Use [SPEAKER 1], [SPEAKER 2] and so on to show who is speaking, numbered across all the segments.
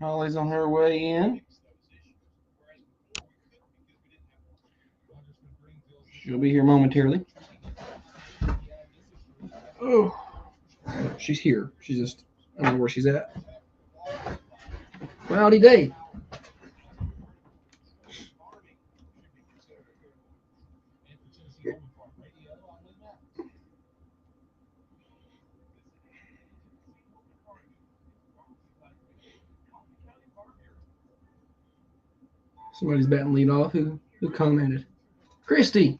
[SPEAKER 1] Holly's on her way in. She'll be here momentarily. Oh, she's here. She's just, I don't know where she's at. Cloudy day. Somebody's batting lead off. Who commented? Christy.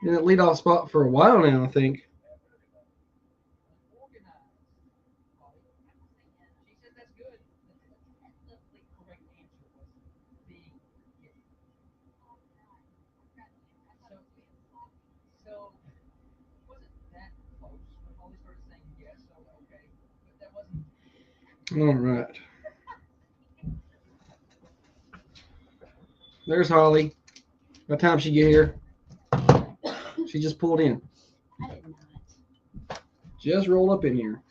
[SPEAKER 1] In that leadoff spot for a while now, I think. All right. There's Holly. By the time she get here, she just pulled in.
[SPEAKER 2] I did not.
[SPEAKER 1] Just rolled up in here.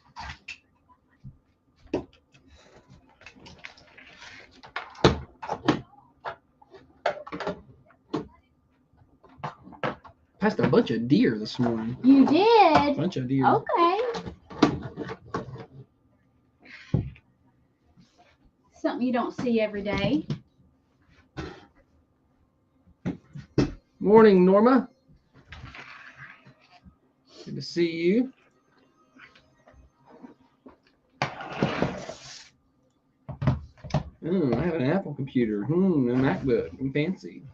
[SPEAKER 1] Passed a bunch of deer this morning.
[SPEAKER 2] You did?
[SPEAKER 1] Bunch of deer.
[SPEAKER 2] Okay. Something you don't see every day.
[SPEAKER 1] Morning, Norma. Good to see you. Oh, I have an Apple computer. A MacBook. I'm fancy.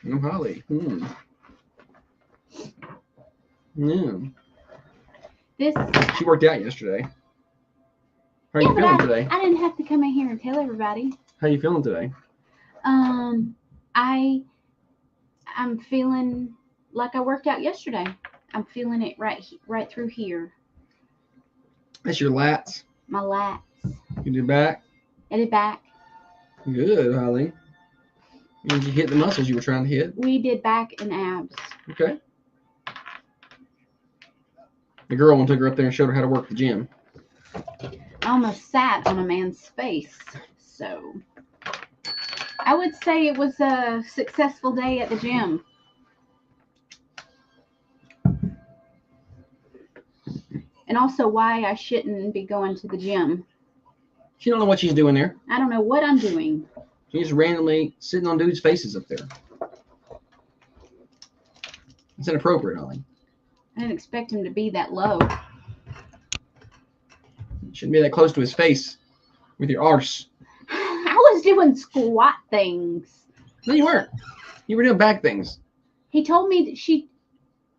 [SPEAKER 1] I'm Holly. Yeah. She worked out yesterday. How are you feeling today?
[SPEAKER 2] I didn't have to come in here and tell everybody.
[SPEAKER 1] How are you feeling today?
[SPEAKER 2] I'm feeling like I worked out yesterday. I'm feeling it right through here.
[SPEAKER 1] That's your lats.
[SPEAKER 2] My lats.
[SPEAKER 1] You did back.
[SPEAKER 2] I did back.
[SPEAKER 1] Good, Holly. Did you hit the muscles you were trying to hit?
[SPEAKER 2] We did back and abs.
[SPEAKER 1] Okay. The girl one took her up there and showed her how to work the gym.
[SPEAKER 2] I almost sat on a man's face. So I would say it was a successful day at the gym. And also why I shouldn't be going to the gym.
[SPEAKER 1] She don't know what she's doing there.
[SPEAKER 2] I don't know what I'm doing.
[SPEAKER 1] She's just randomly sitting on dudes' faces up there. It's inappropriate, Holly.
[SPEAKER 2] I didn't expect him to be that low.
[SPEAKER 1] Shouldn't be that close to his face with your arse.
[SPEAKER 2] I was doing squat things.
[SPEAKER 1] No, you weren't. You were doing back things.
[SPEAKER 2] He told me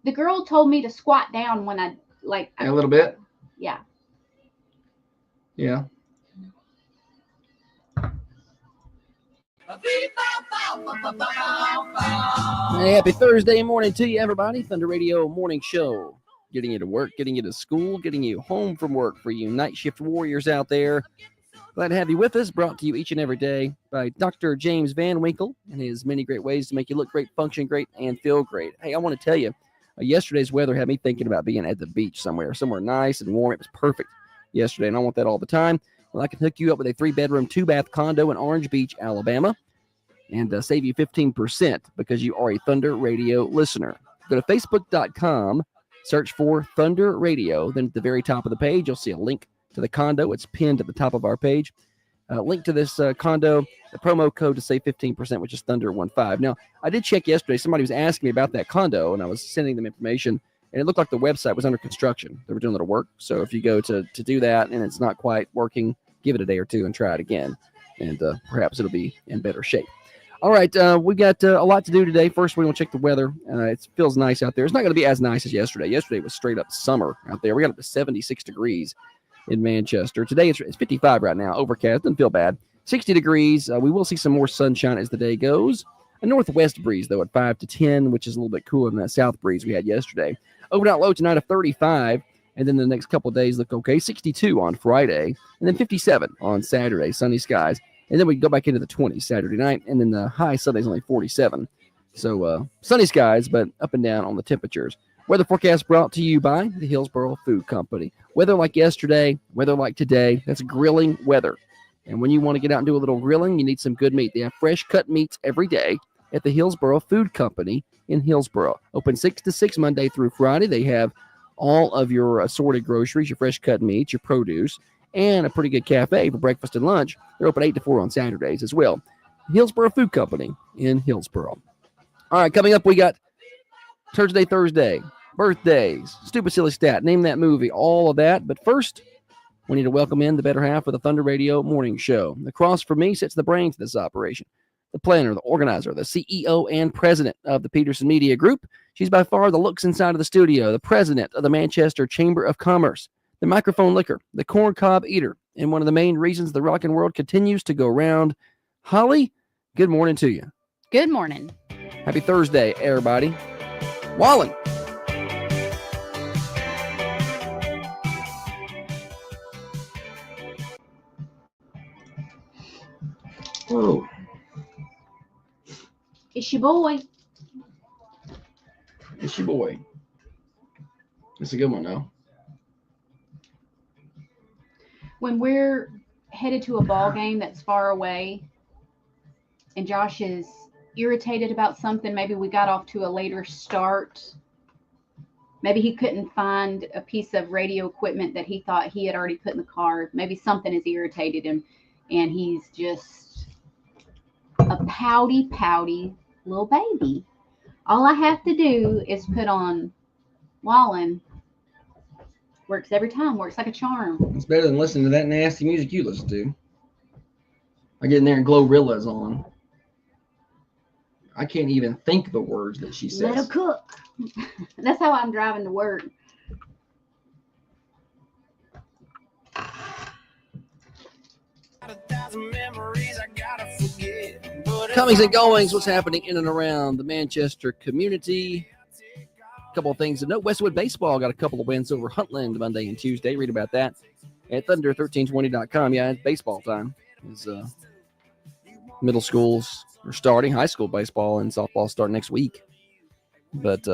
[SPEAKER 2] the girl told me to squat down when I
[SPEAKER 1] a little bit.
[SPEAKER 2] Yeah.
[SPEAKER 1] Yeah. Hey, happy Thursday morning to you, everybody. Thunder Radio Morning Show. Getting you to work, getting you to school, getting you home from work for you night shift warriors out there. Glad to have you with us. Brought to you each and every day by Dr. James Van Winkle and his many great ways to make you look great, function great, and feel great. Hey, I want to tell you, yesterday's weather had me thinking about being at the beach somewhere nice and warm. It was perfect yesterday, and I want that all the time. Well, I can hook you up with a 3-bedroom, 2-bath condo in Orange Beach, Alabama, and save you 15% because you are a Thunder Radio listener. Go to Facebook.com, search for Thunder Radio. Then at the very top of the page, you'll see a link to the condo. It's pinned at the top of our page. Link to this condo, the promo code to save 15%, which is Thunder15. Now, I did check yesterday. Somebody was asking me about that condo, and I was sending them information, and it looked like the website was under construction. They were doing a little work. So if you go to do that and it's not quite working, give it a day or two and try it again, and perhaps it'll be in better shape. All right, we got a lot to do today. First, we want to check the weather. It feels nice out there. It's not going to be as nice as yesterday. Yesterday was straight up summer out there. We got up to 76 degrees in Manchester. Today, it's 55 right now. Overcast. Doesn't feel bad. 60 degrees. We will see some more sunshine as the day goes. A northwest breeze, though, at 5 to 10, which is a little bit cooler than that south breeze we had yesterday. Overnight low tonight of 35. And then the next couple of days look okay. 62 on Friday. And then 57 on Saturday. Sunny skies. And then we go back into the 20s Saturday night. And then the high Sunday's only 47. So sunny skies, but up and down on the temperatures. Weather forecast brought to you by the Hillsboro Food Company. Weather like yesterday, weather like today. That's grilling weather. And when you want to get out and do a little grilling, you need some good meat. They have fresh cut meats every day at the Hillsboro Food Company in Hillsboro. Open 6 to 6 Monday through Friday. They have all of your assorted groceries, your fresh cut meats, your produce, and a pretty good cafe for breakfast and lunch. They're open 8 to 4 on Saturdays as well. Hillsboro Food Company in Hillsboro. All right, coming up, we got Thursday, birthdays, stupid silly stat, name that movie, all of that. But first, we need to welcome in the better half of the Thunder Radio Morning Show. Across from me sits the brains of this operation, the planner, the organizer, the CEO and president of the Peterson Media Group. She's by far the looks inside of the studio, the president of the Manchester Chamber of Commerce, the microphone licker, the corn cob eater, and one of the main reasons the rockin' world continues to go round. Holly, good morning to you.
[SPEAKER 2] Good morning.
[SPEAKER 1] Happy Thursday, everybody. Wallen. Whoa.
[SPEAKER 2] It's your boy.
[SPEAKER 1] It's your boy. It's a good one, though.
[SPEAKER 2] When we're headed to a ball game that's far away and Josh is irritated about something, maybe we got off to a later start. Maybe he couldn't find a piece of radio equipment that he thought he had already put in the car. Maybe something has irritated him and he's just a pouty little baby. All I have to do is put on Wallen. Works every time. Works like a charm.
[SPEAKER 1] It's better than listening to that nasty music you listen to. I get in there and Glorilla's on. I can't even think the words that she says.
[SPEAKER 2] Let her cook. That's how I'm driving to work.
[SPEAKER 1] Comings and goings, what's happening in and around the Manchester community. A couple of things to note. Westwood Baseball got a couple of wins over Huntland Monday and Tuesday. Read about that at thunder1320.com. Yeah, it's baseball time. It's, middle schools are starting. High school baseball and softball start next week. But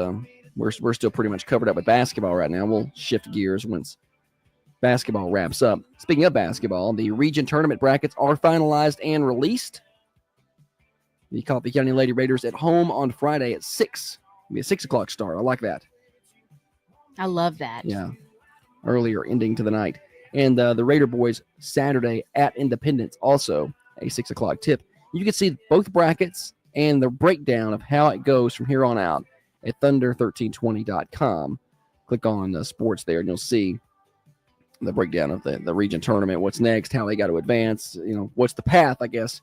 [SPEAKER 1] we're still pretty much covered up with basketball right now. We'll shift gears once basketball wraps up. Speaking of basketball, the region tournament brackets are finalized and released. The Coffee County Lady Raiders at home on Friday at 6. It'll be a 6 o'clock start. I like that.
[SPEAKER 2] I love that.
[SPEAKER 1] Yeah. Earlier ending to the night. And the Raider boys Saturday at Independence, also a 6 o'clock tip. You can see both brackets and the breakdown of how it goes from here on out at thunder1320.com. Click on sports there and you'll see the breakdown of the region tournament, what's next, how they got to advance, what's the path, I guess,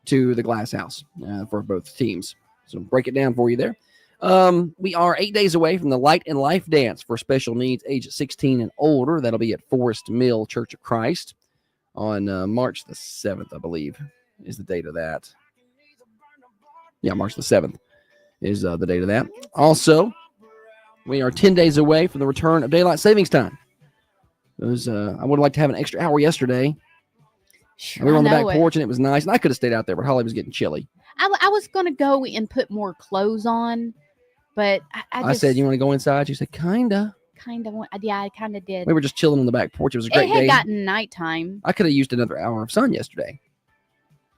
[SPEAKER 1] to the Glass House for both teams. So break it down for you there. We are 8 days away from the Light and Life Dance for special needs age 16 and older. That'll be at Forest Mill Church of Christ on March the 7th, I believe, is the date of that. Yeah, March the 7th is the date of that. Also, we are 10 days away from the return of daylight savings time. I would like to have an extra hour yesterday.
[SPEAKER 2] Sure,
[SPEAKER 1] we were on the back porch and it was nice. And I could have stayed out there, but Holly was getting chilly.
[SPEAKER 2] I was going to go and put more clothes on, but I
[SPEAKER 1] said, you want to go inside? You said, kinda.
[SPEAKER 2] Yeah, I kind of did.
[SPEAKER 1] We were just chilling on the back porch. It was a great day.
[SPEAKER 2] It had gotten nighttime.
[SPEAKER 1] I could have used another hour of sun yesterday.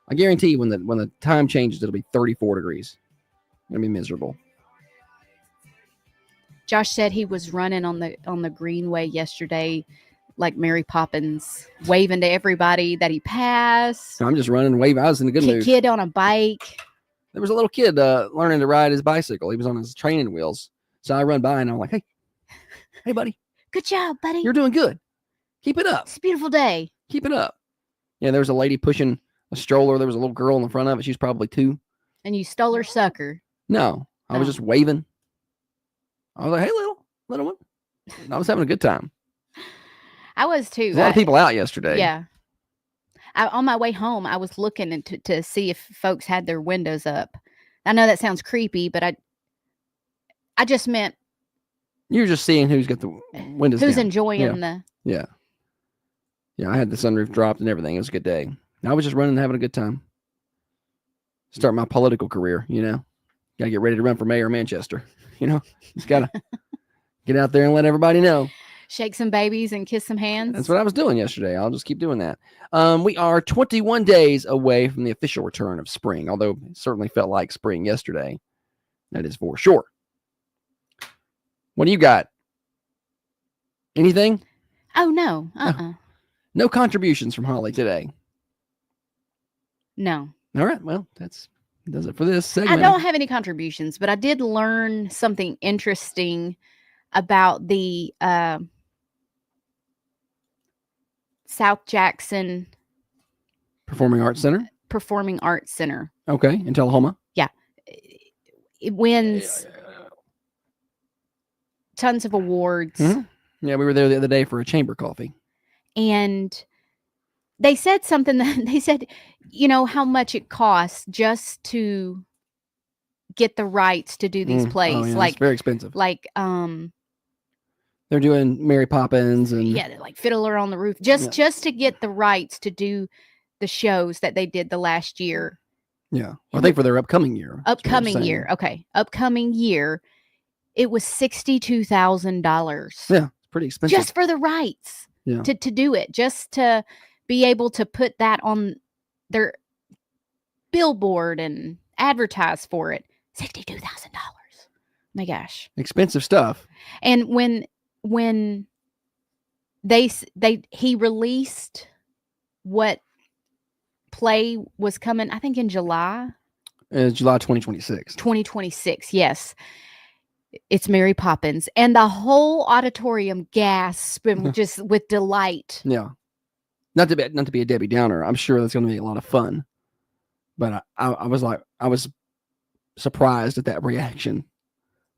[SPEAKER 1] I guarantee you when the time changes, it'll be 34 degrees. It'll be miserable.
[SPEAKER 2] Josh said he was running on the Greenway yesterday like Mary Poppins, waving to everybody that he passed.
[SPEAKER 1] I'm just running and waving. I was in a good mood.
[SPEAKER 2] Kid on a bike.
[SPEAKER 1] There was a little kid learning to ride his bicycle. He was on his training wheels. So I run by and I'm like, hey, buddy.
[SPEAKER 2] Good job, buddy.
[SPEAKER 1] You're doing good. Keep it up.
[SPEAKER 2] It's a beautiful day.
[SPEAKER 1] Keep it up. Yeah, there was a lady pushing a stroller. There was a little girl in the front of it. She's probably 2.
[SPEAKER 2] And you stole her sucker.
[SPEAKER 1] No, I was just waving. I was like, hey, little one. I was having a good time.
[SPEAKER 2] I was too.
[SPEAKER 1] There's a lot of people out yesterday.
[SPEAKER 2] Yeah. On my way home, I was looking to see if folks had their windows up. I know that sounds creepy, but I just meant
[SPEAKER 1] you're just seeing who's got the windows
[SPEAKER 2] who's
[SPEAKER 1] down.
[SPEAKER 2] Enjoying the.
[SPEAKER 1] Yeah. Yeah, I had the sunroof dropped and everything. It was a good day. I was just running and having a good time. Start my political career, Got to get ready to run for mayor of Manchester, Just got to get out there and let everybody know.
[SPEAKER 2] Shake some babies and kiss some hands.
[SPEAKER 1] That's what I was doing yesterday. I'll just keep doing that. We are 21 days away from the official return of spring, although it certainly felt like spring yesterday. That is for sure. What do you got? Anything?
[SPEAKER 2] Oh, no.
[SPEAKER 1] No contributions from Holly today.
[SPEAKER 2] No.
[SPEAKER 1] All right. Well, does it for this segment.
[SPEAKER 2] I don't have any contributions, but I did learn something interesting about the South Jackson
[SPEAKER 1] Performing Arts Center.
[SPEAKER 2] Okay,
[SPEAKER 1] in Tullahoma.
[SPEAKER 2] Yeah. It wins tons of awards.
[SPEAKER 1] Mm-hmm. Yeah, we were there the other day for a chamber coffee.
[SPEAKER 2] And they said something that they said, how much it costs just to get the rights to do these plays.
[SPEAKER 1] Oh, yeah,
[SPEAKER 2] like
[SPEAKER 1] it's very expensive.
[SPEAKER 2] Like
[SPEAKER 1] they're doing Mary Poppins and
[SPEAKER 2] like Fiddler on the Roof, just to get the rights to do the shows that they did the last year.
[SPEAKER 1] Yeah, I think for their upcoming year.
[SPEAKER 2] Upcoming year, it was $62,000.
[SPEAKER 1] Yeah, it's pretty expensive
[SPEAKER 2] just for the rights.
[SPEAKER 1] Yeah.
[SPEAKER 2] to do it, just to be able to put that on their billboard and advertise for it. $62,000. My gosh,
[SPEAKER 1] expensive stuff.
[SPEAKER 2] And when he released what play was coming, I think in July.
[SPEAKER 1] July 2026.
[SPEAKER 2] 2026, yes. It's Mary Poppins, and the whole auditorium gasped and just with delight.
[SPEAKER 1] Yeah, not to be a Debbie Downer. I'm sure that's going to be a lot of fun, but I was surprised at that reaction.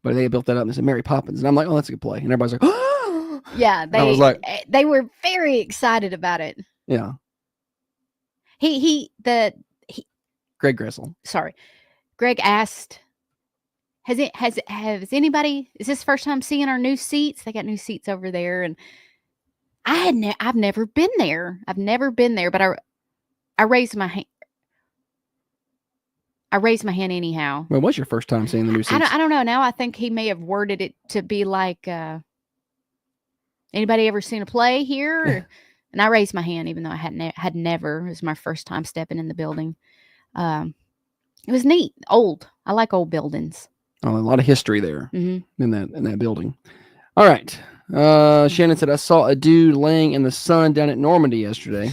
[SPEAKER 1] But they built that up and they said Mary Poppins, and I'm like, oh, that's a good play, and everybody's like, oh.
[SPEAKER 2] Yeah, they were very excited about it.
[SPEAKER 1] Yeah. Greg Gressel.
[SPEAKER 2] Sorry, Greg asked. Has anybody, is this first time seeing our new seats? They got new seats over there, and I've never been there. But I raised my hand. Anyhow.
[SPEAKER 1] Well, what's your first time seeing the new seats?
[SPEAKER 2] I don't know. Now I think he may have worded it to be like, anybody ever seen a play here? And I raised my hand, even though I had never. It was my first time stepping in the building. It was neat. Old. I like old buildings.
[SPEAKER 1] Oh, a lot of history there
[SPEAKER 2] in
[SPEAKER 1] that building. All right. Shannon said, I saw a dude laying in the sun down at Normandy yesterday.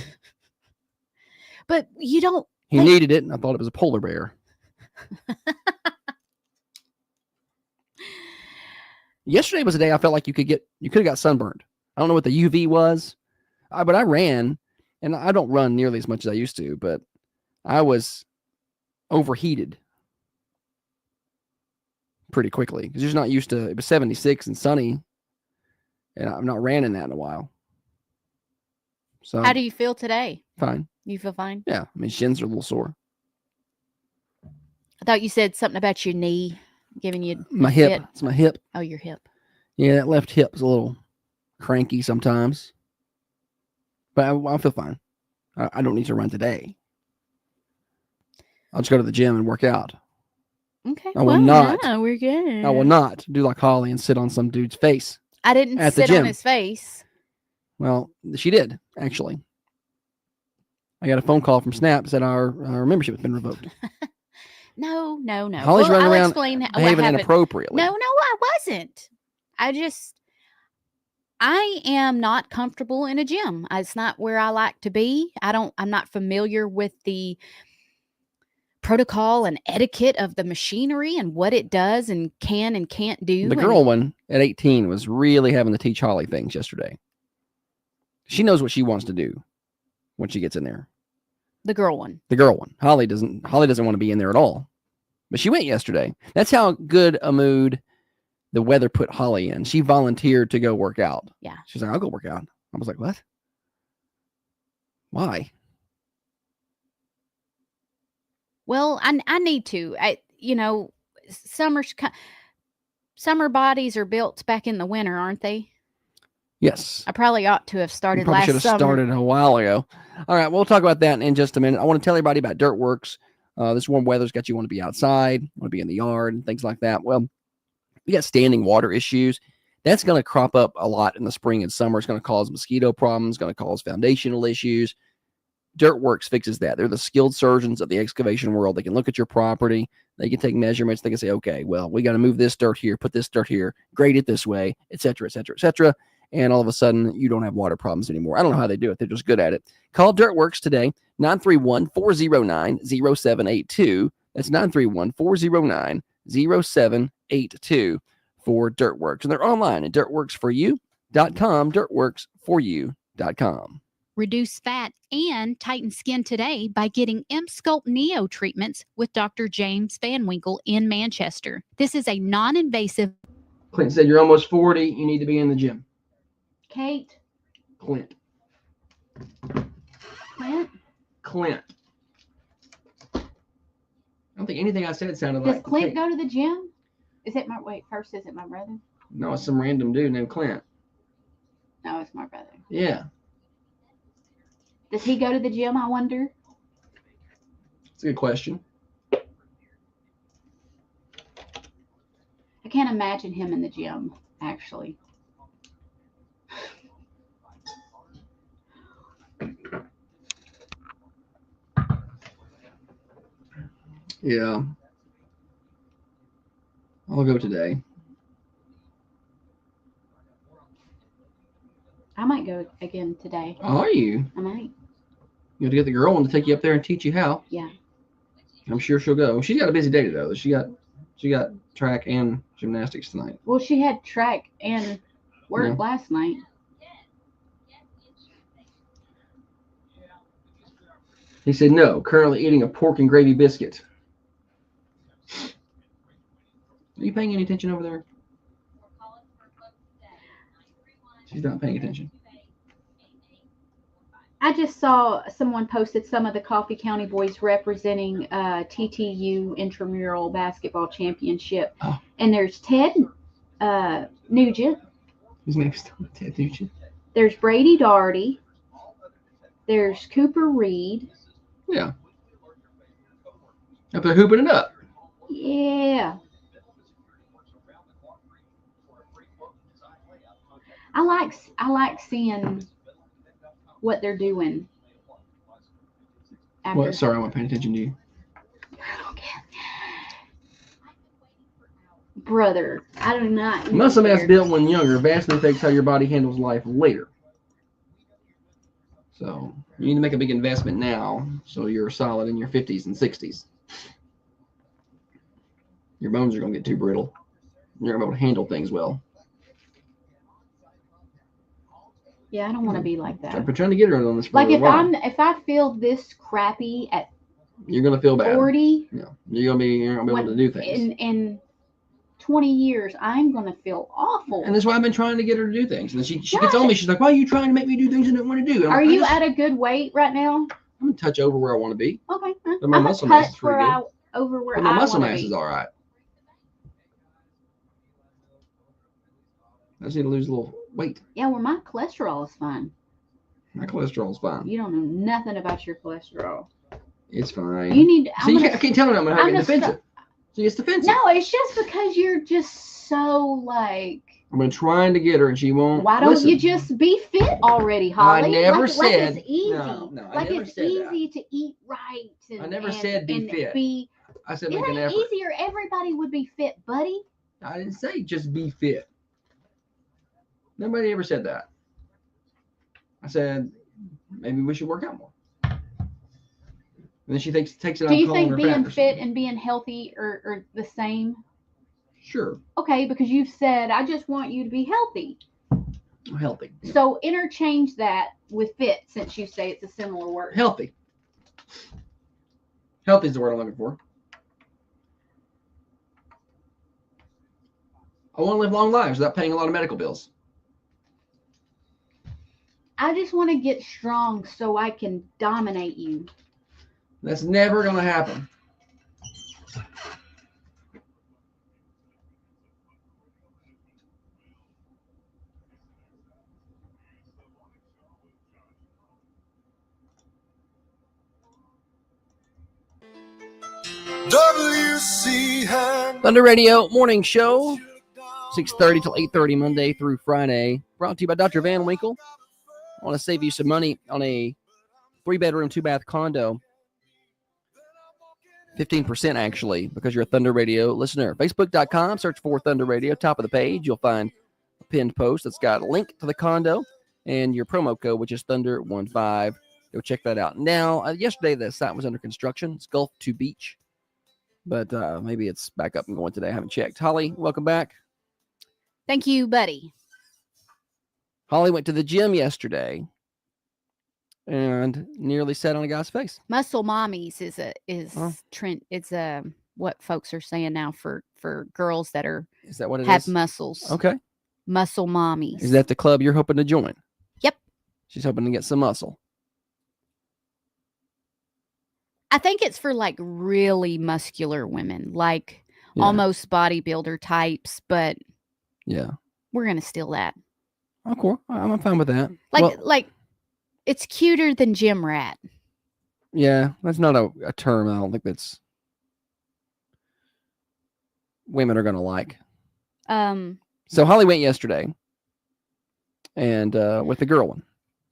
[SPEAKER 2] But you don't.
[SPEAKER 1] He needed it, and I thought it was a polar bear. Yesterday was a day I felt like you could have got sunburned. I don't know what the UV was, but I ran, and I don't run nearly as much as I used to, but I was overheated pretty quickly because you're just not used to. It was 76 and sunny, and I've not ran in that in a while. So
[SPEAKER 2] how do you feel today?
[SPEAKER 1] Fine.
[SPEAKER 2] You feel fine?
[SPEAKER 1] Yeah, I mean, shins are a little sore.
[SPEAKER 2] I thought you said something about your knee giving you
[SPEAKER 1] my hip. It's my hip.
[SPEAKER 2] Oh, your hip.
[SPEAKER 1] Yeah, that left hip is a little cranky sometimes, but I feel fine. I don't need to run today. I'll just go to the gym and work out.
[SPEAKER 2] Okay.
[SPEAKER 1] I will not.
[SPEAKER 2] Yeah, we're good.
[SPEAKER 1] I will not do like Holly and sit on some dude's face.
[SPEAKER 2] I didn't sit on his face.
[SPEAKER 1] Well, she did, actually. I got a phone call from Snap that said our membership has been revoked.
[SPEAKER 2] No.
[SPEAKER 1] Holly's running around behaving inappropriately.
[SPEAKER 2] No, I wasn't. I am not comfortable in a gym. It's not where I like to be. I'm not familiar with the protocol and etiquette of the machinery and what it does and can and can't do.
[SPEAKER 1] The girl one at 18 was really having to teach Holly things yesterday. She knows what she wants to do when she gets in there.
[SPEAKER 2] The girl one.
[SPEAKER 1] Holly doesn't want to be in there at all. But she went yesterday. That's how good a mood the weather put Holly in. She volunteered to go work out.
[SPEAKER 2] Yeah.
[SPEAKER 1] She's like, I'll go work out. I was like, what? Why?
[SPEAKER 2] Well, I need to. Summer bodies are built back in the winter, aren't they?
[SPEAKER 1] Yes.
[SPEAKER 2] I probably ought to have started
[SPEAKER 1] last summer. Should have started a while ago. All right, we'll talk about that in just a minute. I want to tell everybody about Dirtworks. This warm weather's got you want to be outside, want to be in the yard and things like that. Well, you got standing water issues. That's going to crop up a lot in the spring and summer. It's going to cause mosquito problems, going to cause foundational issues. Dirtworks fixes that. They're the skilled surgeons of the excavation world. They can look at your property. They can take measurements. They can say, okay, well, we got to move this dirt here, put this dirt here, grade it this way, et cetera, et cetera, et cetera. And all of a sudden, you don't have water problems anymore. I don't know how they do it. They're just good at it. Call Dirtworks today, 931-409-0782. That's 931-409-0782 for Dirtworks. And they're online at dirtworksforyou.com, dirtworksforyou.com.
[SPEAKER 3] Reduce fat and tighten skin today by getting M-Sculpt Neo treatments with Dr. James Van Winkle in Manchester. This is a non-invasive.
[SPEAKER 1] Clint said, you're almost 40. You need to be in the gym.
[SPEAKER 2] Kate.
[SPEAKER 1] Clint.
[SPEAKER 2] Clint.
[SPEAKER 1] Clint. I don't think anything I said sounded
[SPEAKER 2] Does
[SPEAKER 1] like
[SPEAKER 2] Clint
[SPEAKER 1] Kate.
[SPEAKER 2] go to the gym? Is it my, wait, first, is it my brother?
[SPEAKER 1] No, it's some random dude named Clint.
[SPEAKER 2] No, it's my brother.
[SPEAKER 1] Yeah.
[SPEAKER 2] Does he go to the gym, I wonder?
[SPEAKER 1] That's a good question.
[SPEAKER 2] I can't imagine him in the gym, actually.
[SPEAKER 1] Yeah. I'll go today.
[SPEAKER 2] I might go again today.
[SPEAKER 1] Are you?
[SPEAKER 2] I might.
[SPEAKER 1] You have to get the girl one to take you up there and teach you how.
[SPEAKER 2] Yeah.
[SPEAKER 1] I'm sure she'll go. She's got a busy day though. She got track and gymnastics tonight.
[SPEAKER 2] Well, she had track and work last night.
[SPEAKER 1] He said, no, currently eating a pork and gravy biscuit. Are you paying any attention over there? She's not paying attention.
[SPEAKER 2] I just saw someone posted some of the Coffee County boys representing TTU intramural basketball championship.
[SPEAKER 1] Oh.
[SPEAKER 2] And there's Ted Nugent.
[SPEAKER 1] His name's still Ted Nugent.
[SPEAKER 2] There's Brady Daugherty. There's Cooper Reed.
[SPEAKER 1] Yeah. Up there hooping it up.
[SPEAKER 2] Yeah. I like seeing what they're doing. After.
[SPEAKER 1] What? Sorry, I wasn't paying attention to you.
[SPEAKER 2] Okay. Brother, I do not.
[SPEAKER 1] Muscle mass built when younger vastly affects how your body handles life later. So you need to make a big investment now so you're solid in your 50s and 60s. Your bones are going to get too brittle. You're going to be able to handle things well.
[SPEAKER 2] Yeah, I don't want to be like that.
[SPEAKER 1] I've been trying to get her on this for
[SPEAKER 2] like
[SPEAKER 1] a while.
[SPEAKER 2] if I feel this crappy at
[SPEAKER 1] you're gonna feel bad.
[SPEAKER 2] 40,
[SPEAKER 1] yeah, you're gonna be able to do things.
[SPEAKER 2] In 20 years, I'm gonna feel awful.
[SPEAKER 1] And that's why I've been trying to get her to do things. And she gets on me. She's like, "Why are you trying to make me do things I don't want to do?"
[SPEAKER 2] Are you at a good weight right now?
[SPEAKER 1] I'm gonna touch over where I want to be.
[SPEAKER 2] Okay.
[SPEAKER 1] But my muscle mass is pretty good.
[SPEAKER 2] Over where
[SPEAKER 1] But my muscle
[SPEAKER 2] wanna
[SPEAKER 1] mass
[SPEAKER 2] be.
[SPEAKER 1] is all right. I just need to lose a little weight.
[SPEAKER 2] Yeah, well, my cholesterol is fine.
[SPEAKER 1] My cholesterol's fine.
[SPEAKER 2] You don't know nothing about your cholesterol.
[SPEAKER 1] It's fine.
[SPEAKER 2] You need.
[SPEAKER 1] I can't tell her I'm gonna get defensive. See, it's defensive.
[SPEAKER 2] No, it's just because you're just so like.
[SPEAKER 1] I've been trying to get her, and she won't.
[SPEAKER 2] Why don't
[SPEAKER 1] listen.
[SPEAKER 2] you just be fit already, Holly?
[SPEAKER 1] I never said.
[SPEAKER 2] Like it's easy.
[SPEAKER 1] No, I
[SPEAKER 2] like
[SPEAKER 1] never
[SPEAKER 2] it's
[SPEAKER 1] said
[SPEAKER 2] easy
[SPEAKER 1] that.
[SPEAKER 2] to eat right. And,
[SPEAKER 1] I never said be fit. I said
[SPEAKER 2] it
[SPEAKER 1] make an
[SPEAKER 2] ain't
[SPEAKER 1] effort.
[SPEAKER 2] easier. Everybody would be fit, buddy.
[SPEAKER 1] I didn't say just be fit. Nobody ever said that. I said maybe we should work out more. And then she takes it on.
[SPEAKER 2] Do you
[SPEAKER 1] calling
[SPEAKER 2] think
[SPEAKER 1] her
[SPEAKER 2] being
[SPEAKER 1] fat
[SPEAKER 2] fit and being healthy are the same?
[SPEAKER 1] Sure.
[SPEAKER 2] Okay, because you've said I just want you to be healthy.
[SPEAKER 1] Healthy.
[SPEAKER 2] So interchange that with fit, since you say it's a similar word.
[SPEAKER 1] Healthy. Healthy is the word I'm looking for. I want to live long lives without paying a lot of medical bills.
[SPEAKER 2] I just want to get strong so I can dominate you.
[SPEAKER 1] That's never going to happen.
[SPEAKER 4] WC
[SPEAKER 1] Thunder Radio Morning Show. 6:30 till 8:30 Monday through Friday. Brought to you by Dr. Van Winkle. I want to save you some money on a 3-bedroom, 2-bath condo. 15% actually, because you're a Thunder Radio listener. Facebook.com, search for Thunder Radio. Top of the page, you'll find a pinned post that's got a link to the condo and your promo code, which is Thunder15. Go check that out. Now, yesterday the site was under construction. It's Gulf to Beach, but maybe it's back up and going today. I haven't checked. Holly, welcome back.
[SPEAKER 3] Thank you, buddy.
[SPEAKER 1] Holly went to the gym yesterday and nearly sat on a guy's face.
[SPEAKER 3] Muscle mommies is
[SPEAKER 1] Oh.
[SPEAKER 3] trend. It's what folks are saying now for girls that
[SPEAKER 1] Is that what it
[SPEAKER 3] have
[SPEAKER 1] is?
[SPEAKER 3] muscles.
[SPEAKER 1] Okay.
[SPEAKER 3] Muscle mommies.
[SPEAKER 1] Is that the club you're hoping to join?
[SPEAKER 3] Yep.
[SPEAKER 1] She's hoping to get some muscle.
[SPEAKER 3] I think it's for like really muscular women, like
[SPEAKER 1] Yeah.
[SPEAKER 3] almost bodybuilder types, but
[SPEAKER 1] Yeah.
[SPEAKER 3] we're gonna steal that.
[SPEAKER 1] Oh, cool. I'm fine with that.
[SPEAKER 3] Like
[SPEAKER 1] Well,
[SPEAKER 3] it's cuter than gym rat.
[SPEAKER 1] yeah, that's not a term I don't think that's women are going to like. So Holly went yesterday and with the girl one.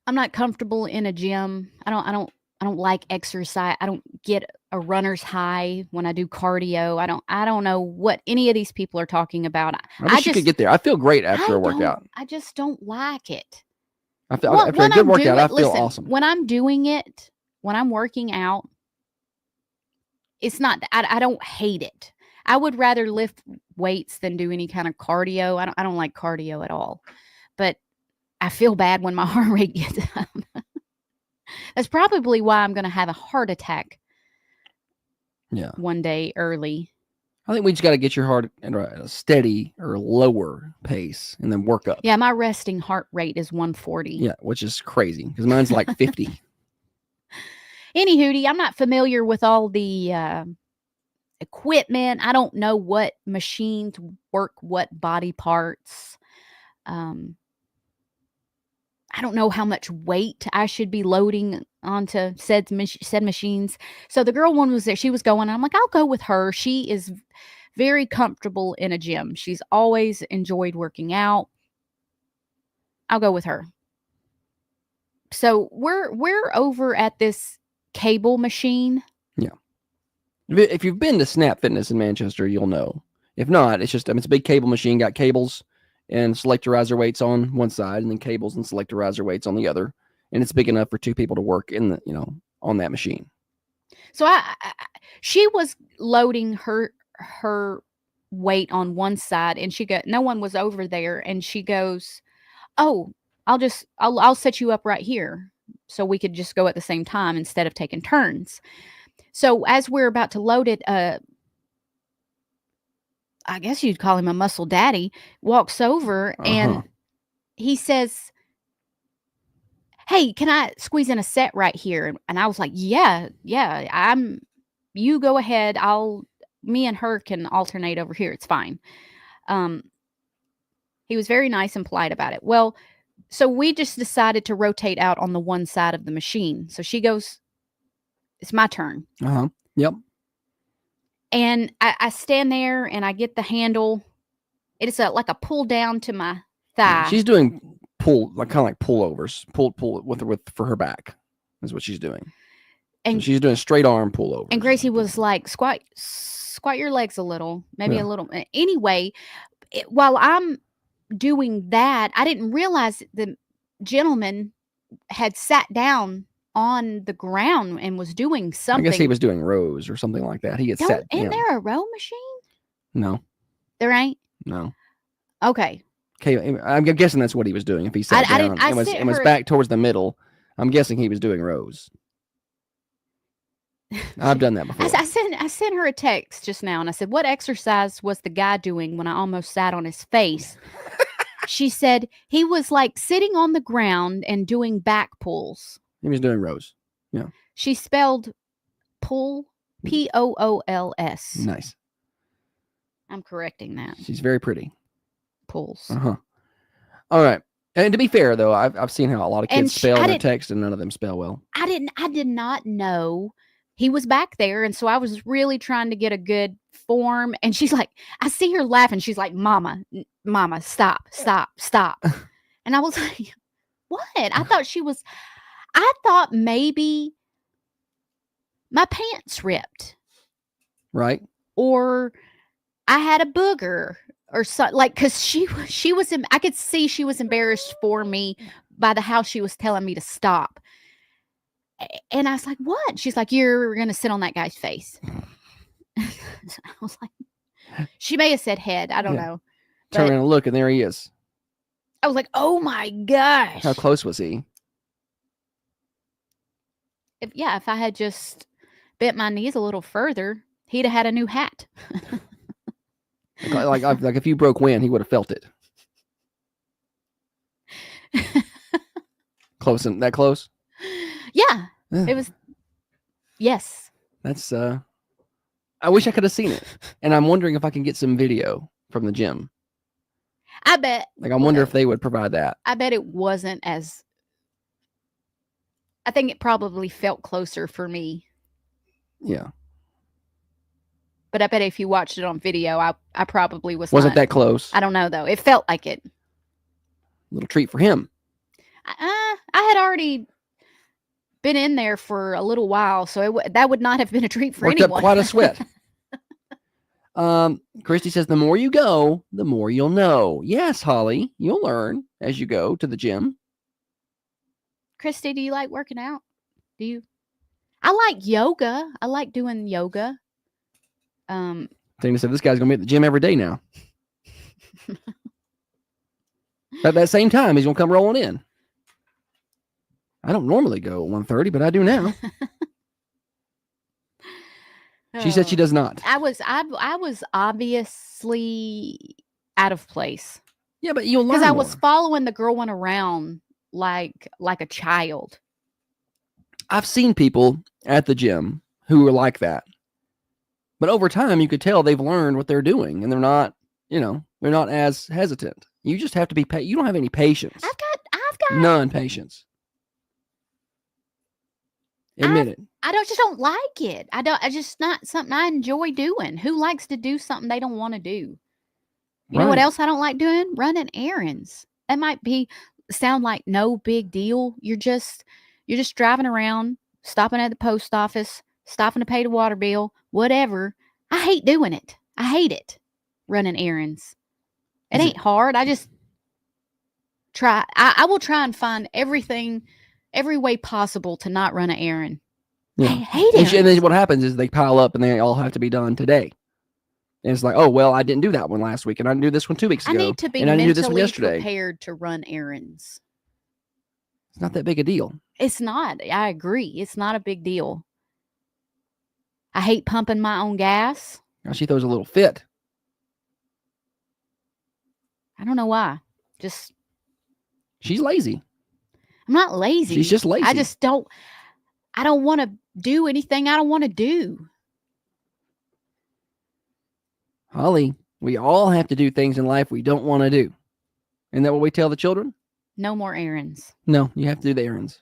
[SPEAKER 3] I'm not comfortable in a gym. I don't like exercise. I don't get a runner's high when I do cardio. I don't know what any of these people are talking about.
[SPEAKER 1] I wish you could get there. I feel great after a
[SPEAKER 3] don't-
[SPEAKER 1] workout.
[SPEAKER 3] I just don't like it.
[SPEAKER 1] I feel
[SPEAKER 3] Well,
[SPEAKER 1] after a
[SPEAKER 3] when
[SPEAKER 1] good
[SPEAKER 3] I'm
[SPEAKER 1] workout, I
[SPEAKER 3] doing-
[SPEAKER 1] feel
[SPEAKER 3] listen,
[SPEAKER 1] awesome.
[SPEAKER 3] When I'm doing it, when I'm working out, it's not. I don't hate it. I would rather lift weights than do any kind of cardio. I don't like cardio at all. But I feel bad when my heart rate gets up. That's probably why I'm going to have a heart attack.
[SPEAKER 1] Yeah.
[SPEAKER 3] One day early.
[SPEAKER 1] I think we just got to get your heart at a steady or lower pace and then work up.
[SPEAKER 3] Yeah, my resting heart rate is 140.
[SPEAKER 1] Yeah, which is crazy because mine's like 50.
[SPEAKER 3] Anywho, I'm not familiar with all the equipment. I don't know what machines work what body parts. I don't know how much weight I should be loading onto said machines. So the girl one was there. She was going. I'm like, I'll go with her. She is very comfortable in a gym. She's always enjoyed working out. I'll go with her. So we're over at this cable machine.
[SPEAKER 1] Yeah. If you've been to Snap Fitness in Manchester, you'll know. If not, it's just it's a big cable machine, got cables and selectorizer weights on one side, and then cables and selectorizer weights on the other, and it's big enough for 2 people to work in the on that machine.
[SPEAKER 3] So she was loading her weight on one side, and no one was over there, and she goes, "Oh, I'll set you up right here, so we could just go at the same time instead of taking turns." So as we're about to load it, I guess you'd call him a muscle daddy, walks over and he says, "Hey, can I squeeze in a set right here?" And I was like, yeah, you go ahead. Me and her can alternate over here. It's fine. He was very nice and polite about it. Well, so we just decided to rotate out on the one side of the machine. So she goes, "It's my turn."
[SPEAKER 1] Yep.
[SPEAKER 3] And I stand there and I get the handle. It is like a pull down to my thigh.
[SPEAKER 1] Yeah, she's doing kind of like pullovers, pull for her back is what she's doing. And so she's doing straight arm pullovers.
[SPEAKER 3] And Gracie was like, squat your legs a little, maybe a little. Anyway, while I'm doing that, I didn't realize the gentleman had sat down on the ground and was doing something.
[SPEAKER 1] I guess he was doing rows or something like that. He gets set down.
[SPEAKER 3] Isn't there a row machine?
[SPEAKER 1] No.
[SPEAKER 3] There ain't?
[SPEAKER 1] No.
[SPEAKER 3] Okay.
[SPEAKER 1] I'm guessing that's what he was doing. If he sat down and was back towards the middle, I'm guessing he was doing rows. I've done that before.
[SPEAKER 3] I sent her a text just now and I said, "What exercise was the guy doing when I almost sat on his face?" She said he was like sitting on the ground and doing back pulls.
[SPEAKER 1] He was doing rows. Yeah.
[SPEAKER 3] She spelled pull, Pools.
[SPEAKER 1] Nice.
[SPEAKER 3] I'm correcting that.
[SPEAKER 1] She's very pretty.
[SPEAKER 3] Pulls.
[SPEAKER 1] All right. And to be fair, though, I've seen how a lot of kids spell their text and none of them spell well.
[SPEAKER 3] I did not know he was back there. And so I was really trying to get a good form. And she's like, I see her laughing. She's like, Mama, stop. And I was like, what? I thought maybe my pants ripped
[SPEAKER 1] Right.
[SPEAKER 3] or I had a booger or something, like, because she was, I could see she was embarrassed for me by how she was telling me to stop. And I was like, what? She's like, you're going to sit on that guy's face. So I was like, she may have said head. I don't know.
[SPEAKER 1] Turn
[SPEAKER 3] But
[SPEAKER 1] around and look, and there he is.
[SPEAKER 3] I was like, oh my gosh.
[SPEAKER 1] How close was he?
[SPEAKER 3] If I had just bent my knees a little further, he'd have had a new hat.
[SPEAKER 1] Like if you broke wind, he would have felt it. Close and that close?
[SPEAKER 3] Yeah. It was. Yes.
[SPEAKER 1] That's I wish I could have seen it. And I'm wondering if I can get some video from the gym.
[SPEAKER 3] I bet.
[SPEAKER 1] Like I wonder if they would provide that.
[SPEAKER 3] I bet it wasn't as. I think it probably felt closer for me.
[SPEAKER 1] Yeah.
[SPEAKER 3] But I bet if you watched it on video, I probably
[SPEAKER 1] wasn't that close.
[SPEAKER 3] I don't know though. It felt like it.
[SPEAKER 1] Little treat for him.
[SPEAKER 3] I had already been in there for a little while, so that would not have been a treat for anyone.
[SPEAKER 1] Worked up quite a sweat. Christy says, the more you go, the more you'll know. Yes, Holly, you'll learn as you go to the gym.
[SPEAKER 3] Christy, do you like working out? Do you? I like yoga. I like doing yoga.
[SPEAKER 1] Tina said, this guy's going to be at the gym every day now. At that same time, he's going to come rolling in. I don't normally go at 1:30, but I do now. She said she does not.
[SPEAKER 3] I was obviously out of place.
[SPEAKER 1] Yeah, but you'll learn
[SPEAKER 3] because I
[SPEAKER 1] more.
[SPEAKER 3] was following the girl one around like a child.
[SPEAKER 1] I've seen people at the gym who are like that, but over time you could tell they've learned what they're doing, and they're not as hesitant. You just have to be. You don't have any patience.
[SPEAKER 3] I've got
[SPEAKER 1] none patience. Admit it.
[SPEAKER 3] I just don't like it. I just not something I enjoy doing. Who likes to do something they don't want to do? You know what else I don't like doing? Running errands. That might sound like no big deal. You're just driving around, stopping at the post office, stopping to pay the water bill, whatever. I hate doing it. I hate it. Running errands. It ain't hard. I just try. I will try and find every way possible to not run an errand.
[SPEAKER 1] Yeah.
[SPEAKER 3] I hate it.
[SPEAKER 1] And then what happens is they pile up and they all have to be done today. And it's like, oh, well, I didn't do that one last week, and I didn't do this one 2 weeks ago.
[SPEAKER 3] I need to be
[SPEAKER 1] and I didn't do this one
[SPEAKER 3] mentally
[SPEAKER 1] yesterday.
[SPEAKER 3] prepared to run errands.
[SPEAKER 1] It's not that big a deal.
[SPEAKER 3] It's not. I agree. It's not a big deal. I hate pumping my own gas.
[SPEAKER 1] Now she throws a little fit.
[SPEAKER 3] I don't know why.
[SPEAKER 1] She's lazy.
[SPEAKER 3] I'm not lazy.
[SPEAKER 1] She's just lazy.
[SPEAKER 3] I don't want to do anything I don't want to do.
[SPEAKER 1] Holly, we all have to do things in life we don't want to do. Isn't that what we tell the children?
[SPEAKER 3] No more errands.
[SPEAKER 1] No, you have to do the errands.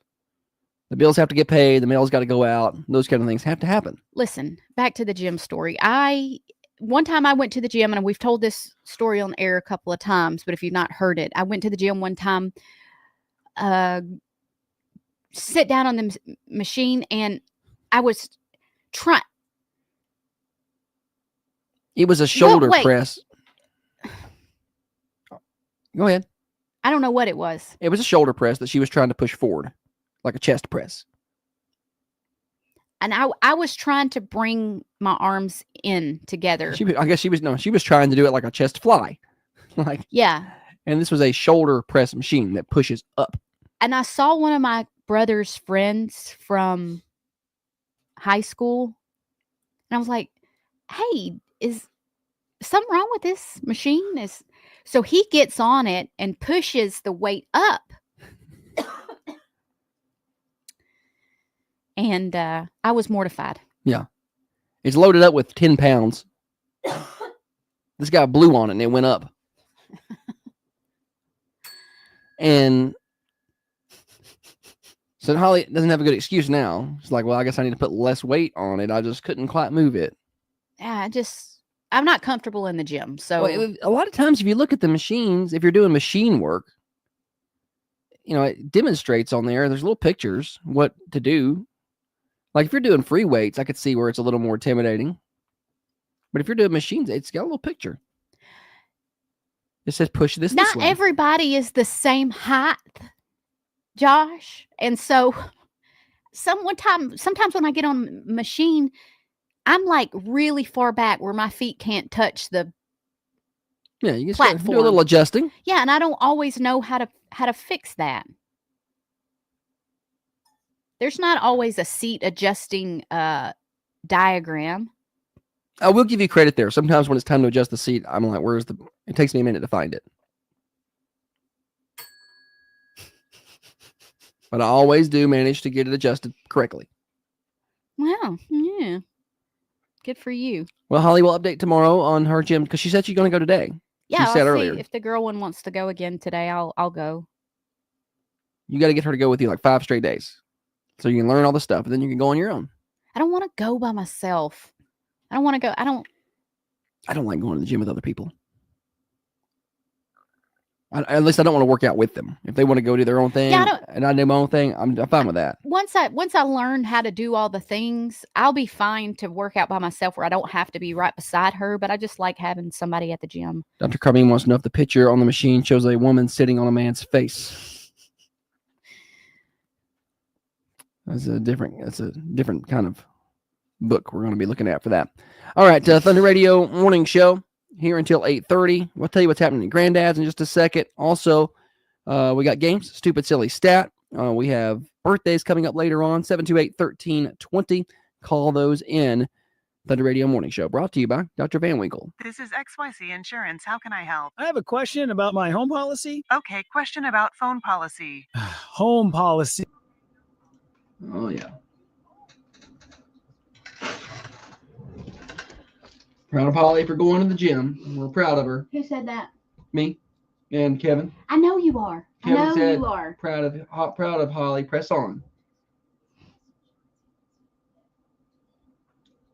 [SPEAKER 1] The bills have to get paid. The mail's got to go out. Those kind of things have to happen.
[SPEAKER 3] Listen, back to the gym story. One time I went to the gym, and we've told this story on air a couple of times, but if you've not heard it, I went to the gym one time, sit down on the machine, and I was trying.
[SPEAKER 1] It was a shoulder press. Go ahead.
[SPEAKER 3] I don't know what it was.
[SPEAKER 1] It was a shoulder press that she was trying to push forward, like a chest press.
[SPEAKER 3] And I was trying to bring my arms in together.
[SPEAKER 1] She was trying to do it like a chest fly.
[SPEAKER 3] Yeah.
[SPEAKER 1] And this was a shoulder press machine that pushes up.
[SPEAKER 3] And I saw one of my brother's friends from high school. And I was like, hey, is something wrong with this machine? So he gets on it and pushes the weight up. And I was mortified.
[SPEAKER 1] Yeah. It's loaded up with 10 pounds. This guy blew on it and it went up. And So Holly doesn't have a good excuse now. She's like, well, I guess I need to put less weight on it. I just couldn't quite move it.
[SPEAKER 3] Yeah, I'm not comfortable in the gym. So
[SPEAKER 1] Well, a lot of times, if you look at the machines, if you're doing machine work, it demonstrates on there. There's little pictures what to do. Like if you're doing free weights, I could see where it's a little more intimidating. But if you're doing machines, it's got a little picture. It says push this
[SPEAKER 3] not
[SPEAKER 1] way.
[SPEAKER 3] everybody is the same height, Josh. And so sometimes when I get on a machine, I'm like really far back where my feet can't touch the
[SPEAKER 1] Yeah, you can do a
[SPEAKER 3] platform.
[SPEAKER 1] little adjusting.
[SPEAKER 3] Yeah, and I don't always know how to fix that. There's not always a seat adjusting diagram.
[SPEAKER 1] I will give you credit there. Sometimes when it's time to adjust the seat, I'm like, it takes me a minute to find it. But I always do manage to get it adjusted correctly.
[SPEAKER 3] Wow, yeah. Good for you.
[SPEAKER 1] Well, Holly will update tomorrow on her gym because she said she's going to go today.
[SPEAKER 3] Yeah,
[SPEAKER 1] she said
[SPEAKER 3] I'll
[SPEAKER 1] earlier.
[SPEAKER 3] see if the girl one wants to go again today. I'll go.
[SPEAKER 1] You got to get her to go with you like 5 straight days. So you can learn all the stuff, and then you can go on your own.
[SPEAKER 3] I don't want to go by myself. I don't want to go. I don't
[SPEAKER 1] like going to the gym with other people. At least I don't want to work out with them. If they want to go do their own thing and I do my own thing, I'm fine with that.
[SPEAKER 3] Once I learn how to do all the things, I'll be fine to work out by myself where I don't have to be right beside her, but I just like having somebody at the gym.
[SPEAKER 1] Dr. Carmine wants to know if the picture on the machine shows a woman sitting on a man's face. That's a different kind of book we're going to be looking at for that. All right, Thunder Radio morning show here until 8:30. We'll tell you what's happening at Granddad's in just a second. Also, we got games, stupid, silly stat. We have birthdays coming up later on, 728-1320. Call those in. Thunder Radio morning show brought to you by Dr. Van Winkle.
[SPEAKER 4] This is XYZ Insurance. How can I help?
[SPEAKER 5] I have a question about my home policy.
[SPEAKER 4] Okay, question about phone policy.
[SPEAKER 5] Home policy.
[SPEAKER 1] Oh, yeah. Proud of Holly for going to the gym. We're proud of her.
[SPEAKER 2] Who said that?
[SPEAKER 1] Me and Kevin.
[SPEAKER 2] I know you are.
[SPEAKER 1] Kevin
[SPEAKER 2] I know
[SPEAKER 1] said,
[SPEAKER 2] you are.
[SPEAKER 1] Proud of Holly. Press on.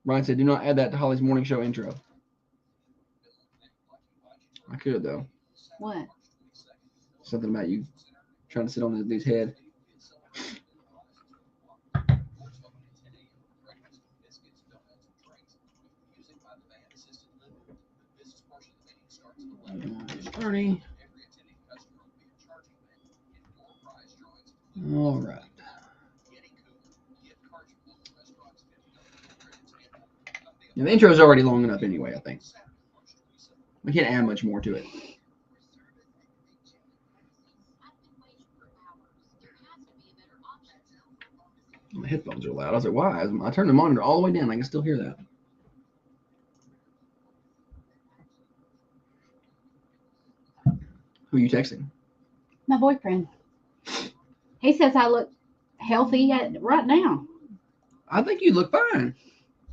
[SPEAKER 1] Ryan said, do not add that to Holly's morning show intro. I could, though.
[SPEAKER 2] What?
[SPEAKER 1] Something about you trying to sit on this dude's head. Starting. All right. Yeah, the intro is already long enough anyway, I think. We can't add much more to it. My headphones are loud. I was like, why? I turned the monitor all the way down. I can still hear that. Who are you texting?
[SPEAKER 2] My boyfriend. He says I look healthy right now.
[SPEAKER 1] I think you look fine.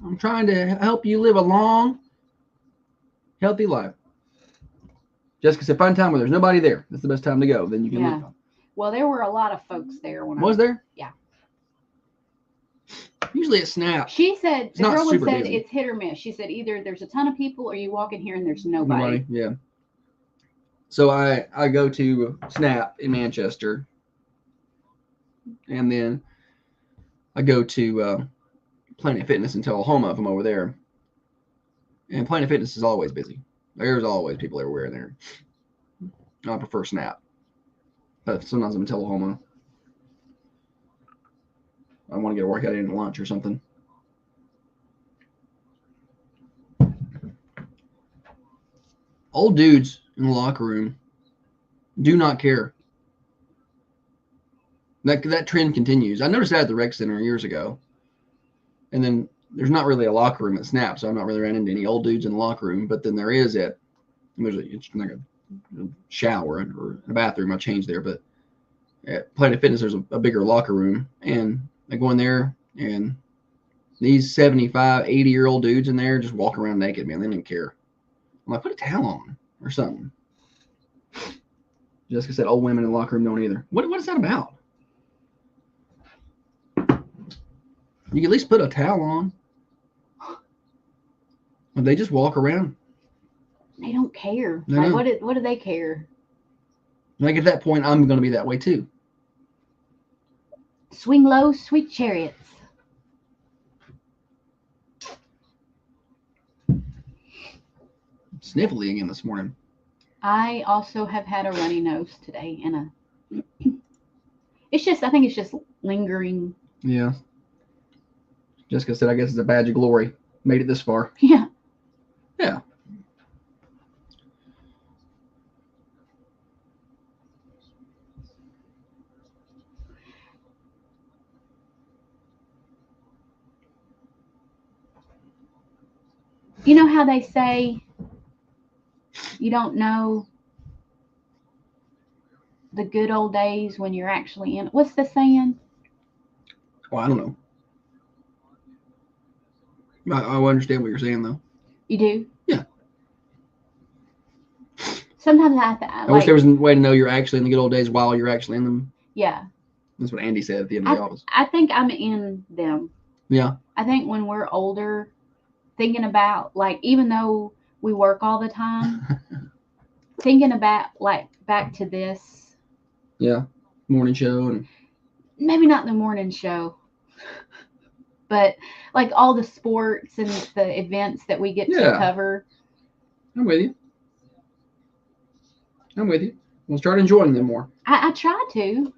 [SPEAKER 1] I'm trying to help you live a long, healthy life. Jessica said, find time where there's nobody there. That's the best time to go. Then you can
[SPEAKER 2] Yeah.
[SPEAKER 1] look.
[SPEAKER 2] Well, there were a lot of folks there when
[SPEAKER 1] Was there?
[SPEAKER 2] Yeah.
[SPEAKER 1] Usually it snaps.
[SPEAKER 2] She said
[SPEAKER 1] It's
[SPEAKER 2] the
[SPEAKER 1] not
[SPEAKER 2] girl one
[SPEAKER 1] super
[SPEAKER 2] said
[SPEAKER 1] busy.
[SPEAKER 2] it's hit or miss. She said either there's a ton of people or you walk in here and there's nobody.
[SPEAKER 1] Yeah. So I go to Snap in Manchester, and then I go to Planet Fitness in Tullahoma if I'm over there. And Planet Fitness is always busy. There's always people everywhere in there. I prefer Snap, but sometimes I'm in Tullahoma. I want to get a workout in at lunch or something. Old dudes in the locker room do not care. That trend continues. I noticed that at the rec center years ago. And then there's not really a locker room at Snap, so I'm not really ran into any old dudes in the locker room. But then there is it's like a shower or a bathroom. I changed there, but at Planet Fitness there's a bigger locker room, and I go in there and these 75, 80-year-old dudes in there just walk around naked, man. They don't even care. I'm like, put a towel on or something. Jessica said old women in the locker room don't either. What is that about? You can at least put a towel on. But they just walk around.
[SPEAKER 2] They don't care.
[SPEAKER 1] I
[SPEAKER 2] Like,
[SPEAKER 1] know.
[SPEAKER 2] what do they care?
[SPEAKER 1] Like at that point, I'm going to be that way too.
[SPEAKER 2] Swing low, sweet chariots.
[SPEAKER 1] Sniffly again this morning.
[SPEAKER 2] I also have had a runny nose today, and I think it's just lingering.
[SPEAKER 1] Yeah. Jessica said, I guess it's a badge of glory. Made it this far.
[SPEAKER 2] Yeah.
[SPEAKER 1] Yeah.
[SPEAKER 2] You know how they say you don't know the good old days when you're actually in. What's the saying?
[SPEAKER 1] Well, I don't know. I understand what you're saying, though.
[SPEAKER 2] You do?
[SPEAKER 1] Yeah.
[SPEAKER 2] Sometimes
[SPEAKER 1] I wish there was a way to know you're actually in the good old days while you're actually in them.
[SPEAKER 2] Yeah.
[SPEAKER 1] That's what Andy said at the end of the office.
[SPEAKER 2] I think I'm in them.
[SPEAKER 1] Yeah.
[SPEAKER 2] I think when we're older, thinking about, like, even though we work all the time, thinking about, like, back to this.
[SPEAKER 1] Yeah. Morning show. And
[SPEAKER 2] maybe not the morning show, but like all the sports and the events that we get to cover.
[SPEAKER 1] I'm with you. We'll start enjoying them more.
[SPEAKER 2] I try to.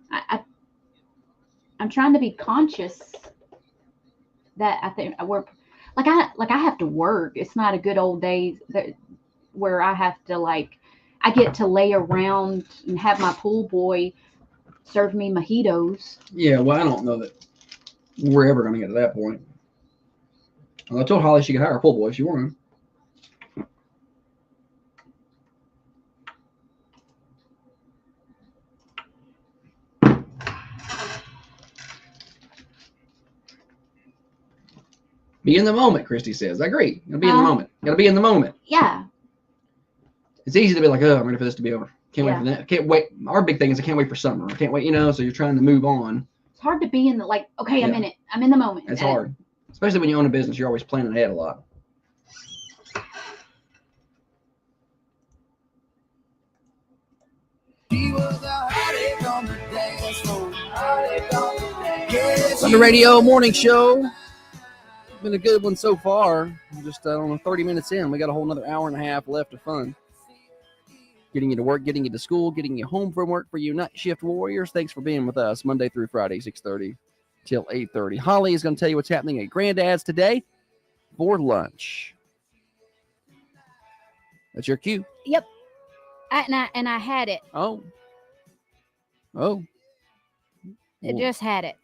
[SPEAKER 2] I'm trying to be conscious that I think we're like I have to work. It's not a good old days where I have to I get to lay around and have my pool boy serve me mojitos.
[SPEAKER 1] Yeah, well, I don't know that we're ever going to get to that point. Well, I told Holly she could hire a pool boy if she wanted. Be in the moment, Christy says. I agree. You gotta be in the moment. You gotta be in the moment.
[SPEAKER 2] Yeah.
[SPEAKER 1] It's easy to be like, oh, I'm ready for this to be over. Can't wait for that. Can't wait. Our big thing is I can't wait for summer. I can't wait, so you're trying to move on.
[SPEAKER 2] It's hard to be in the okay, I'm in it. I'm in the moment.
[SPEAKER 1] It's hard. Especially when you own a business, you're always planning ahead a lot. Thunder Radio Morning Show. Been a good one so far. Just 30 minutes in. We got a whole another hour and a half left of fun. Getting you to work, getting you to school, getting you home from work for you night shift warriors. Thanks for being with us Monday through Friday, 6:30 till 8:30. Holly is going to tell you what's happening at Granddad's today for lunch. That's your cue.
[SPEAKER 3] Yep. And I had it.
[SPEAKER 1] Oh.
[SPEAKER 3] It just had it.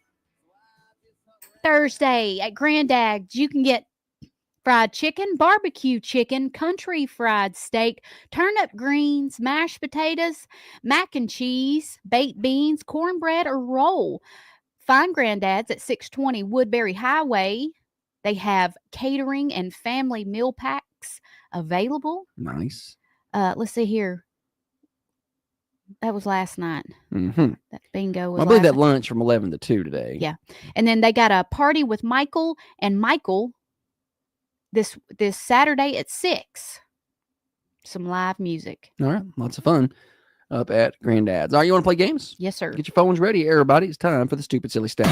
[SPEAKER 3] Thursday at Granddad's, you can get fried chicken, barbecue chicken, country fried steak, turnip greens, mashed potatoes, mac and cheese, baked beans, cornbread, or roll. Find Granddad's at 620 Woodbury Highway. They have catering and family meal packs available.
[SPEAKER 1] Nice.
[SPEAKER 3] Let's see here. That was last night.
[SPEAKER 1] Mm-hmm.
[SPEAKER 3] That bingo was
[SPEAKER 1] I believe that
[SPEAKER 3] night.
[SPEAKER 1] lunch from 11 to 2 today.
[SPEAKER 3] Yeah. And then they got a party with Michael and Michael this Saturday at 6. Some live music.
[SPEAKER 1] All right. Lots of fun up at Granddad's. All right, you want to play games?
[SPEAKER 3] Yes, sir.
[SPEAKER 1] Get your phones ready, everybody. It's time for the Stupid Silly Stat.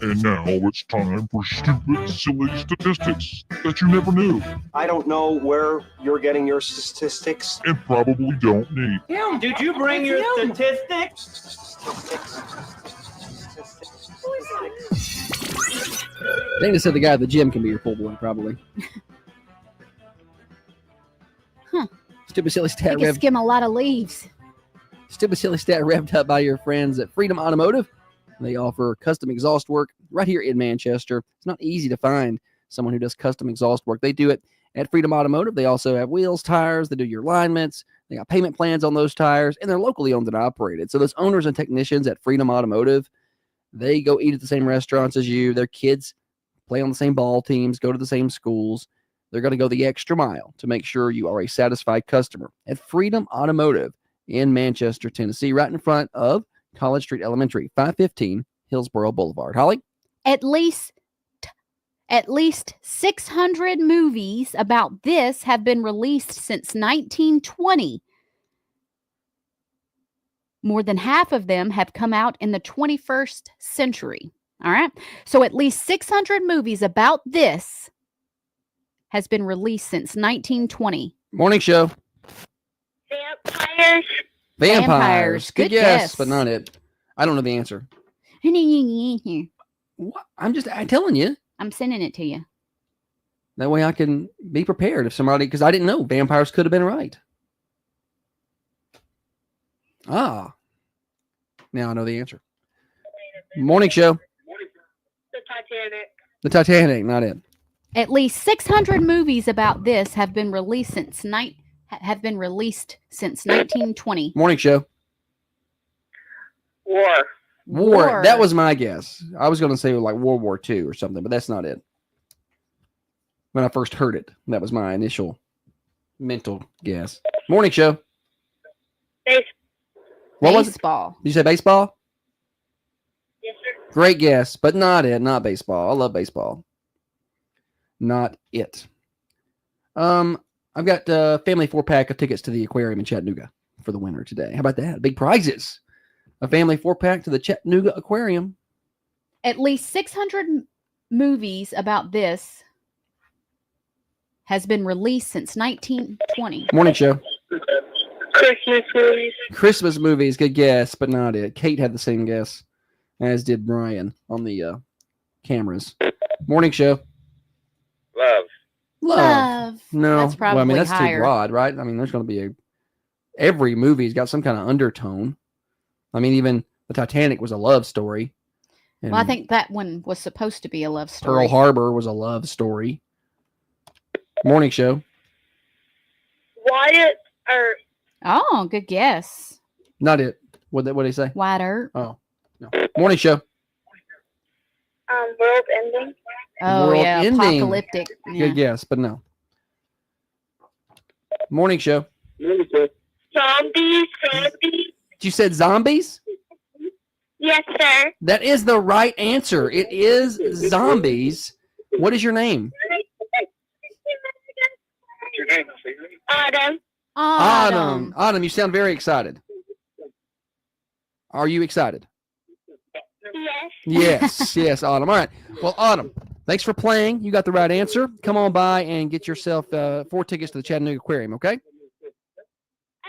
[SPEAKER 6] And now it's time for stupid, silly statistics that you never knew
[SPEAKER 7] I don't know where you're getting your statistics.
[SPEAKER 6] and probably don't need.
[SPEAKER 8] Him, did you bring your statistics?
[SPEAKER 1] Dana said the guy at the gym can be your pool boy, probably.
[SPEAKER 3] Huh.
[SPEAKER 1] Stupid Silly
[SPEAKER 3] You
[SPEAKER 1] Stat
[SPEAKER 3] can skim a lot of leaves.
[SPEAKER 1] Stupid Silly Stat revved up by your friends at Freedom Automotive. They offer custom exhaust work right here in Manchester. It's not easy to find someone who does custom exhaust work. They do it at Freedom Automotive. They also have wheels, tires. They do your alignments. They got payment plans on those tires, and they're locally owned and operated. So those owners and technicians at Freedom Automotive, they go eat at the same restaurants as you. Their kids play on the same ball teams, go to the same schools. They're going to go the extra mile to make sure you are a satisfied customer at Freedom Automotive in Manchester, Tennessee, right in front of College Street Elementary, 515 Hillsborough Boulevard. Holly?
[SPEAKER 3] At least 600 movies about this have been released since 1920. More than half of them have come out in the 21st century. All right. So at least 600 movies about this has been released since 1920.
[SPEAKER 1] Morning show.
[SPEAKER 9] Vampires.
[SPEAKER 1] Vampires.
[SPEAKER 3] Good
[SPEAKER 1] guess,
[SPEAKER 3] guess.
[SPEAKER 1] but not it. I don't know the answer. What? I'm telling you.
[SPEAKER 3] I'm sending it to you.
[SPEAKER 1] That way I can be prepared if somebody, because I didn't know vampires could have been right. Ah. Now I know the answer. Morning show.
[SPEAKER 9] The Titanic.
[SPEAKER 1] The Titanic, not it.
[SPEAKER 3] At least 600 movies about this have been released since 1920.
[SPEAKER 1] Morning show.
[SPEAKER 9] War.
[SPEAKER 1] War. That was my guess. I was going to say like World War II or something, but that's not it. When I first heard it, that was my initial mental guess. Morning show. What was it?
[SPEAKER 3] Baseball.
[SPEAKER 1] Did you say baseball?
[SPEAKER 9] Yes, sir.
[SPEAKER 1] Great guess, but not it. Not baseball. I love baseball. Not it. I've got a family 4-pack of tickets to the aquarium in Chattanooga for the winner today. How about that? Big prizes. A family 4-pack to the Chattanooga Aquarium.
[SPEAKER 3] At least 600 movies about this has been released since 1920.
[SPEAKER 1] Morning show.
[SPEAKER 9] Christmas movies.
[SPEAKER 1] Christmas movies. Good guess, but not it. Kate had the same guess, as did Brian on the cameras. Morning show.
[SPEAKER 9] Love.
[SPEAKER 1] No.
[SPEAKER 3] That's probably
[SPEAKER 1] well, I mean, that's
[SPEAKER 3] higher.
[SPEAKER 1] too broad, right? I mean, there's going to be every movie's got some kind of undertone. I mean, even the Titanic was a love story.
[SPEAKER 3] Well, I think that one was supposed to be a love
[SPEAKER 1] Pearl
[SPEAKER 3] story.
[SPEAKER 1] Harbor was a love story. Morning show.
[SPEAKER 9] Wyatt or
[SPEAKER 3] Oh, good guess.
[SPEAKER 1] Not it. What did he say?
[SPEAKER 3] Wide Earth.
[SPEAKER 1] Oh, no. Morning show.
[SPEAKER 9] World Ending.
[SPEAKER 3] Oh,
[SPEAKER 1] World
[SPEAKER 3] yeah.
[SPEAKER 1] Ending.
[SPEAKER 3] Apocalyptic. Yeah.
[SPEAKER 1] Good guess, but no. Morning show.
[SPEAKER 9] Zombies.
[SPEAKER 1] You said zombies?
[SPEAKER 9] Yes, sir.
[SPEAKER 1] That is the right answer. It is zombies. What is your name?
[SPEAKER 9] Autumn.
[SPEAKER 3] Autumn.
[SPEAKER 1] Autumn, you sound very excited. Are you excited?
[SPEAKER 9] Yes.
[SPEAKER 1] Yes, Autumn. All right. Well, Autumn, thanks for playing. You got the right answer. Come on by and get yourself 4 tickets to the Chattanooga Aquarium, okay?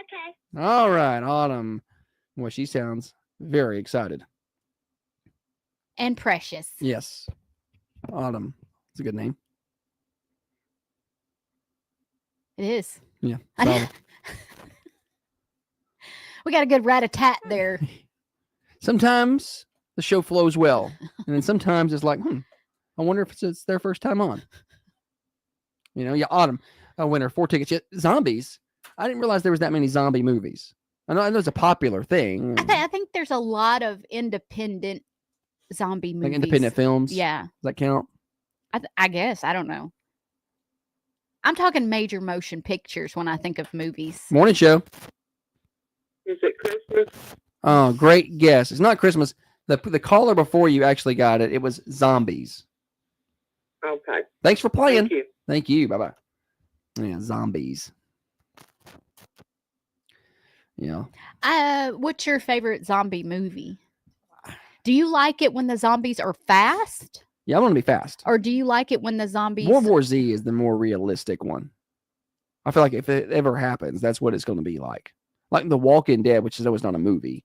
[SPEAKER 9] Okay.
[SPEAKER 1] All right, Autumn. Well, she sounds very excited.
[SPEAKER 3] And Precious.
[SPEAKER 1] Yes. Autumn. It's a good name.
[SPEAKER 3] It is.
[SPEAKER 1] Yeah.
[SPEAKER 3] I know. We got a good rat-a-tat there.
[SPEAKER 1] Sometimes the show flows well. And then sometimes it's like, I wonder if it's their first time on. You know, yeah, Autumn, a winner, 4 tickets. Yeah, zombies. I didn't realize there was that many zombie movies. I know it's a popular thing.
[SPEAKER 3] I think there's a lot of independent zombie movies.
[SPEAKER 1] Like independent films.
[SPEAKER 3] Yeah.
[SPEAKER 1] Does that count?
[SPEAKER 3] I guess. I don't know. I'm talking major motion pictures when I think of movies.
[SPEAKER 1] Morning show.
[SPEAKER 9] Is it Christmas?
[SPEAKER 1] Oh, great guess. It's not Christmas. The caller before you actually got it. It was zombies.
[SPEAKER 9] Okay.
[SPEAKER 1] Thanks for playing.
[SPEAKER 9] Thank you.
[SPEAKER 1] Thank you. Bye-bye. Yeah, zombies. Yeah.
[SPEAKER 3] What's your favorite zombie movie? Do you like it when the zombies are fast?
[SPEAKER 1] Yeah, I want to be fast.
[SPEAKER 3] Or do you like it when the zombies...
[SPEAKER 1] World War Z is the more realistic one. I feel like if it ever happens, that's what it's going to be like. Like The Walking Dead, which is always not a movie.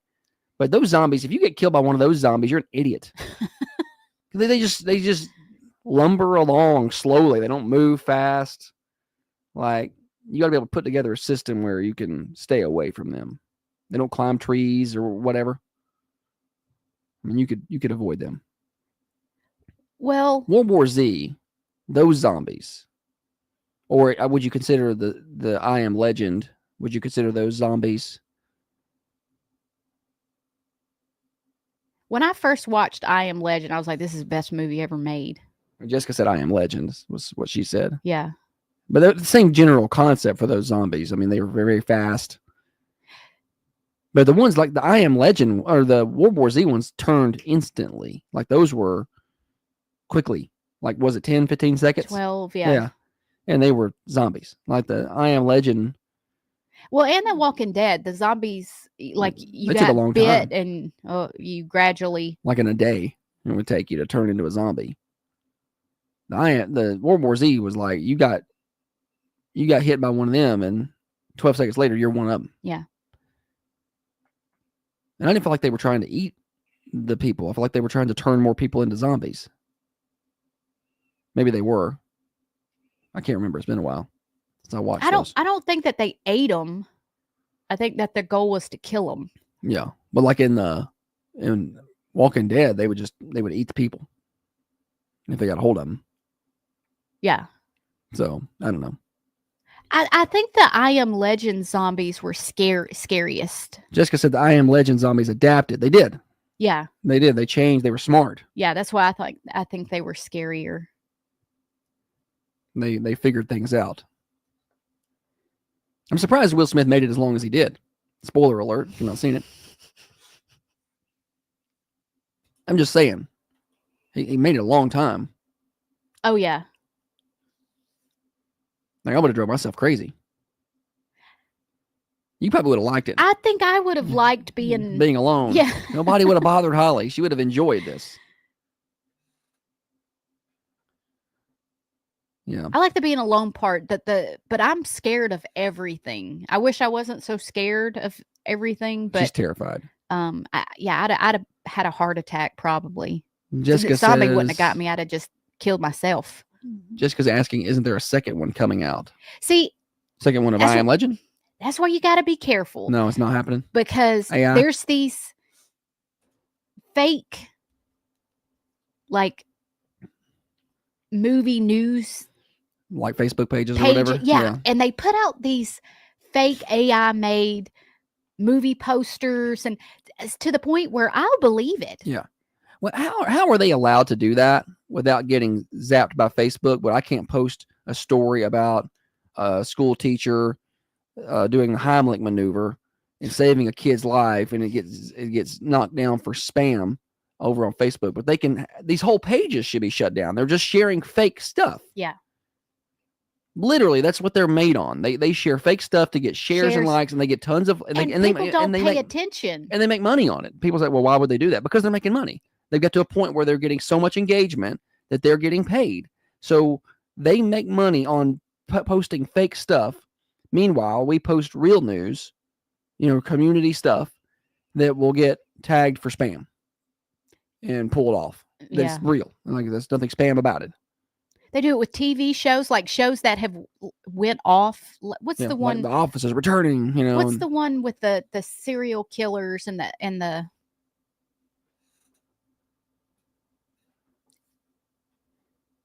[SPEAKER 1] But those zombies, if you get killed by one of those zombies, you're an idiot. they just lumber along slowly. They don't move fast. Like, you got to be able to put together a system where you can stay away from them. They don't climb trees or whatever. I mean, you could avoid them.
[SPEAKER 3] Well,
[SPEAKER 1] World War Z, those zombies, or would you consider the I Am Legend? Would you consider those zombies?
[SPEAKER 3] when I first watched I Am Legend, I was like, this is the best movie ever made.
[SPEAKER 1] Jessica said I Am Legend was what she said.
[SPEAKER 3] Yeah.
[SPEAKER 1] But they're the same general concept for those zombies. I mean, they were very, very fast. But the ones like the I Am Legend or the World War Z ones turned instantly. Like those were quickly. Like, was it 10, 15 seconds?
[SPEAKER 3] 12, yeah.
[SPEAKER 1] Yeah. And they were zombies. Like the I Am Legend.
[SPEAKER 3] Well, and The Walking Dead, the zombies, like you
[SPEAKER 1] They took a
[SPEAKER 3] got
[SPEAKER 1] long
[SPEAKER 3] bit
[SPEAKER 1] time.
[SPEAKER 3] and you gradually.
[SPEAKER 1] Like in a day, it would take you to turn into a zombie. The World War Z was like you got hit by one of them, and 12 seconds later you're one of them.
[SPEAKER 3] Yeah.
[SPEAKER 1] And I didn't feel like they were trying to eat the people. I feel like they were trying to turn more people into zombies. Maybe they were. I can't remember. It's been a while since I watched those.
[SPEAKER 3] I don't think that they ate them. I think that their goal was to kill them.
[SPEAKER 1] Yeah, but like in Walking Dead, they would eat the people if they got a hold of them.
[SPEAKER 3] Yeah.
[SPEAKER 1] So I don't know.
[SPEAKER 3] I think the I Am Legend zombies were scariest.
[SPEAKER 1] Jessica said the I Am Legend zombies adapted. They did.
[SPEAKER 3] Yeah.
[SPEAKER 1] They did. They changed. They were smart.
[SPEAKER 3] Yeah, that's why I think they were scarier.
[SPEAKER 1] They figured things out. I'm surprised Will Smith made it as long as he did. Spoiler alert, if you've not seen it. I'm just saying. He made it a long time.
[SPEAKER 3] Oh yeah.
[SPEAKER 1] Like, I would have drove myself crazy. You probably would have liked it.
[SPEAKER 3] I think I would have liked being
[SPEAKER 1] alone.
[SPEAKER 3] Yeah.
[SPEAKER 1] Nobody would have bothered Holly. She would have enjoyed this. Yeah.
[SPEAKER 3] I like the being alone part, but I'm scared of everything. I wish I wasn't so scared of everything, but
[SPEAKER 1] She's terrified.
[SPEAKER 3] I'd have had a heart attack probably.
[SPEAKER 1] Jessica
[SPEAKER 3] If zombie
[SPEAKER 1] says,
[SPEAKER 3] wouldn't have got me, I'd have just killed myself.
[SPEAKER 1] Jessica's asking, isn't there a second one coming out?
[SPEAKER 3] See,
[SPEAKER 1] Second one of
[SPEAKER 3] That's
[SPEAKER 1] I Am Legend?
[SPEAKER 3] that's why you got to be careful.
[SPEAKER 1] No, it's not happening.
[SPEAKER 3] Because
[SPEAKER 1] AI?
[SPEAKER 3] there's these fake like movie news
[SPEAKER 1] Like Facebook pages or
[SPEAKER 3] pages.
[SPEAKER 1] whatever?
[SPEAKER 3] Yeah. And they put out these fake AI made movie posters and it's to the point where I'll believe it.
[SPEAKER 1] Yeah. Well, how are they allowed to do that without getting zapped by Facebook? But I can't post a story about a school teacher doing the Heimlich maneuver and saving a kid's life, and it gets knocked down for spam over on Facebook. But these whole pages should be shut down. They're just sharing fake stuff.
[SPEAKER 3] Yeah.
[SPEAKER 1] Literally, that's what they're made on. They share fake stuff to get shares and likes, and they get tons of
[SPEAKER 3] And people don't pay attention.
[SPEAKER 1] and they make money on it. People say, well, why would they do that? Because they're making money. They've got to a point where they're getting so much engagement that they're getting paid. So they make money on posting fake stuff. Meanwhile, we post real news, community stuff that will get tagged for spam and pulled off. That's real. Like, there's nothing spam about it.
[SPEAKER 3] They do it with TV shows, like shows that have went off. What's the one?
[SPEAKER 1] Like The Office is returning.
[SPEAKER 3] What's the one with the serial killers and the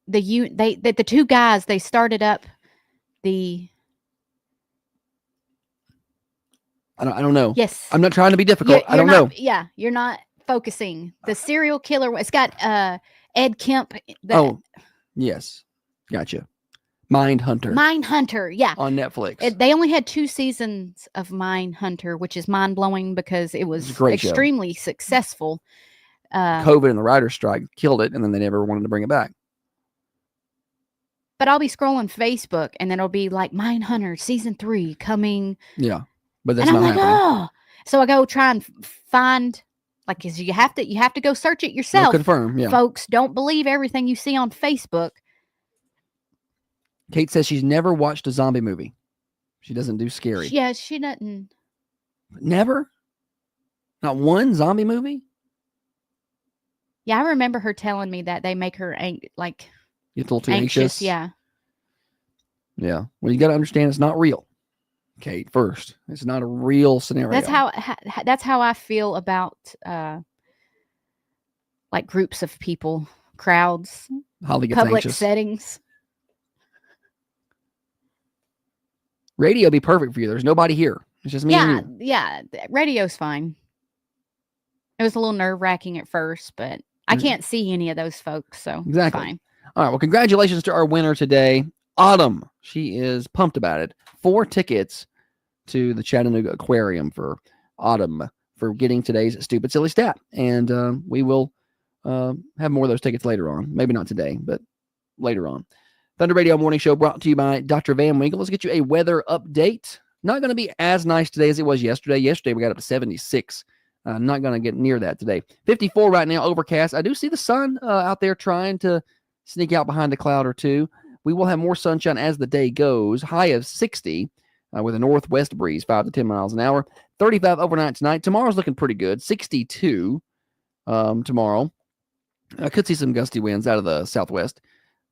[SPEAKER 3] the two guys, they started up the.
[SPEAKER 1] I don't know.
[SPEAKER 3] Yes.
[SPEAKER 1] I'm not trying to be difficult. I don't know.
[SPEAKER 3] Yeah, you're not focusing. The serial killer. It's got Ed Kemp.
[SPEAKER 1] Yes. Gotcha. Mindhunter.
[SPEAKER 3] Yeah.
[SPEAKER 1] On Netflix.
[SPEAKER 3] They only had 2 seasons of Mindhunter, which is mind blowing because it was
[SPEAKER 1] a great
[SPEAKER 3] extremely successful.
[SPEAKER 1] COVID and the writer's strike killed it, and then they never wanted to bring it back.
[SPEAKER 3] But I'll be scrolling Facebook, and then it'll be like Mindhunter season 3 coming.
[SPEAKER 1] Yeah, but that's
[SPEAKER 3] and
[SPEAKER 1] not
[SPEAKER 3] I'm like,
[SPEAKER 1] happening.
[SPEAKER 3] oh. So I go try and find, like, 'cause you have to go search it yourself.
[SPEAKER 1] Confirm, yeah.
[SPEAKER 3] Folks, don't believe everything you see on Facebook.
[SPEAKER 1] Kate says she's never watched a zombie movie. She doesn't do scary.
[SPEAKER 3] Yeah, she doesn't.
[SPEAKER 1] Never? Not one zombie movie?
[SPEAKER 3] Yeah, I remember her telling me that they make her
[SPEAKER 1] You get a little too
[SPEAKER 3] anxious. Yeah.
[SPEAKER 1] Yeah. Well, you got to understand it's not real, Kate. First, it's not a real scenario.
[SPEAKER 3] That's how I feel about like groups of people, crowds,
[SPEAKER 1] Holly gets
[SPEAKER 3] public
[SPEAKER 1] anxious.
[SPEAKER 3] settings.
[SPEAKER 1] Radio would be perfect for you. There's nobody here. It's just me and you.
[SPEAKER 3] Yeah. Radio's fine. It was a little nerve-wracking at first, but I can't see any of those folks, so
[SPEAKER 1] Exactly.
[SPEAKER 3] It's fine.
[SPEAKER 1] All right. Well, congratulations to our winner today, Autumn. She is pumped about it. 4 tickets to the Chattanooga Aquarium for Autumn for getting today's stupid silly stat. And we will have more of those tickets later on. Maybe not today, but later on. Thunder Radio Morning Show brought to you by Dr. Van Winkle. Let's get you a weather update. Not going to be as nice today as it was yesterday. Yesterday we got up to 76. Not going to get near that today. 54 right now, overcast. I do see the sun out there trying to sneak out behind a cloud or two. We will have more sunshine as the day goes. High of 60 with a northwest breeze, 5 to 10 miles an hour. 35 overnight tonight. Tomorrow's looking pretty good. 62 tomorrow. I could see some gusty winds out of the southwest,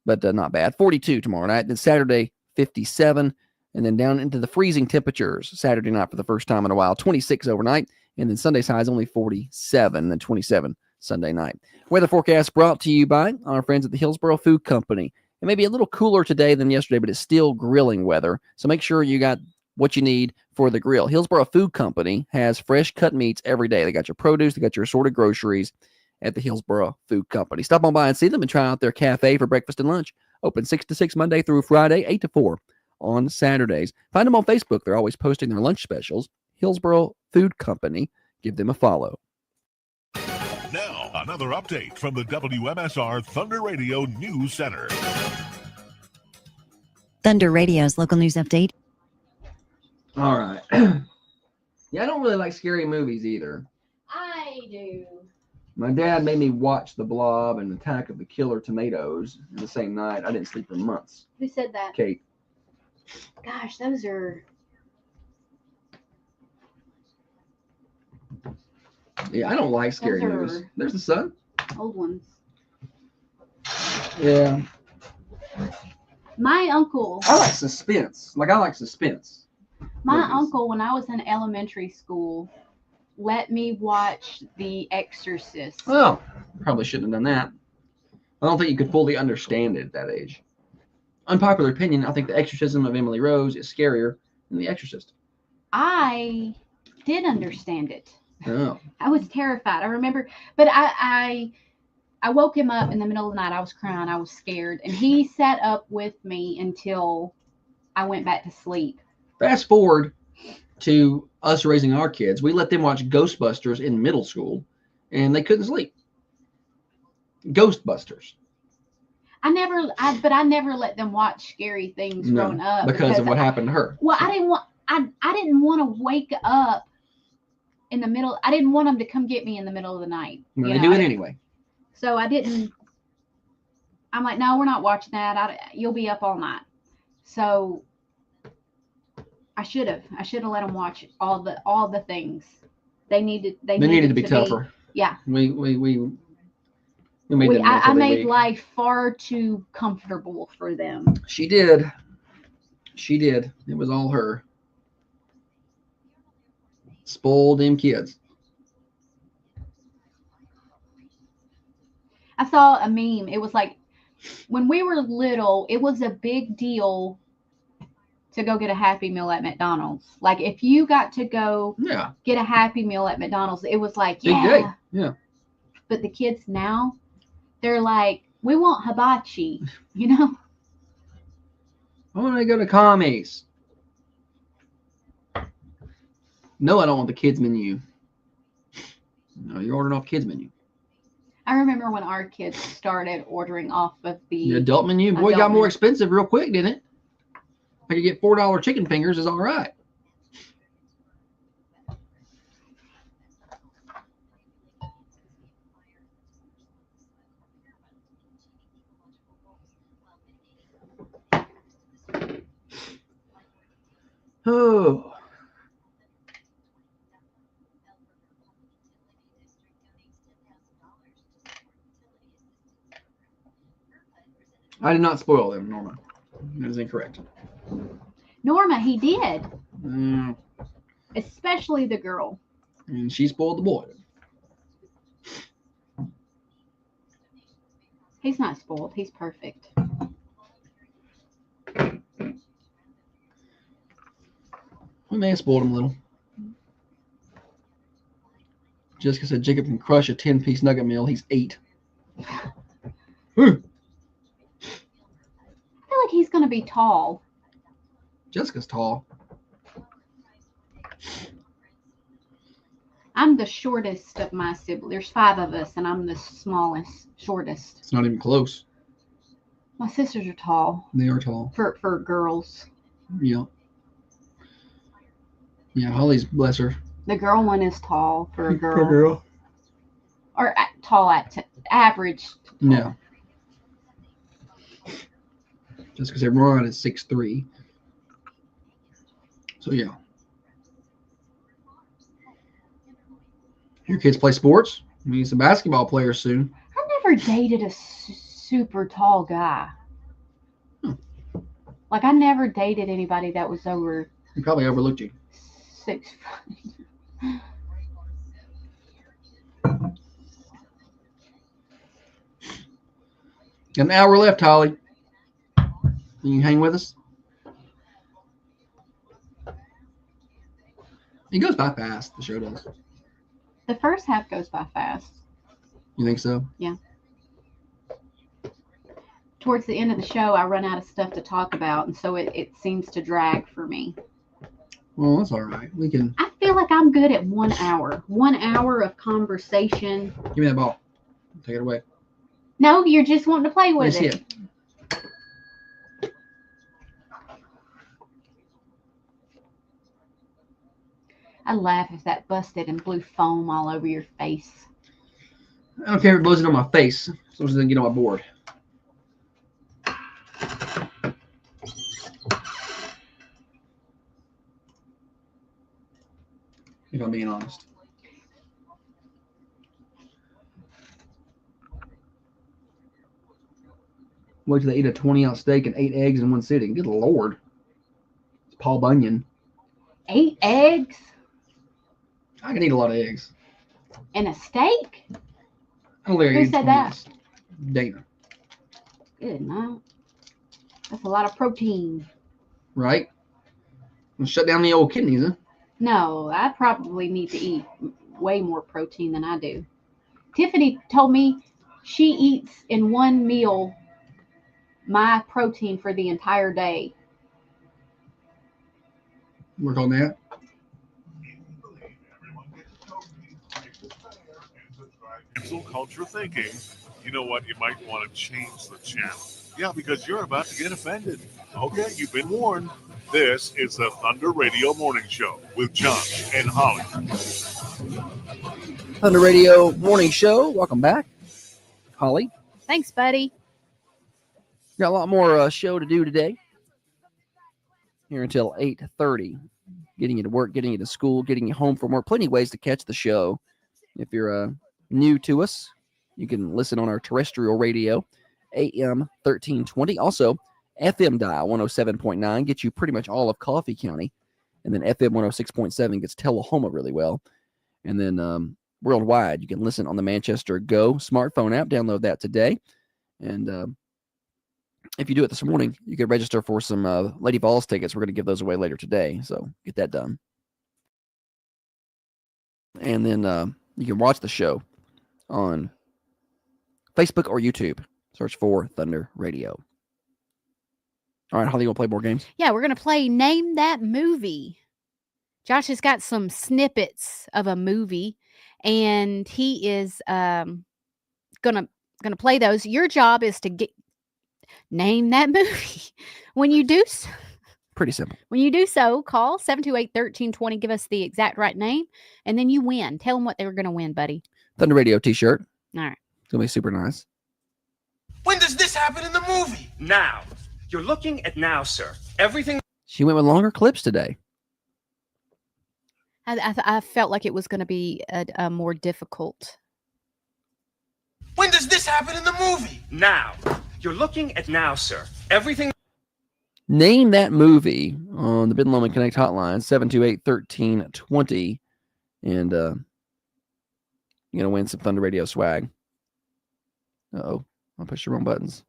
[SPEAKER 1] but not bad. 42 tomorrow night. Then Saturday, 57. And then down into the freezing temperatures Saturday night for the first time in a while. 26 overnight. And then Sunday's high is only 47, and 27 Sunday night. Weather forecast brought to you by our friends at the Hillsboro Food Company. It may be a little cooler today than yesterday, but it's still grilling weather. So make sure you got what you need for the grill. Hillsboro Food Company has fresh cut meats every day. They got your produce, they got your assorted groceries at the Hillsboro Food Company. Stop on by and see them and try out their cafe for breakfast and lunch. Open 6 to 6 Monday through Friday, 8 to 4 on Saturdays. Find them on Facebook. They're always posting their lunch specials. Hillsboro Food Company. Give them a follow.
[SPEAKER 10] Now, another update from the WMSR Thunder Radio News Center.
[SPEAKER 11] Thunder Radio's local news update.
[SPEAKER 1] All right. Yeah, I don't really like scary movies either.
[SPEAKER 2] I do.
[SPEAKER 1] My dad made me watch The Blob and Attack of the Killer Tomatoes in the same night. I didn't sleep for months.
[SPEAKER 2] Who said that?
[SPEAKER 1] Kate.
[SPEAKER 2] Gosh, those are.
[SPEAKER 1] Yeah, I don't like scary
[SPEAKER 2] Those are-
[SPEAKER 1] movies. There's the sun.
[SPEAKER 2] Old ones.
[SPEAKER 1] Yeah.
[SPEAKER 2] My uncle.
[SPEAKER 1] I like suspense. I like suspense.
[SPEAKER 2] My
[SPEAKER 1] movies.
[SPEAKER 2] uncle, when I was in elementary school, let me watch The Exorcist.
[SPEAKER 1] Well, probably shouldn't have done that. I don't think you could fully understand it at that age. Unpopular opinion, I think The Exorcism of Emily Rose is scarier than The Exorcist.
[SPEAKER 2] I did understand it.
[SPEAKER 1] Oh.
[SPEAKER 2] I was terrified. I remember, but I woke him up in the middle of the night. I was crying. I was scared. And he sat up with me until I went back to sleep.
[SPEAKER 1] Fast forward to us raising our kids. We let them watch Ghostbusters in middle school, and they couldn't sleep. Ghostbusters.
[SPEAKER 2] I never let them watch scary things growing up
[SPEAKER 1] because of what happened to her.
[SPEAKER 2] Well, I didn't want to wake up in the middle. I didn't want them to come get me in the middle of the night.
[SPEAKER 1] Well, they do it anyway.
[SPEAKER 2] So I didn't. I'm like, no, we're not watching that. You'll be up all night. So I should have let them watch all the things. They needed
[SPEAKER 1] to be tougher.
[SPEAKER 2] Yeah.
[SPEAKER 1] We made them.
[SPEAKER 2] I made life far too comfortable for them.
[SPEAKER 1] She did. It was all her. Spoiled them kids.
[SPEAKER 2] I saw a meme. It was like, when we were little, it was a big deal to go get a Happy Meal at McDonald's. Like, if you got to go get a Happy Meal at McDonald's, it was like,
[SPEAKER 1] big day. Yeah.
[SPEAKER 2] But the kids now, they're like, we want hibachi, you know?
[SPEAKER 1] I want to go to Commies. No, I don't want the kids menu. No, you're ordering off kids menu.
[SPEAKER 2] I remember when our kids started ordering off of the
[SPEAKER 1] adult menu. Boy, it got more expensive real quick, didn't it? I could get $4 chicken fingers is all right. Oh. I did not spoil them, Norma. That is incorrect.
[SPEAKER 2] Norma, he did.
[SPEAKER 1] Mm.
[SPEAKER 2] Especially the girl.
[SPEAKER 1] And she spoiled the boy.
[SPEAKER 2] He's not spoiled. He's perfect.
[SPEAKER 1] We may have spoiled him a little. Jessica said Jacob can crush a 10-piece nugget meal. He's 8.
[SPEAKER 2] I feel like he's going to be tall.
[SPEAKER 1] Jessica's tall.
[SPEAKER 2] I'm the shortest of my siblings. There's 5 of us, and I'm the smallest, shortest.
[SPEAKER 12] It's not even close.
[SPEAKER 2] My sisters are tall.
[SPEAKER 12] They are tall.
[SPEAKER 2] For girls.
[SPEAKER 12] Yeah. Yeah, Holly's, bless her.
[SPEAKER 2] The girl one is tall for a girl.
[SPEAKER 12] For a girl.
[SPEAKER 2] Or tall at average. Tall.
[SPEAKER 12] Yeah. Just because everyone is 6'3". So, yeah. Your kids play sports? I mean, some basketball players soon.
[SPEAKER 2] I never dated a super tall guy. Like, I never dated anybody that was over.
[SPEAKER 12] He probably overlooked you.
[SPEAKER 2] 6'5".
[SPEAKER 12] Got an hour left, Holly. Can you hang with us? It goes by fast, the show does.
[SPEAKER 2] The first half goes by fast.
[SPEAKER 12] You think so?
[SPEAKER 2] Yeah. Towards the end of the show, I run out of stuff to talk about, and so it seems to drag for me.
[SPEAKER 12] Well, that's all right. We can.
[SPEAKER 2] I feel like I'm good at 1 hour. 1 hour of conversation.
[SPEAKER 12] Give me that ball. Take it away.
[SPEAKER 2] No, you're just wanting to play with it. I laugh if that busted and blew foam all over your face.
[SPEAKER 12] I don't care if it blows it on my face, as long as it doesn't get on my board. If I'm being honest. Wait till they eat a 20-ounce steak and 8 eggs in one sitting. Good Lord. It's Paul Bunyan.
[SPEAKER 2] 8 eggs?
[SPEAKER 12] I can eat a lot of eggs.
[SPEAKER 2] And a steak?
[SPEAKER 12] I don't think I
[SPEAKER 2] Who
[SPEAKER 12] can eat
[SPEAKER 2] said
[SPEAKER 12] 20
[SPEAKER 2] that?
[SPEAKER 12] ounce. Dana.
[SPEAKER 2] Good night. That's a lot of protein.
[SPEAKER 12] Right? Let's shut down the old kidneys, huh?
[SPEAKER 2] No, I probably need to eat way more protein than I do. Tiffany told me she eats in one meal my protein for the entire day.
[SPEAKER 12] Work on that.
[SPEAKER 10] Cancel culture thinking. You know what? You might want to change the channel. Yeah, because you're about to get offended. Okay, you've been warned. This is the Thunder Radio Morning Show with Josh and Holly.
[SPEAKER 1] Thunder Radio Morning Show. Welcome back, Holly.
[SPEAKER 3] Thanks, buddy.
[SPEAKER 1] Got a lot more show to do today. Here until 8:30. Getting you to work, getting you to school, getting you home from work. Plenty of ways to catch the show. If you're new to us, you can listen on our terrestrial radio, AM 1320. Also, FM dial 107.9 gets you pretty much all of Coffee County. And then FM 106.7 gets Tullahoma really well. And then worldwide, you can listen on the Manchester Go smartphone app. Download that today. And if you do it this morning, you can register for some Lady Vols tickets. We're going to give those away later today. So get that done. And then you can watch the show on Facebook or YouTube. Search for Thunder Radio. All right, Holly, you want to play more games?
[SPEAKER 3] Yeah, we're going to play Name That Movie. Josh has got some snippets of a movie, and he is gonna play those. Your job is to name that movie. When you do so,
[SPEAKER 1] pretty simple.
[SPEAKER 3] When you do so, call 728-1320. Give us the exact right name, and then you win. Tell them what they were going to win, buddy.
[SPEAKER 1] Thunder Radio T-shirt.
[SPEAKER 3] All right.
[SPEAKER 1] It's going to be super nice.
[SPEAKER 8] When does this happen in the movie? Now. You're looking at now, sir. Everything.
[SPEAKER 1] She went with longer clips today.
[SPEAKER 3] I felt like it was going to be a more difficult.
[SPEAKER 8] When does this happen in the movie? Now. You're looking at now, sir. Everything.
[SPEAKER 1] Name that movie on the Ben Lomond Connect hotline, 728-1320. And you're going to win some Thunder Radio swag. Uh-oh. I'll push the wrong buttons.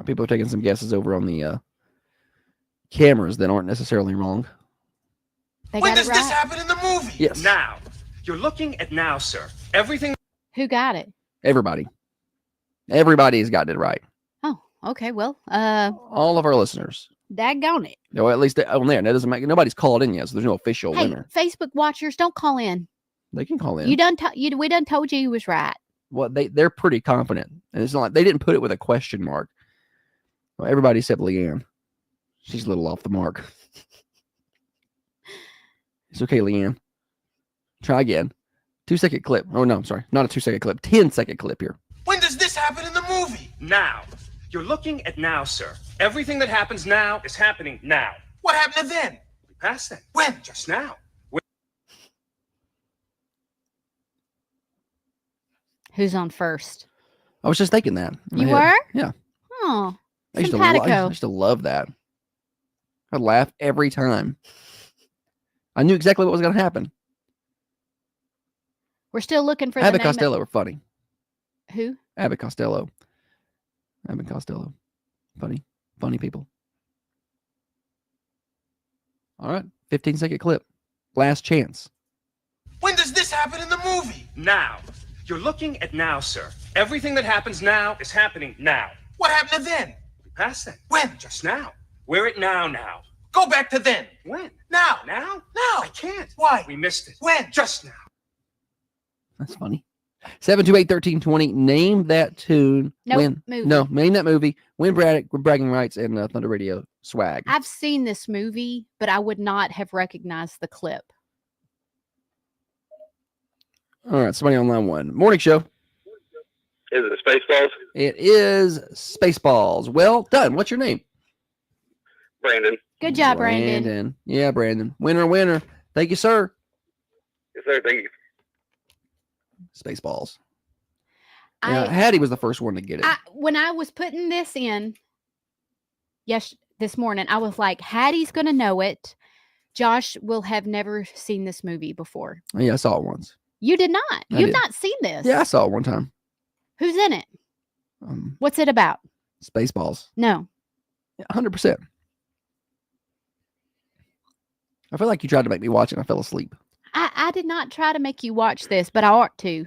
[SPEAKER 1] People are taking some guesses over on the cameras that aren't necessarily wrong.
[SPEAKER 8] When does this happen in the movie?
[SPEAKER 1] Yes.
[SPEAKER 8] Now. You're looking at now, sir. Everything.
[SPEAKER 3] Who got it?
[SPEAKER 1] Everybody. Everybody's gotten it right.
[SPEAKER 3] Oh, okay. Well,
[SPEAKER 1] all of our listeners.
[SPEAKER 3] Daggone it.
[SPEAKER 1] No, at least on there. That doesn't make nobody's called in yet, so there's no official
[SPEAKER 3] Hey,
[SPEAKER 1] winner.
[SPEAKER 3] Facebook watchers, don't call in.
[SPEAKER 1] They can call in.
[SPEAKER 3] We done told you was right.
[SPEAKER 1] Well, they're pretty confident, and it's not like they didn't put it with a question mark. Well, everybody except Leanne. She's a little off the mark. It's okay, Leanne. Try again. 2-second clip. Oh no, I'm sorry, not a 2-second clip. 10-second clip here.
[SPEAKER 8] When does this happen in the movie? Now. You're looking at now, sir. Everything that happens now is happening now. What happened to then? Past then. When? Just now.
[SPEAKER 3] Who's on first?
[SPEAKER 1] I was just thinking that. in my
[SPEAKER 3] You
[SPEAKER 1] head.
[SPEAKER 3] were?
[SPEAKER 1] Yeah.
[SPEAKER 3] Oh,
[SPEAKER 1] I used
[SPEAKER 3] simpatico.
[SPEAKER 1] to love that. I'd laugh every time. I knew exactly what was going to happen.
[SPEAKER 3] We're still looking for
[SPEAKER 1] Abbott
[SPEAKER 3] the name
[SPEAKER 1] Costello were funny.
[SPEAKER 3] Who?
[SPEAKER 1] Abbott Costello. Abbott Costello. Funny people. All right. 15-second clip. Last chance.
[SPEAKER 8] When does this happen in the movie? Now. You're looking at now, sir. Everything that happens now is happening now. What happened to then? Past then. When? Just now. We're at now. Go back to then. When? Now. Now? Now. I can't. Why? We missed it. When? Just now.
[SPEAKER 1] That's funny. 728-1320. Name that tune.
[SPEAKER 3] Nope,
[SPEAKER 1] Win.
[SPEAKER 3] movie.
[SPEAKER 1] No, name that movie. Win bragging rights and Thunder Radio swag.
[SPEAKER 3] I've seen this movie, but I would not have recognized the clip.
[SPEAKER 1] All right, somebody on line one. Morning show.
[SPEAKER 13] Is it Spaceballs?
[SPEAKER 1] It is Spaceballs. Well done. What's your name?
[SPEAKER 13] Brandon.
[SPEAKER 3] Good job, Brandon.
[SPEAKER 1] Yeah, Brandon. Winner. Thank you, sir.
[SPEAKER 13] Yes, sir. Thank you.
[SPEAKER 1] Spaceballs. Yeah, Hattie was the first one to get it.
[SPEAKER 3] When I was putting this in, this morning, I was like, Hattie's going to know it. Josh will have never seen this movie before.
[SPEAKER 1] Yeah, I saw it once.
[SPEAKER 3] You did not.
[SPEAKER 1] I
[SPEAKER 3] You've
[SPEAKER 1] did.
[SPEAKER 3] not seen this.
[SPEAKER 1] Yeah, I saw it one time.
[SPEAKER 3] Who's in it? What's it about?
[SPEAKER 1] Spaceballs.
[SPEAKER 3] No.
[SPEAKER 1] 100%. I feel like you tried to make me watch it and I fell asleep.
[SPEAKER 3] I did not try to make you watch this, but I ought to.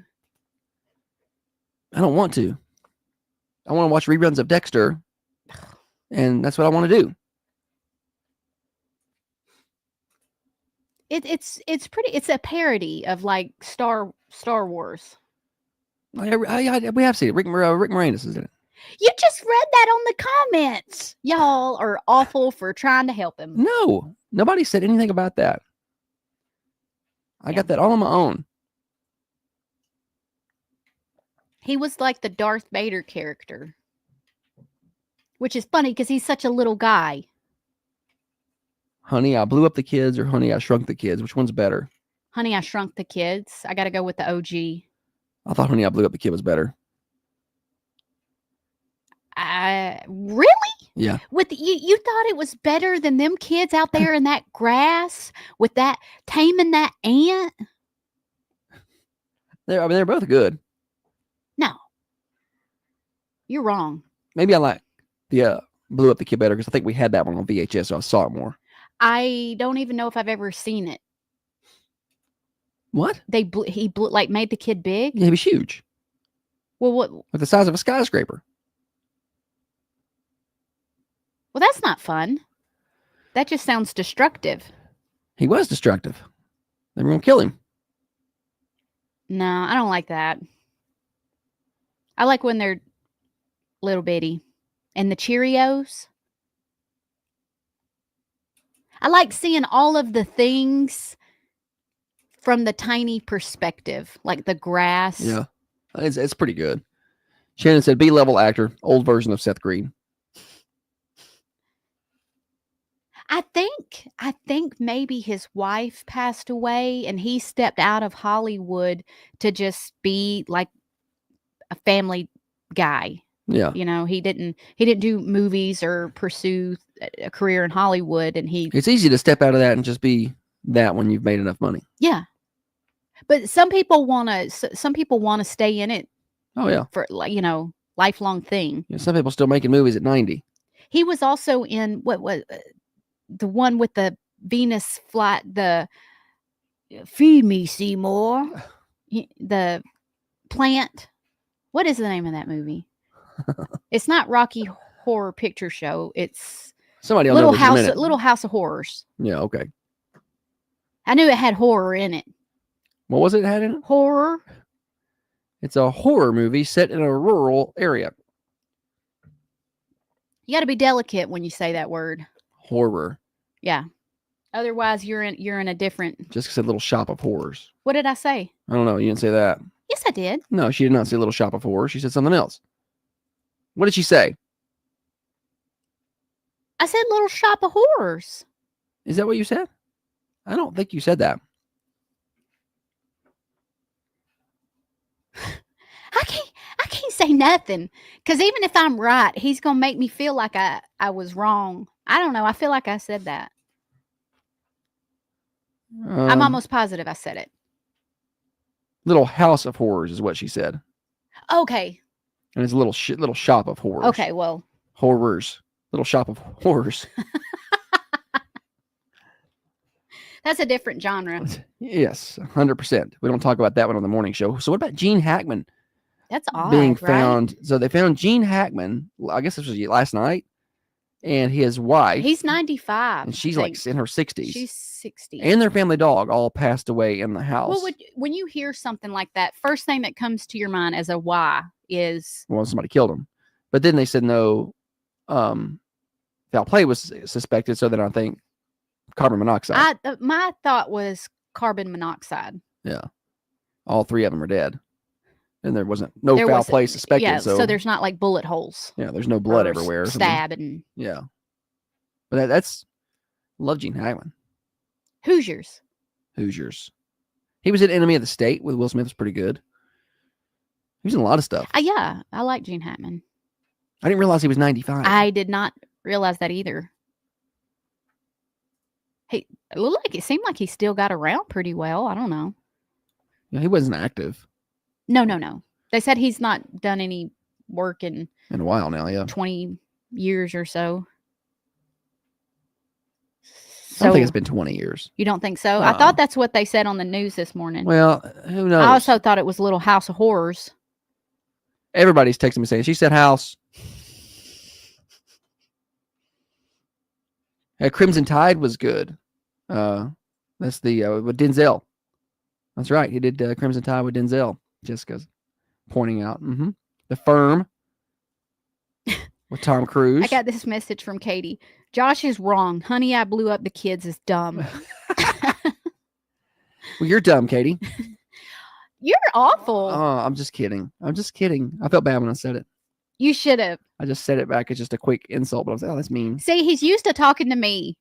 [SPEAKER 1] I don't want to. I want to watch reruns of Dexter, and that's what I want to do.
[SPEAKER 3] It's pretty. It's a parody of like Star Wars.
[SPEAKER 1] We have seen it. Rick Moranis is in it.
[SPEAKER 3] You just read that on the comments. Y'all are awful for trying to help him.
[SPEAKER 1] No, nobody said anything about that. I got that all on my own.
[SPEAKER 3] He was like the Darth Vader character, which is funny because he's such a little guy.
[SPEAKER 1] Honey, I Blew Up the Kids or Honey, I Shrunk the Kids? Which one's better?
[SPEAKER 3] Honey, I Shrunk the Kids. I got to go with the OG.
[SPEAKER 1] I thought Honey, I Blew Up the Kid was better.
[SPEAKER 3] Really?
[SPEAKER 1] Yeah.
[SPEAKER 3] With you thought it was better than them kids out there in that grass with that taming that ant?
[SPEAKER 1] They're both good.
[SPEAKER 3] No. You're wrong.
[SPEAKER 1] Maybe I like the Blew Up the Kid better because I think we had that one on VHS, so I saw it more.
[SPEAKER 3] I don't even know if I've ever seen it.
[SPEAKER 1] What?
[SPEAKER 3] He blew, like made the kid big?
[SPEAKER 1] Yeah, he was huge.
[SPEAKER 3] Well, what?
[SPEAKER 1] Like the size of a skyscraper.
[SPEAKER 3] Well, that's not fun. That just sounds destructive.
[SPEAKER 1] He was destructive. They were going to kill him.
[SPEAKER 3] No, I don't like that. I like when they're little bitty. And the Cheerios. I like seeing all of the things from the tiny perspective, like the grass.
[SPEAKER 1] Yeah, it's pretty good. Shannon said B-level actor, old version of Seth Green.
[SPEAKER 3] I think maybe his wife passed away and he stepped out of Hollywood to just be like a family guy.
[SPEAKER 1] Yeah.
[SPEAKER 3] You know, he didn't do movies or pursue a career in Hollywood, and
[SPEAKER 1] it's easy to step out of that and just be that when you've made enough money.
[SPEAKER 3] Yeah. But some people want to stay in it.
[SPEAKER 1] Oh yeah.
[SPEAKER 3] For like, you know, lifelong thing.
[SPEAKER 1] Yeah, some people still making movies at 90.
[SPEAKER 3] He was also in what was the one with the Venus flight, the Feed Me Seymour, the plant. What is the name of that movie? It's not Rocky Horror Picture Show. It's
[SPEAKER 1] Somebody will know this in a minute.
[SPEAKER 3] Little House of Horrors.
[SPEAKER 1] Yeah, okay.
[SPEAKER 3] I knew it had horror in it.
[SPEAKER 1] What was it had in it?
[SPEAKER 3] Horror.
[SPEAKER 1] It's a horror movie set in a rural area.
[SPEAKER 3] You got to be delicate when you say that word.
[SPEAKER 1] Horror.
[SPEAKER 3] Yeah. Otherwise, you're in a different.
[SPEAKER 1] Just said Little Shop of Horrors.
[SPEAKER 3] What did I say?
[SPEAKER 1] I don't know. You didn't say that.
[SPEAKER 3] Yes, I did.
[SPEAKER 1] No, she did not say Little Shop of Horrors. She said something else. What did she say?
[SPEAKER 3] I said Little Shop of Horrors.
[SPEAKER 1] Is that what you said? I don't think you said that.
[SPEAKER 3] I can't say nothing because even if I'm right, he's gonna make me feel like I was wrong. I don't know. I feel like I said that. I'm almost positive I said it.
[SPEAKER 1] Little House of Horrors is what she said.
[SPEAKER 3] Okay.
[SPEAKER 1] And it's a little shop of horrors.
[SPEAKER 3] Okay, well.
[SPEAKER 1] Horrors. Little shop of horrors.
[SPEAKER 3] That's a different genre.
[SPEAKER 1] Yes, 100%. We don't talk about that one on the morning show. So what about Gene Hackman?
[SPEAKER 3] That's odd,
[SPEAKER 1] being
[SPEAKER 3] right?
[SPEAKER 1] found. So they found Gene Hackman, I guess this was last night, and his wife.
[SPEAKER 3] He's 95.
[SPEAKER 1] And she's like in her 60s.
[SPEAKER 3] She's 60.
[SPEAKER 1] And their family dog all passed away in the house.
[SPEAKER 3] Well, when you hear something like that, first thing that comes to your mind as a why is...
[SPEAKER 1] Well, somebody killed him. But then they said no, foul play was suspected, so then I think carbon monoxide.
[SPEAKER 3] My thought was carbon monoxide.
[SPEAKER 1] Yeah. All three of them are dead. And there wasn't foul play suspected.
[SPEAKER 3] Yeah,
[SPEAKER 1] so
[SPEAKER 3] there's not like bullet holes.
[SPEAKER 1] Yeah, there's no blood everywhere.
[SPEAKER 3] Stabbing.
[SPEAKER 1] Yeah. But that's love Gene Hackman.
[SPEAKER 3] Hoosiers.
[SPEAKER 1] He was in Enemy of the State with Will Smith. Was pretty good. He was in a lot of stuff.
[SPEAKER 3] Yeah, I like Gene Hackman.
[SPEAKER 1] I didn't realize he was 95.
[SPEAKER 3] I did not realize that either. Hey, it seemed like he still got around pretty well. I don't know.
[SPEAKER 1] Yeah, he wasn't active.
[SPEAKER 3] No. They said he's not done any work in
[SPEAKER 1] a while now, yeah.
[SPEAKER 3] 20 years or so.
[SPEAKER 1] I don't think it's been 20 years.
[SPEAKER 3] You don't think so? I thought that's what they said on the news this morning.
[SPEAKER 1] Well, who knows?
[SPEAKER 3] I also thought it was Little House of Horrors.
[SPEAKER 1] Everybody's texting me saying, she said house. Crimson Tide was good. That's the with Denzel. That's right. He did Crimson Tide with Denzel. Jessica's pointing out. The Firm with Tom Cruise.
[SPEAKER 3] I got this message from Katie. Josh is wrong. Honey, I blew up the kids is dumb.
[SPEAKER 1] Well, you're dumb, Katie.
[SPEAKER 3] You're awful.
[SPEAKER 1] Oh, I'm just kidding. I felt bad when I said it.
[SPEAKER 3] You should have.
[SPEAKER 1] I just said it back as just a quick insult, but I was like, oh, that's mean.
[SPEAKER 3] See, he's used to talking to me.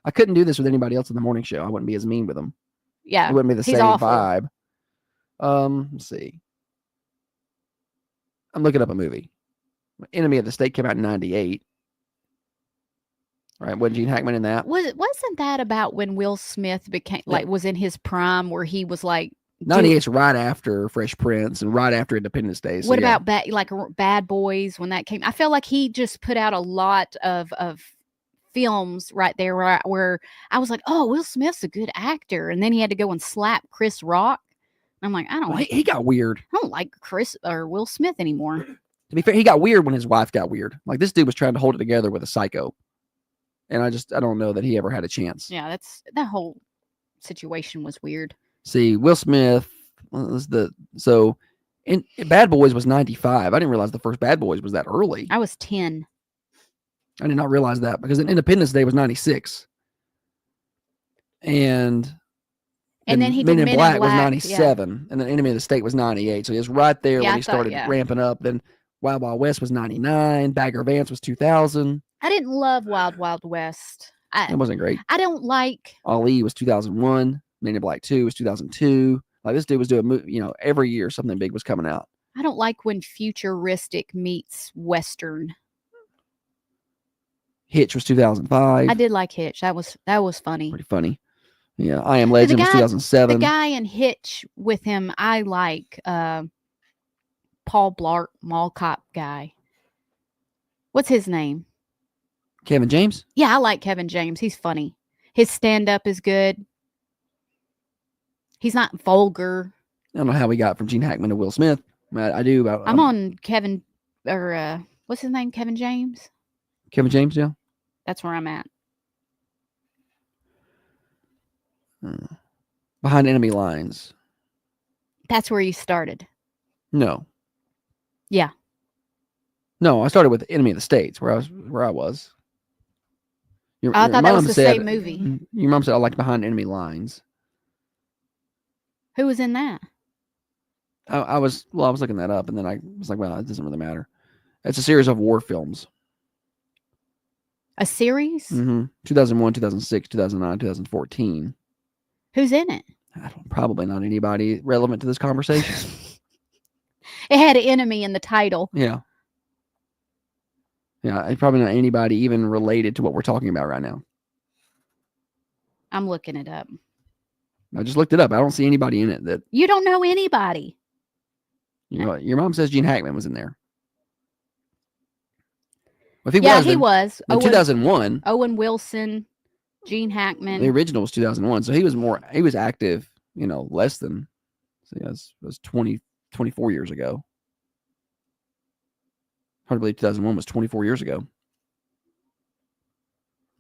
[SPEAKER 1] I couldn't do this with anybody else in the morning show. I wouldn't be as mean with them.
[SPEAKER 3] Yeah.
[SPEAKER 1] It wouldn't be the same
[SPEAKER 3] awful.
[SPEAKER 1] vibe. Let's see. I'm looking up a movie. Enemy of the State came out in 98. Right? Wasn't Gene Hackman in that?
[SPEAKER 3] Wasn't that about when Will Smith became was in his prime where he was like
[SPEAKER 1] 98's right after Fresh Prince and right after Independence Day. So
[SPEAKER 3] what about Bad Boys when that came? I feel like he just put out a lot of films right there where I was like, oh, Will Smith's a good actor, and then he had to go and slap Chris Rock. I'm like,
[SPEAKER 1] he got weird.
[SPEAKER 3] I don't like Chris or Will Smith anymore.
[SPEAKER 1] To be fair, he got weird when his wife got weird. Like this dude was trying to hold it together with a psycho, and I don't know that he ever had a chance.
[SPEAKER 3] Yeah, that whole situation was weird.
[SPEAKER 1] See, Will Smith was and Bad Boys was 95. I didn't realize the first Bad Boys was that early.
[SPEAKER 3] I was 10.
[SPEAKER 1] I did not realize that because Independence Day was 96. And
[SPEAKER 3] then he
[SPEAKER 1] Men
[SPEAKER 3] did
[SPEAKER 1] in Black was 97.
[SPEAKER 3] Yeah.
[SPEAKER 1] And then Enemy of the State was 98. So he was right there when he started ramping up. Then Wild Wild West was 99. Bagger Vance was 2000.
[SPEAKER 3] I didn't love Wild Wild West.
[SPEAKER 1] It wasn't great.
[SPEAKER 3] I don't like...
[SPEAKER 1] Ali was 2001. Men in Black 2 was 2002. Like this dude was doing, every year something big was coming out.
[SPEAKER 3] I don't like when futuristic meets Western.
[SPEAKER 1] Hitch was 2005.
[SPEAKER 3] I did like Hitch. That was funny.
[SPEAKER 1] Pretty funny. Yeah, I Am Legend was 2007.
[SPEAKER 3] The guy in Hitch with him, I like Paul Blart Mall Cop guy. What's his name?
[SPEAKER 1] Kevin James?
[SPEAKER 3] Yeah, I like Kevin James. He's funny. His stand-up is good. He's not vulgar.
[SPEAKER 1] I don't know how we got from Gene Hackman to Will Smith. I do.
[SPEAKER 3] I'm on Kevin, or what's his name? Kevin James?
[SPEAKER 1] Kevin James, yeah.
[SPEAKER 3] That's where I'm at.
[SPEAKER 1] Behind enemy lines.
[SPEAKER 3] That's where you started.
[SPEAKER 1] No.
[SPEAKER 3] Yeah.
[SPEAKER 1] No, I started with Enemy of the States, where I was.
[SPEAKER 3] I thought that was
[SPEAKER 1] mom
[SPEAKER 3] the
[SPEAKER 1] said-
[SPEAKER 3] same movie.
[SPEAKER 1] Your mom said I like Behind Enemy Lines.
[SPEAKER 3] Who was in that?
[SPEAKER 1] I was looking that up, and then I was like, well, it doesn't really matter. It's a series of war films.
[SPEAKER 3] A series?
[SPEAKER 1] 2001, 2006, 2009, 2014.
[SPEAKER 3] Who's in it?
[SPEAKER 1] Probably not anybody relevant to this conversation.
[SPEAKER 3] It had enemy in the title.
[SPEAKER 1] Yeah. Yeah, probably not anybody even related to what we're talking about right now.
[SPEAKER 3] I'm looking it up.
[SPEAKER 1] I just looked it up. I don't see anybody in it that
[SPEAKER 3] You don't know anybody.
[SPEAKER 1] your mom says Gene Hackman was in there. Well, if
[SPEAKER 3] he was.
[SPEAKER 1] In 2001.
[SPEAKER 3] Owen Wilson, Gene Hackman.
[SPEAKER 1] The original was 2001, so he was active, less than, it was 24 years ago. Hard to believe 2001 was 24 years ago.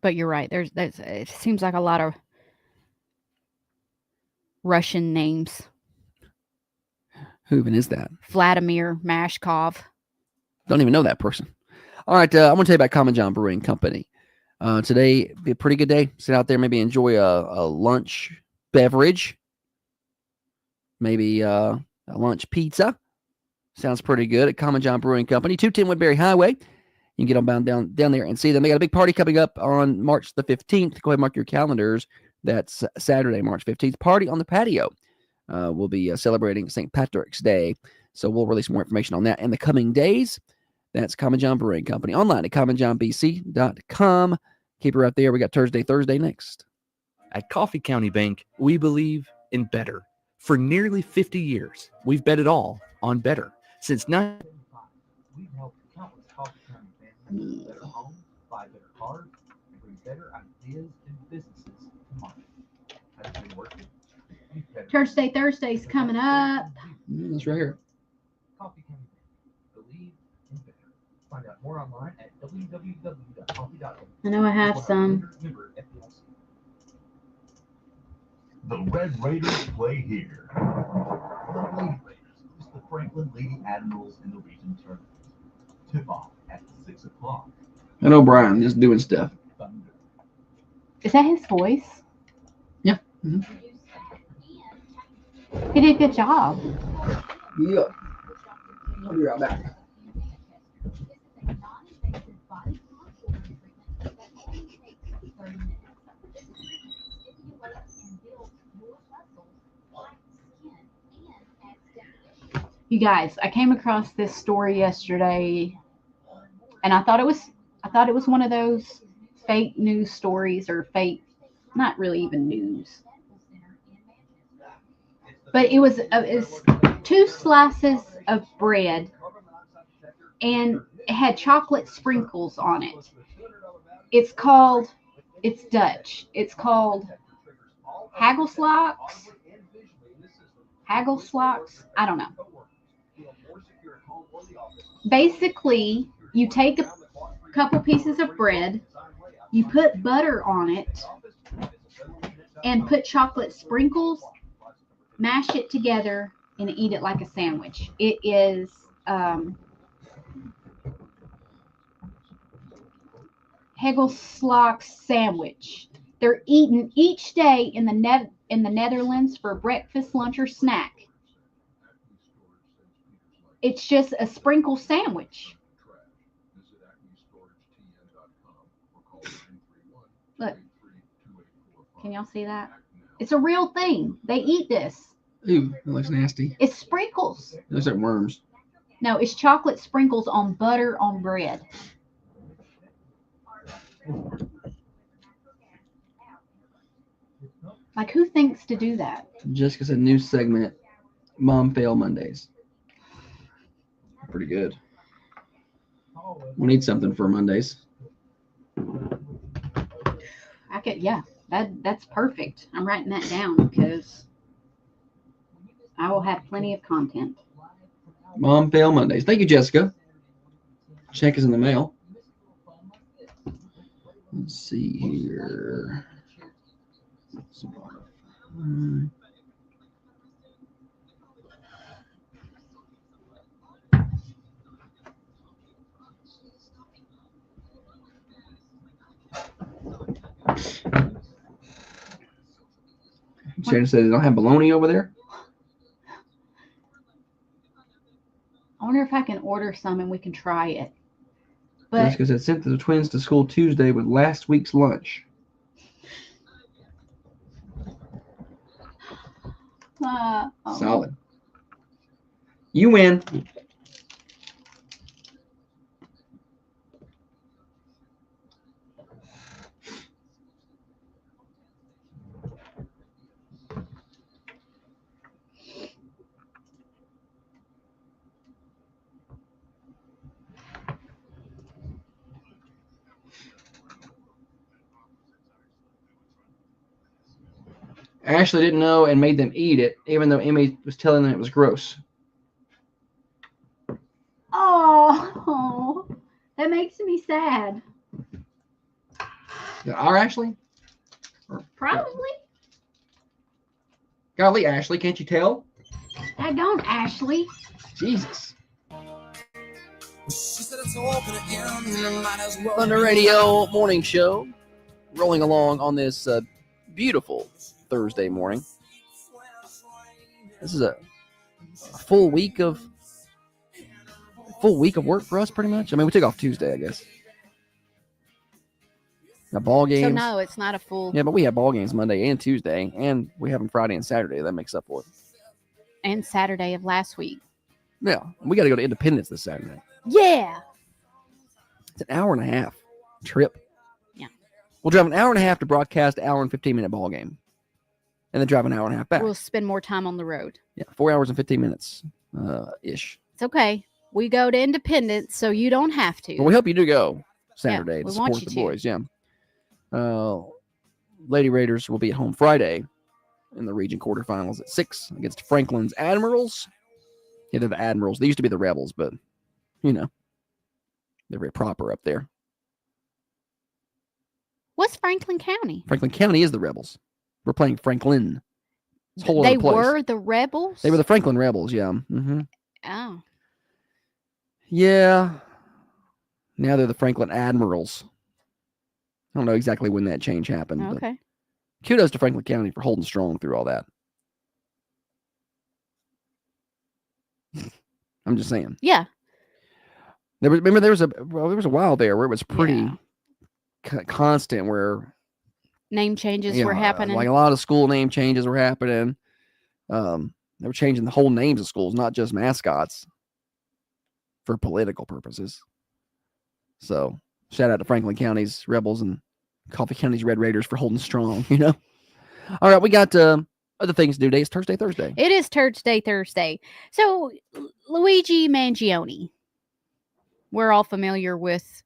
[SPEAKER 3] But you're right. There's it seems like a lot of Russian names.
[SPEAKER 1] Who even is that?
[SPEAKER 3] Vladimir Mashkov.
[SPEAKER 1] Don't even know that person. All right, I'm going to tell you about Common John Brewing Company. Today be a pretty good day. Sit out there, maybe enjoy a lunch beverage, maybe a lunch pizza. Sounds pretty good at Common John Brewing Company, 210 Woodbury Highway. You can get on bound down there and see them. They got a big party coming up on March the 15th. Go ahead and mark your calendars. That's Saturday, March 15th. Party on the patio. We'll be celebrating St. Patrick's Day. So we'll release more information on that in the coming days. That's Common John Brewing Company. Online at commonjohnbc.com. Keep her up there. We got Thursday next.
[SPEAKER 14] At Coffee County Bank, we believe in better. For nearly 50 years, we've bet it all on better. Since
[SPEAKER 15] We've helped countless Coffee County families build better homes, buy better cars, and bring better ideas and businesses to market. Has it been working?
[SPEAKER 2] Church Day Thursday's coming up.
[SPEAKER 1] That's right here.
[SPEAKER 15] Coffee County Bank. Believe in better. Find out more online at www.coffee.org.
[SPEAKER 2] I know I have some.
[SPEAKER 16] The Red Raiders play here. The Lady Raiders host the Franklin Lady Admirals in the region tournament. Tip-off at 6 o'clock.
[SPEAKER 12] And O'Brien just doing stuff.
[SPEAKER 2] Is that his voice?
[SPEAKER 12] Yeah.
[SPEAKER 2] He did a good job.
[SPEAKER 12] Yeah. I'll be right back.
[SPEAKER 2] You guys, I came across this story yesterday, and I thought it was one of those fake news stories, or fake, not really even news. But it was 2 slices of bread, and it had chocolate sprinkles on it. It's Dutch. It's called Hagelslocks. I don't know. Basically, you take a couple pieces of bread, you put butter on it, and put chocolate sprinkles, mash it together, and eat it like a sandwich. It is Hagelslocks sandwich. They're eaten each day in the Netherlands for breakfast, lunch, or snack. It's just a sprinkle sandwich. Look. Can y'all see that? It's a real thing. They eat this.
[SPEAKER 12] Ooh, that looks nasty.
[SPEAKER 2] It's sprinkles.
[SPEAKER 12] It looks like worms.
[SPEAKER 2] No, it's chocolate sprinkles on butter on bread. Like, who thinks to do that?
[SPEAKER 12] Jessica said new segment, Mom Fail Mondays. Pretty good. We'll need something for Mondays.
[SPEAKER 2] That's perfect. I'm writing that down because I will have plenty of content.
[SPEAKER 12] Mom Fail Mondays. Thank you, Jessica. Check is in the mail. Let's see here. Shannon said they don't have bologna over there.
[SPEAKER 2] I wonder if I can order some and we can try it. But
[SPEAKER 12] Jessica said sent the twins to school Tuesday with last week's lunch. Solid. You win. Ashley didn't know and made them eat it, even though Emmy was telling them it was gross.
[SPEAKER 2] oh, that makes me sad.
[SPEAKER 12] Our Ashley?
[SPEAKER 2] Probably.
[SPEAKER 12] Golly, Ashley, can't you tell?
[SPEAKER 2] Daggone, Ashley.
[SPEAKER 12] Jesus.
[SPEAKER 1] Thunder Radio Morning Show, rolling along on this beautiful Thursday morning. This is a full week of work for us, pretty much. I mean, we took off Tuesday, I guess. Got ball games.
[SPEAKER 3] So no, it's not a full.
[SPEAKER 1] Yeah, but we have ball games Monday and Tuesday, and we have them Friday and Saturday. That makes up for it.
[SPEAKER 3] And Saturday of last week.
[SPEAKER 1] Yeah, we got to go to Independence this Saturday.
[SPEAKER 3] Yeah.
[SPEAKER 1] It's an hour and a half trip.
[SPEAKER 3] Yeah.
[SPEAKER 1] We'll drive an hour and a half to broadcast an hour and 15-minute ball game, and then drive an hour and a half back.
[SPEAKER 3] We'll spend more time on the road.
[SPEAKER 1] Yeah, 4 hours and 15 minutes ish.
[SPEAKER 3] It's okay. We go to Independence, so you don't have to.
[SPEAKER 1] But we hope you do go Saturday
[SPEAKER 3] we
[SPEAKER 1] to
[SPEAKER 3] want
[SPEAKER 1] support
[SPEAKER 3] you
[SPEAKER 1] the
[SPEAKER 3] to.
[SPEAKER 1] boys. Yeah. Lady Raiders will be at home Friday in the region quarterfinals at 6 against Franklin's Admirals. Yeah, they're the Admirals. They used to be the Rebels, but, you know, they're very proper up there.
[SPEAKER 3] What's Franklin County?
[SPEAKER 1] Franklin County is the Rebels. We're playing Franklin. It's a whole
[SPEAKER 3] They
[SPEAKER 1] other place.
[SPEAKER 3] were the Rebels?
[SPEAKER 1] They were the Franklin Rebels, yeah. Mm-hmm.
[SPEAKER 3] Oh.
[SPEAKER 1] Yeah. Now they're the Franklin Admirals. I don't know exactly when that change happened.
[SPEAKER 3] Okay.
[SPEAKER 1] But kudos to Franklin County for holding strong through all that. I'm just saying.
[SPEAKER 3] Yeah.
[SPEAKER 1] There was a while there where it was pretty constant, where
[SPEAKER 3] Name changes were happening.
[SPEAKER 1] Like a lot of school name changes were happening. They were changing the whole names of schools, not just mascots, for political purposes. So shout out to Franklin County's Rebels and Coffee County's Red Raiders for holding strong, you know? All right, we got other things to do today. It's Thursday.
[SPEAKER 3] It is Thursday. So Luigi Mangione. We're all familiar with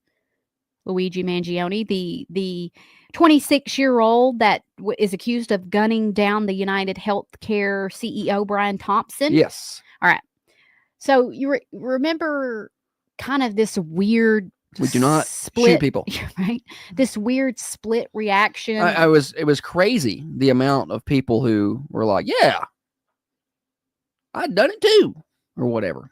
[SPEAKER 3] Luigi Mangione, the 26-year-old that is accused of gunning down the United Healthcare CEO Brian Thompson.
[SPEAKER 1] Yes.
[SPEAKER 3] All right. So you remember kind of this weird
[SPEAKER 1] We do not
[SPEAKER 3] split,
[SPEAKER 1] shoot people.
[SPEAKER 3] Right? This weird split reaction.
[SPEAKER 1] It was crazy, the amount of people who were like, yeah, I'd done it too, or whatever.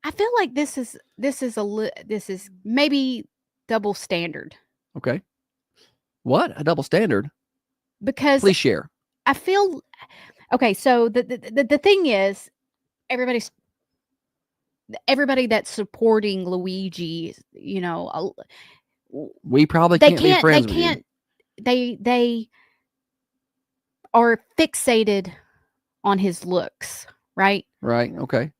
[SPEAKER 3] I feel like this is maybe double standard.
[SPEAKER 1] Okay. What? A double standard?
[SPEAKER 3] Because
[SPEAKER 1] please share.
[SPEAKER 3] I feel okay, so the thing is everybody that's supporting Luigi, you know,
[SPEAKER 1] we probably can't be friends with you.
[SPEAKER 3] They are fixated on his looks, right?
[SPEAKER 1] Right. Okay.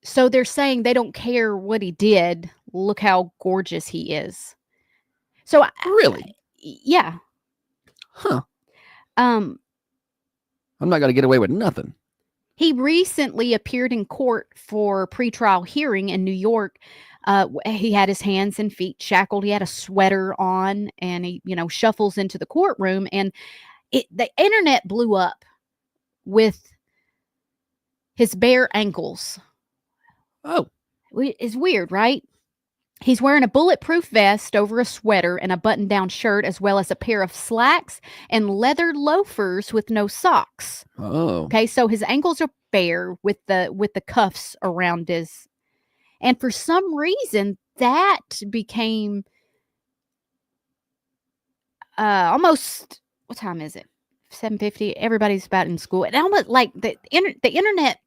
[SPEAKER 3] So they're saying they don't care what he did. Look how gorgeous he is. So
[SPEAKER 1] really?
[SPEAKER 3] Yeah.
[SPEAKER 1] Huh. I'm not going to get away with nothing.
[SPEAKER 3] He recently appeared in court for a pretrial hearing in New York. He had his hands and feet shackled. He had a sweater on, and he, you know, shuffles into the courtroom, and the internet blew up with his bare ankles.
[SPEAKER 1] Oh,
[SPEAKER 3] it's weird, right? He's wearing a bulletproof vest over a sweater and a button-down shirt, as well as a pair of slacks and leather loafers with no socks.
[SPEAKER 1] Oh.
[SPEAKER 3] Okay, so his ankles are bare with the cuffs around his, and for some reason that became almost, what time is it? 7:50. Everybody's about in school. And almost like the internet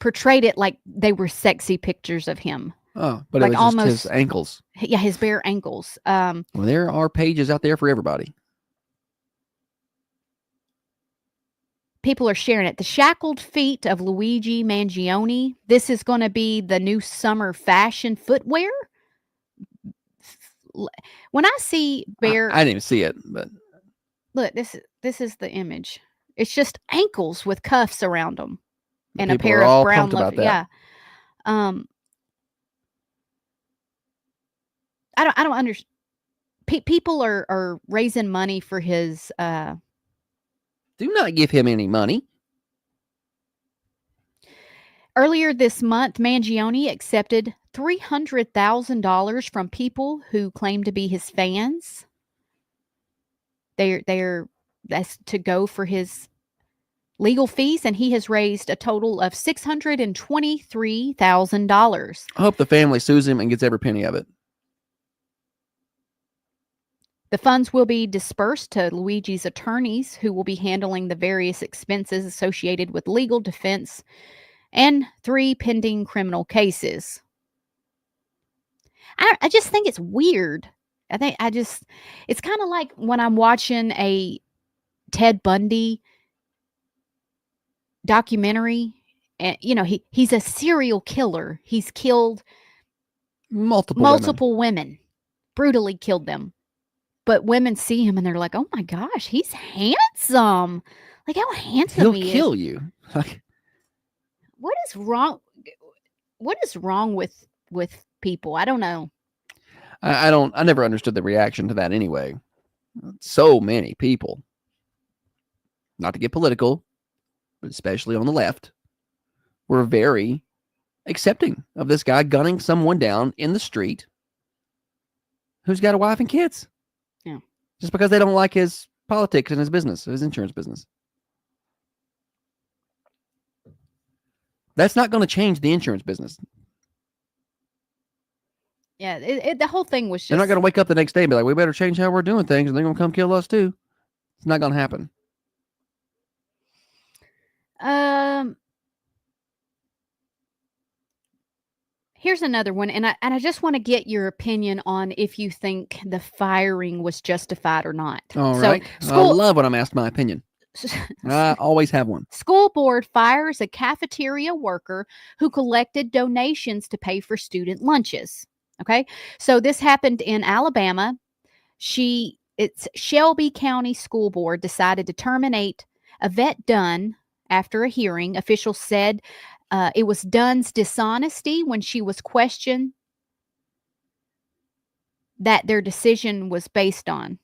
[SPEAKER 3] portrayed it like they were sexy pictures of him.
[SPEAKER 1] Oh, but
[SPEAKER 3] like
[SPEAKER 1] it was just his ankles.
[SPEAKER 3] Yeah, his bare ankles.
[SPEAKER 1] Well, there are pages out there for everybody.
[SPEAKER 3] People are sharing it. The shackled feet of Luigi Mangione. This is going to be the new summer fashion footwear. When I see bare,
[SPEAKER 1] I didn't even see it, but
[SPEAKER 3] look, this is the image. It's just ankles with cuffs around them and a
[SPEAKER 1] people
[SPEAKER 3] pair
[SPEAKER 1] are
[SPEAKER 3] of
[SPEAKER 1] all
[SPEAKER 3] brown
[SPEAKER 1] pumped about
[SPEAKER 3] loafers.
[SPEAKER 1] that.
[SPEAKER 3] Yeah. I don't understand. People are raising money for his.
[SPEAKER 1] Do not give him any money.
[SPEAKER 3] Earlier this month, Mangione accepted $300,000 from people who claim to be his fans. That's to go for his legal fees, and he has raised a total of $623,000.
[SPEAKER 1] I hope the family sues him and gets every penny of it.
[SPEAKER 3] The funds will be dispersed to Luigi's attorneys, who will be handling the various expenses associated with legal defense and 3 pending criminal cases. I just think it's weird. It's kind of like when I'm watching a Ted Bundy documentary, and he's a serial killer. He's killed multiple women, brutally killed them. But women see him and they're like, "Oh my gosh, he's handsome! Like how handsome he is."
[SPEAKER 1] He'll kill you.
[SPEAKER 3] What is wrong? What is wrong with people? I don't know.
[SPEAKER 1] I never understood the reaction to that anyway. So many people, not to get political, but especially on the left, were very accepting of this guy gunning someone down in the street who's got a wife and kids.
[SPEAKER 3] Yeah.
[SPEAKER 1] Just because they don't like his politics and his business, his insurance business. That's not going to change the insurance business.
[SPEAKER 3] Yeah, the whole thing was just...
[SPEAKER 1] They're not going to wake up the next day and be like, we better change how we're doing things, and they're going to come kill us too. It's not going to happen.
[SPEAKER 3] Here's another one, and I just want to get your opinion on if you think the firing was justified or not.
[SPEAKER 1] All right. I love when I'm asked my opinion. I always have one.
[SPEAKER 3] School board fires a cafeteria worker who collected donations to pay for student lunches. Okay, so this happened in Alabama. It's Shelby County School Board decided to terminate Yvette Dunn after a hearing. Officials said it was Dunn's dishonesty when she was questioned that their decision was based on.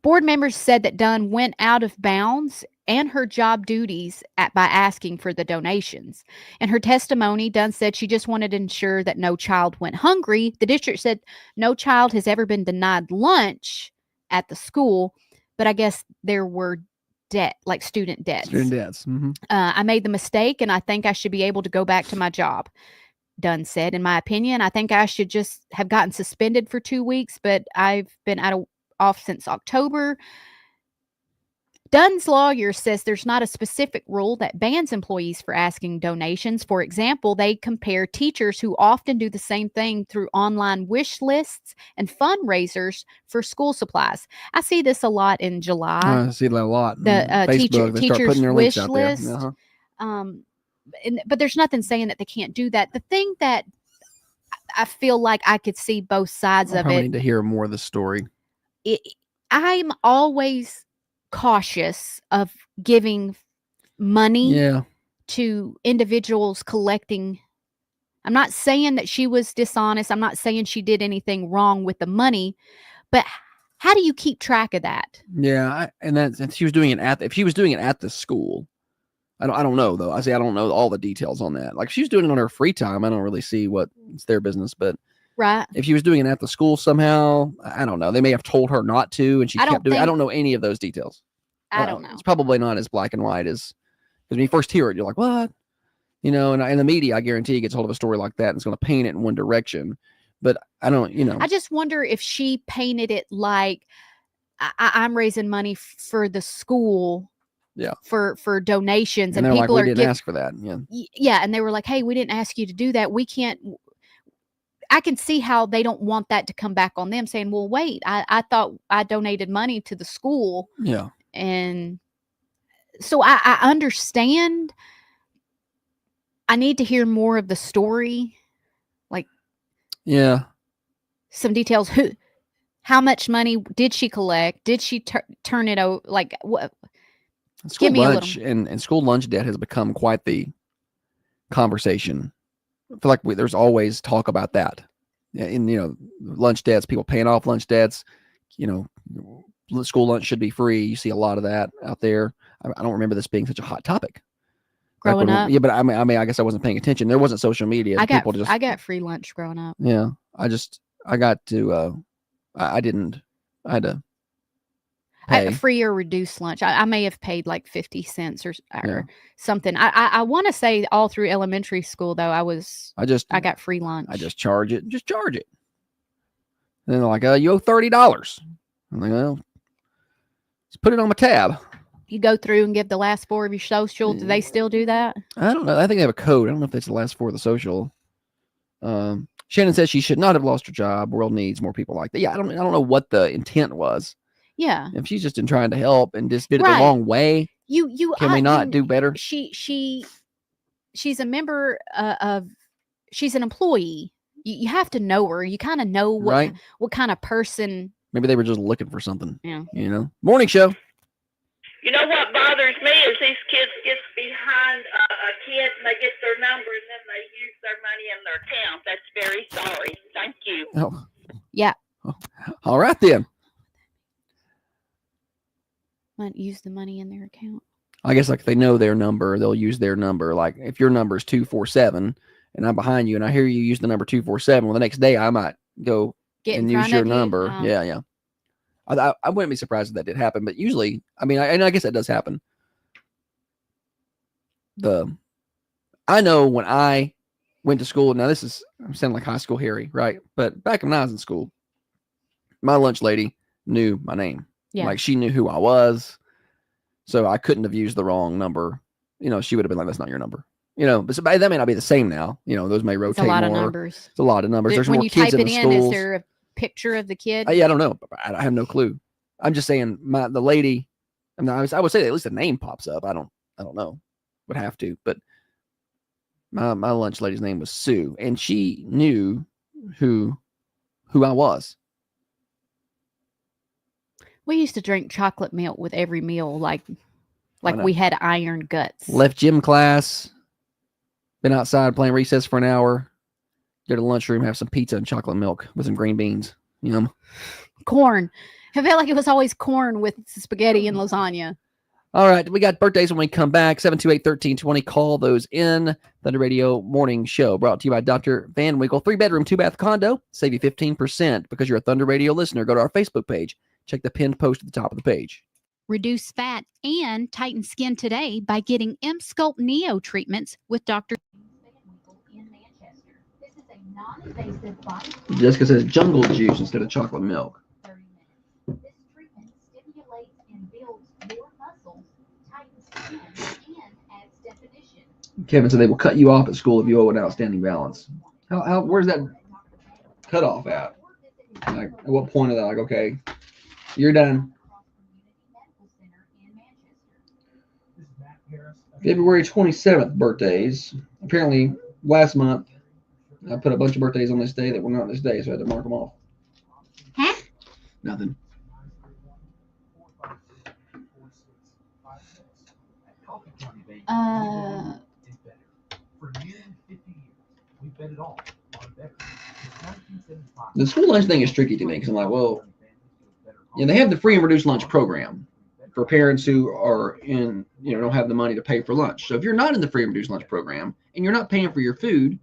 [SPEAKER 3] Board members said that Dunn went out of bounds and her job duties by asking for the donations. In her testimony, Dunn said she just wanted to ensure that no child went hungry. The district said no child has ever been denied lunch at the school, but I guess there were student debts.
[SPEAKER 1] Student debts. Mm-hmm.
[SPEAKER 3] I made the mistake, and I think I should be able to go back to my job, Dunn said. In my opinion, I think I should just have gotten suspended for 2 weeks, but I've been off since October. Dunn's lawyer says there's not a specific rule that bans employees for asking donations. For example, they compare teachers who often do the same thing through online wish lists and fundraisers for school supplies. I see this a lot in July.
[SPEAKER 1] I see that a lot.
[SPEAKER 3] The
[SPEAKER 1] Facebook, they start putting their
[SPEAKER 3] wish
[SPEAKER 1] links out
[SPEAKER 3] list.
[SPEAKER 1] there. Uh-huh.
[SPEAKER 3] But there's nothing saying that they can't do that. The thing that I feel like I could see both sides of
[SPEAKER 1] I
[SPEAKER 3] it.
[SPEAKER 1] need to hear more of the story.
[SPEAKER 3] I'm always cautious of giving money to individuals collecting. I'm not saying that she was dishonest. I'm not saying she did anything wrong with the money, but how do you keep track of that?
[SPEAKER 1] Yeah, and she was doing it if she was doing it at the school, I don't know though. I don't know all the details on that. Like if she was doing it on her free time, I don't really see what it's their business. But
[SPEAKER 3] Right.
[SPEAKER 1] if she was doing it at the school somehow, I don't know. They may have told her not to, and she
[SPEAKER 3] I
[SPEAKER 1] kept
[SPEAKER 3] don't
[SPEAKER 1] doing. I
[SPEAKER 3] think-
[SPEAKER 1] don't know any of those details.
[SPEAKER 3] I don't know.
[SPEAKER 1] It's probably not as black and white as because when you first hear it, you're like, what? You know, and in the media, I guarantee gets hold of a story like that and it's going to paint it in one direction. But I don't, you know.
[SPEAKER 3] I just wonder if she painted it like I'm raising money for the school.
[SPEAKER 1] Yeah.
[SPEAKER 3] For donations,
[SPEAKER 1] And
[SPEAKER 3] and
[SPEAKER 1] they're
[SPEAKER 3] people
[SPEAKER 1] like, we
[SPEAKER 3] are
[SPEAKER 1] didn't ask for that. Yeah.
[SPEAKER 3] Yeah, and they were like, "Hey, we didn't ask you to do that. We can't." I can see how they don't want that to come back on them, saying, "Well, wait, I thought I donated money to the school."
[SPEAKER 1] Yeah.
[SPEAKER 3] And so I understand. I need to hear more of the story, like
[SPEAKER 1] Yeah.
[SPEAKER 3] some details. How much money did she collect? Did she turn it over? Like what?
[SPEAKER 1] School
[SPEAKER 3] Give me
[SPEAKER 1] lunch
[SPEAKER 3] a little.
[SPEAKER 1] and school lunch debt has become quite the conversation. I feel like there's always talk about that. In lunch debts, people paying off lunch debts. School lunch should be free. You see a lot of that out there. I don't remember this being such a hot topic.
[SPEAKER 3] Growing up,
[SPEAKER 1] yeah, but I mean, I guess I wasn't paying attention. There wasn't social media.
[SPEAKER 3] I got free lunch growing up.
[SPEAKER 1] Yeah, I got to. I didn't. I had to.
[SPEAKER 3] Free or reduced lunch. I may have paid like 50 cents or something. I want to say all through elementary school though, I got free lunch.
[SPEAKER 1] I just charge it. Just charge it. And then they're like, you owe $30. I'm like, well, just put it on my tab.
[SPEAKER 3] You go through and give the last four of your social. Do they still do that?
[SPEAKER 1] I don't know. I think they have a code. I don't know if that's the last four of the social. Shannon says she should not have lost her job. World needs more people like that. Yeah, I don't know what the intent was.
[SPEAKER 3] Yeah.
[SPEAKER 1] If she's just been trying to help and just did it the wrong way, can we not do better?
[SPEAKER 3] She's a member of. She's an employee. You have to know her. You kind of know what kind of person.
[SPEAKER 1] Maybe they were just looking for something.
[SPEAKER 3] Yeah.
[SPEAKER 1] Morning show.
[SPEAKER 9] You know what bothers me is these kids get behind a kid and they get their number and then they use their money in their account. That's very sorry. Thank you.
[SPEAKER 1] Oh.
[SPEAKER 3] Yeah.
[SPEAKER 1] All right then.
[SPEAKER 3] Might use the money in their account.
[SPEAKER 1] I guess like if they know their number, they'll use their number. Like if your number is 247 and I'm behind you and I hear you use the number 247, well, the next day I might go and use your number. Yeah. I wouldn't be surprised if that did happen, but usually, I mean, I guess that does happen. I know when I went to school, now I'm sounding like high school Harry, right? But back when I was in school, my lunch lady knew my name. Yeah. Like she knew who I was. So I couldn't have used the wrong number. She would have been like, that's not your number. But that may not be the same now. Those may rotate more.
[SPEAKER 3] It's a lot of numbers.
[SPEAKER 1] It's a lot of numbers. There's
[SPEAKER 3] when
[SPEAKER 1] more
[SPEAKER 3] you
[SPEAKER 1] kids
[SPEAKER 3] type
[SPEAKER 1] in
[SPEAKER 3] it
[SPEAKER 1] the
[SPEAKER 3] in,
[SPEAKER 1] schools.
[SPEAKER 3] is there a picture of the kid?
[SPEAKER 1] I don't know. I have no clue. I'm just saying the lady, I mean, I would say at least a name pops up. I don't know. Would have to, but my lunch lady's name was Sue, and she knew who I was.
[SPEAKER 3] We used to drink chocolate milk with every meal, like we had iron guts.
[SPEAKER 1] Left gym class, been outside playing recess for an hour, go to the lunchroom, have some pizza and chocolate milk with some green beans.
[SPEAKER 3] Corn. I felt like it was always corn with spaghetti and lasagna.
[SPEAKER 1] All right, we got birthdays when we come back. 728-1320. Call those in. Thunder Radio Morning Show brought to you by Dr. Van Winkle. 3-bedroom, 2-bath condo. Save you 15% because you're a Thunder Radio listener. Go to our Facebook page. Check the pinned post at the top of the page.
[SPEAKER 17] Reduce fat and tighten skin today by getting M-Sculpt Neo treatments with Dr.
[SPEAKER 1] Jessica says jungle juice instead of chocolate milk. Kevin said they will cut you off at school if you owe an outstanding balance. Where's that cutoff at? Like, at what point of that? Like, okay, you're done. February 27th birthdays. Apparently, last month I put a bunch of birthdays on this day that were not this day, so I had to mark them off.
[SPEAKER 17] Huh?
[SPEAKER 1] Nothing. The school lunch thing is tricky to me because I'm like, well, they have the free and reduced lunch program for parents who are don't
[SPEAKER 12] have the money to pay for lunch. So if you're not in the free and reduced lunch program and you're not paying for your food,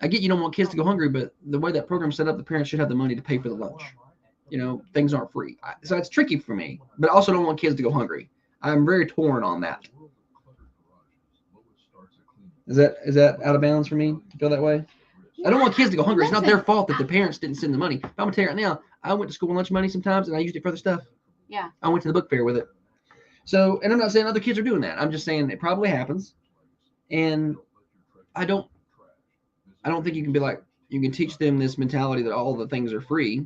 [SPEAKER 12] I get you don't want kids to go hungry, but the way that program's set up, the parents should have the money to pay for the lunch. Things aren't free. So it's tricky for me, but I also don't want kids to go hungry. I'm very torn on that. Is that out of bounds for me to feel that way? I don't want kids to go hungry. It's not their fault that the parents didn't send the money. But I'm going to tell you right now, I went to school lunch money sometimes, and I used it for other stuff.
[SPEAKER 2] Yeah.
[SPEAKER 12] I went to the book fair with it. So, and I'm not saying other kids are doing that. I'm just saying it probably happens. And I don't think you can be like, you can teach them this mentality that all the things are free.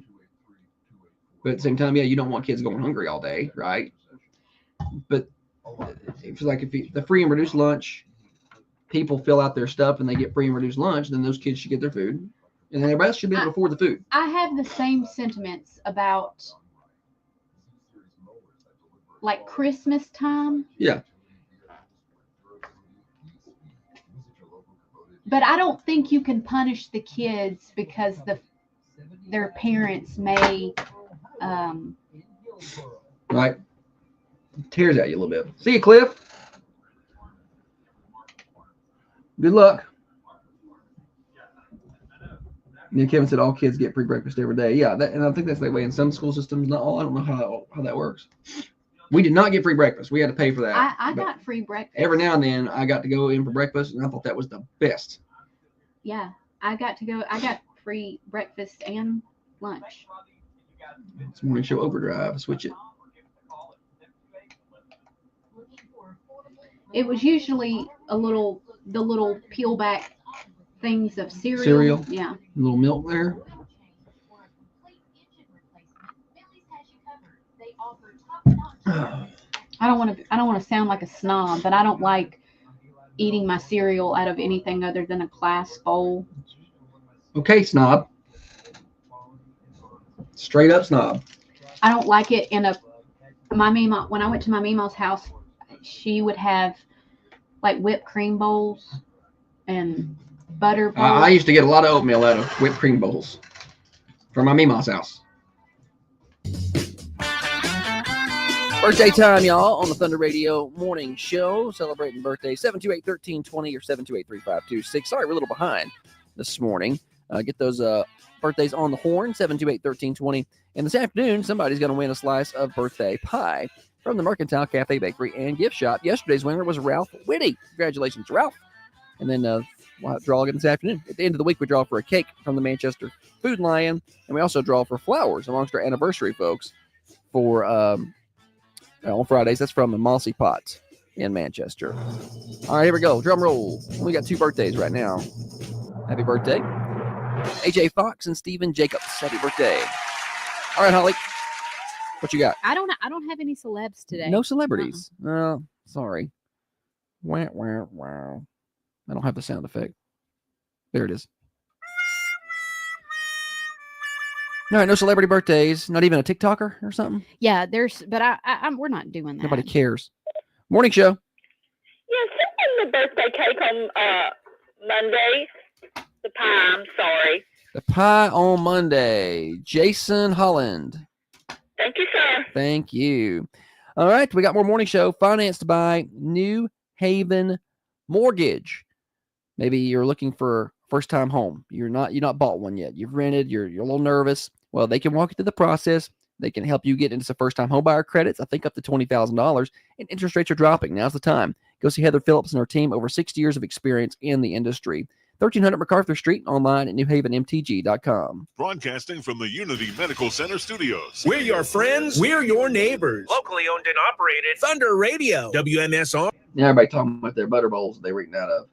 [SPEAKER 12] But at the same time, yeah, you don't want kids going hungry all day, right? But it's like if the free and reduced lunch, people fill out their stuff and they get free and reduced lunch, then those kids should get their food. And then everybody else should be able to afford the food.
[SPEAKER 2] I have the same sentiments about like Christmas time.
[SPEAKER 12] Yeah.
[SPEAKER 2] But I don't think you can punish the kids because their parents may
[SPEAKER 12] right. Tears at you a little bit. See you, Cliff. Good luck. Yeah, Kevin said all kids get free breakfast every day. Yeah, and I think that's that way in some school systems. Not all. I don't know how that works. We did not get free breakfast. We had to pay for that.
[SPEAKER 2] I got free breakfast.
[SPEAKER 12] Every now and then, I got to go in for breakfast, and I thought that was the best.
[SPEAKER 2] Yeah, I got free breakfast and lunch.
[SPEAKER 12] It's Morning Show Overdrive. Switch it.
[SPEAKER 2] It was usually the little peel back things of cereal. Yeah.
[SPEAKER 12] A little milk there.
[SPEAKER 2] I don't want to sound like a snob, but I don't like eating my cereal out of anything other than a glass bowl.
[SPEAKER 12] Okay, snob. Straight up snob.
[SPEAKER 2] I don't like it in my Mima. When I went to my Mima's house, she would have like whipped cream bowls and butter bowls.
[SPEAKER 12] I used to get a lot of oatmeal out of whipped cream bowls from my Mima's house.
[SPEAKER 1] Birthday time, y'all, on the Thunder Radio Morning Show. Celebrating birthdays, 728-1320 or 728-3526. Sorry, we're a little behind this morning. Get those birthdays on the horn, 728-1320. And this afternoon, somebody's going to win a slice of birthday pie from the Mercantile Cafe Bakery and Gift Shop. Yesterday's winner was Ralph Whitty. Congratulations, Ralph. And then we'll have to draw again this afternoon. At the end of the week, we draw for a cake from the Manchester Food Lion. And we also draw for flowers amongst our anniversary folks for on Fridays. That's from the Mossy Pot in Manchester. All right, here we go. Drum roll. We got 2 birthdays right now. Happy birthday. AJ Fox and Stephen Jacobs. Happy birthday. All right, Holly. What you got?
[SPEAKER 3] I don't have any celebs today.
[SPEAKER 1] No celebrities. Sorry. Wow, wow, wow. I don't have the sound effect. There it is. All right, no celebrity birthdays. Not even a TikToker or something?
[SPEAKER 3] Yeah, but we're not doing that.
[SPEAKER 1] Nobody cares. Morning show.
[SPEAKER 9] Yeah, send them the birthday cake on Monday. The pie, I'm sorry.
[SPEAKER 1] The pie on Monday. Jason Holland.
[SPEAKER 9] Thank you, sir.
[SPEAKER 1] Thank you. All right, we got more morning show financed by New Haven Mortgage. Maybe you're looking for first time home. You're not bought one yet. You've rented. You're a little nervous. Well, they can walk you through the process. They can help you get into some first time home buyer credits. I think up to $20,000, and interest rates are dropping. Now's the time. Go see Heather Phillips and her team. Over 60 years of experience in the industry. 1300 MacArthur Street, online at newhavenmtg.com.
[SPEAKER 10] Broadcasting from the Unity Medical Center studios.
[SPEAKER 18] We're your friends. We're your neighbors. Locally owned and operated. Thunder Radio. WMSR.
[SPEAKER 12] Yeah, everybody talking about their butter bowls that they were eating out of.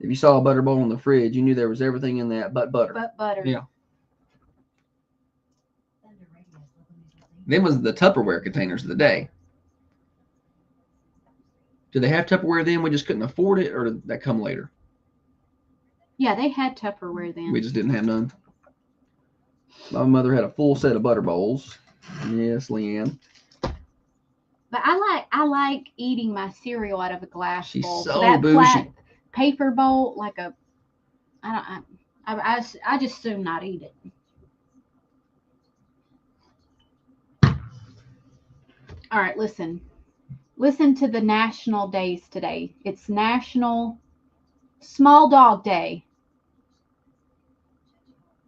[SPEAKER 12] If you saw a butter bowl in the fridge, you knew there was everything in that but butter.
[SPEAKER 2] But butter.
[SPEAKER 12] Yeah. Then was the Tupperware containers of the day. Did they have Tupperware then? We just couldn't afford it, or did that come later?
[SPEAKER 2] Yeah, they had Tupperware then.
[SPEAKER 12] We just didn't have none. My mother had a full set of butter bowls. Yes, Leanne.
[SPEAKER 2] But I like eating my cereal out of a glass bowl.
[SPEAKER 12] So
[SPEAKER 2] that
[SPEAKER 12] bougie.
[SPEAKER 2] flat paper bowl, like I just soon not eat it. All right, listen. Listen to the national days today. It's National Small Dog Day.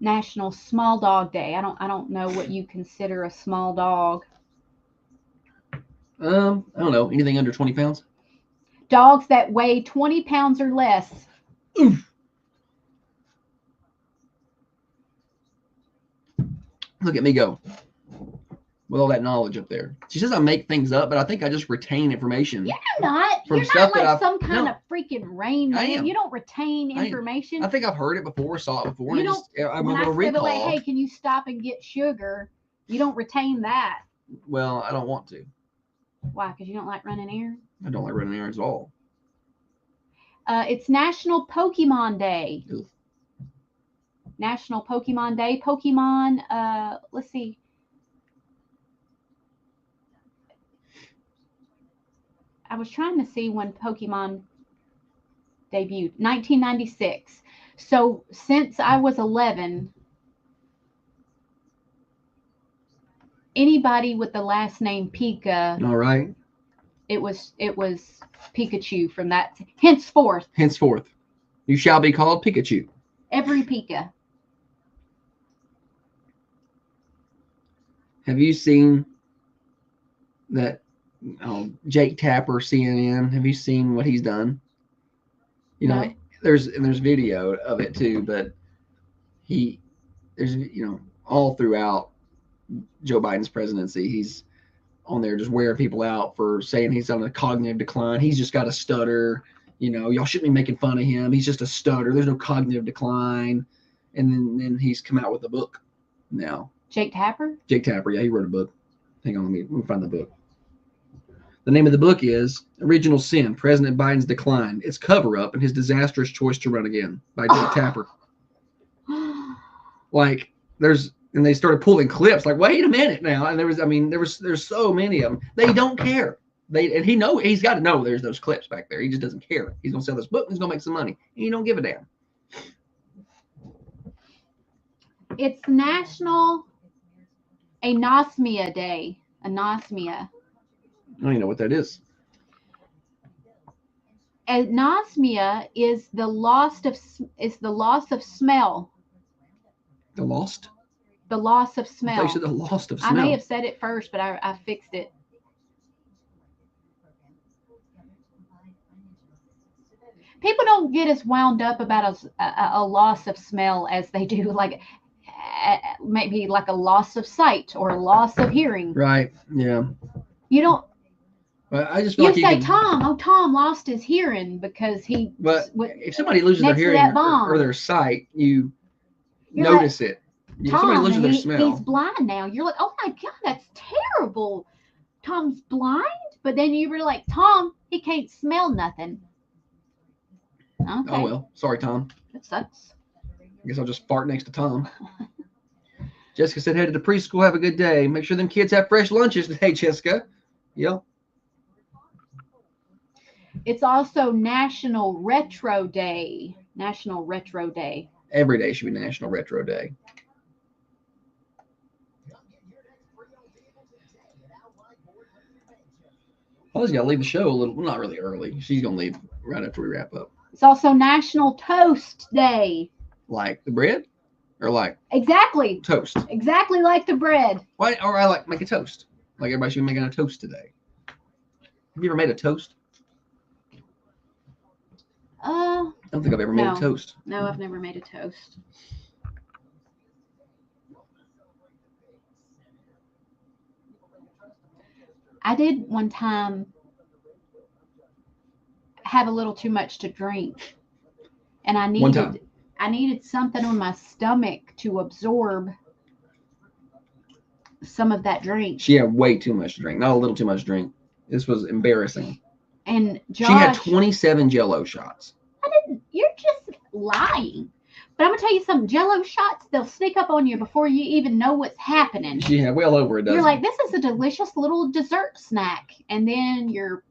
[SPEAKER 2] National Small Dog Day. I don't know what you consider a small dog.
[SPEAKER 12] I don't know. Anything under 20 pounds?
[SPEAKER 2] Dogs that weigh 20 pounds or less.
[SPEAKER 12] Oof. Look at me go. With all that knowledge up there. She says I make things up, but I think I just retain information.
[SPEAKER 2] You're not.
[SPEAKER 12] From
[SPEAKER 2] You're
[SPEAKER 12] stuff
[SPEAKER 2] not
[SPEAKER 12] that
[SPEAKER 2] like
[SPEAKER 12] I've-
[SPEAKER 2] some kind
[SPEAKER 12] no.
[SPEAKER 2] of freaking Rain
[SPEAKER 12] I
[SPEAKER 2] Man.
[SPEAKER 12] am.
[SPEAKER 2] You don't retain
[SPEAKER 12] I am.
[SPEAKER 2] information.
[SPEAKER 12] I think I've heard it before, saw it before.
[SPEAKER 2] You
[SPEAKER 12] and
[SPEAKER 2] don't.
[SPEAKER 12] I'm
[SPEAKER 2] When I
[SPEAKER 12] able to
[SPEAKER 2] say the
[SPEAKER 12] recall.
[SPEAKER 2] like, hey, can you stop and get sugar? You don't retain that.
[SPEAKER 12] Well, I don't want to.
[SPEAKER 2] Why? Because you don't like running errands.
[SPEAKER 12] I don't like running errands at all.
[SPEAKER 2] It's National Pokemon Day.
[SPEAKER 12] Ugh.
[SPEAKER 2] National Pokemon Day. Pokemon. Let's see. I was trying to see when Pokemon debuted. 1996. So since I was 11, anybody with the last name Pika,
[SPEAKER 12] All right.
[SPEAKER 2] it was Pikachu from that. Henceforth,
[SPEAKER 12] You shall be called Pikachu.
[SPEAKER 2] every Pika.
[SPEAKER 12] Have you seen that Jake Tapper, CNN? Have you seen what he's done? You know,
[SPEAKER 2] No.
[SPEAKER 12] there's video of it too, but there's all throughout Joe Biden's presidency, he's on there just wearing people out for saying he's on a cognitive decline. He's just got a stutter. Y'all shouldn't be making fun of him. He's just a stutter. There's no cognitive decline. And then he's come out with a book now.
[SPEAKER 2] Jake Tapper?
[SPEAKER 12] Jake Tapper, yeah, he wrote a book. Hang on, let me find the book. The name of the book is Original Sin, President Biden's Decline, Its Cover-Up, and His Disastrous Choice to Run Again by Jake Tapper. Like, and they started pulling clips, like, wait a minute now. And there's so many of them. They don't care. He's got to know there's those clips back there. He just doesn't care. He's going to sell this book and he's going to make some money. And he don't give a damn.
[SPEAKER 2] It's National Anosmia Day. Anosmia.
[SPEAKER 12] I don't even know what that is.
[SPEAKER 2] Anosmia is the loss of smell.
[SPEAKER 12] The lost?
[SPEAKER 2] The loss of
[SPEAKER 12] I
[SPEAKER 2] smell.
[SPEAKER 12] thought you said the lost of smell.
[SPEAKER 2] I may have said it first, but I fixed it. People don't get as wound up about a loss of smell as they do like maybe like a loss of sight or a loss of hearing.
[SPEAKER 12] Right. Yeah.
[SPEAKER 2] You don't.
[SPEAKER 12] But I just feel
[SPEAKER 2] You
[SPEAKER 12] like
[SPEAKER 2] say
[SPEAKER 12] can,
[SPEAKER 2] Tom lost his hearing because he.
[SPEAKER 12] But if somebody loses their hearing or their sight, you're notice it. If somebody
[SPEAKER 2] Tom,
[SPEAKER 12] loses their smell.
[SPEAKER 2] he's blind now. You're like, oh my God, that's terrible. Tom's blind, but then you were like, Tom, he can't smell nothing. Okay.
[SPEAKER 12] Oh well, sorry, Tom.
[SPEAKER 2] That sucks.
[SPEAKER 12] I guess I'll just fart next to Tom. Jessica said, headed to preschool. Have a good day. Make sure them kids have fresh lunches today, Jessica. Yep.
[SPEAKER 2] It's also National Retro Day. National Retro Day.
[SPEAKER 12] Every day should be National Retro Day. I was going to leave the show a little, well, not really early. She's going to leave right after we wrap up.
[SPEAKER 2] It's also National Toast Day.
[SPEAKER 12] Like the bread? Or like?
[SPEAKER 2] Exactly.
[SPEAKER 12] Toast.
[SPEAKER 2] Exactly like the bread.
[SPEAKER 12] Why? Or I like make a toast. Like everybody should be making a toast today. Have you ever made a toast? I don't think I've ever made a toast.
[SPEAKER 2] No, I've never made a toast. I did one time have a little too much to drink, and I needed something on my stomach to absorb some of that drink.
[SPEAKER 12] She had way too much to drink, not a little too much drink. This was embarrassing.
[SPEAKER 2] And Josh,
[SPEAKER 12] she had 27 Jell-O shots.
[SPEAKER 2] You're just lying. But I'm gonna tell you something. Jell-O shots, they'll sneak up on you before you even know what's happening.
[SPEAKER 12] She had well over a dozen.
[SPEAKER 2] You're like, this is a delicious little dessert snack, and then you're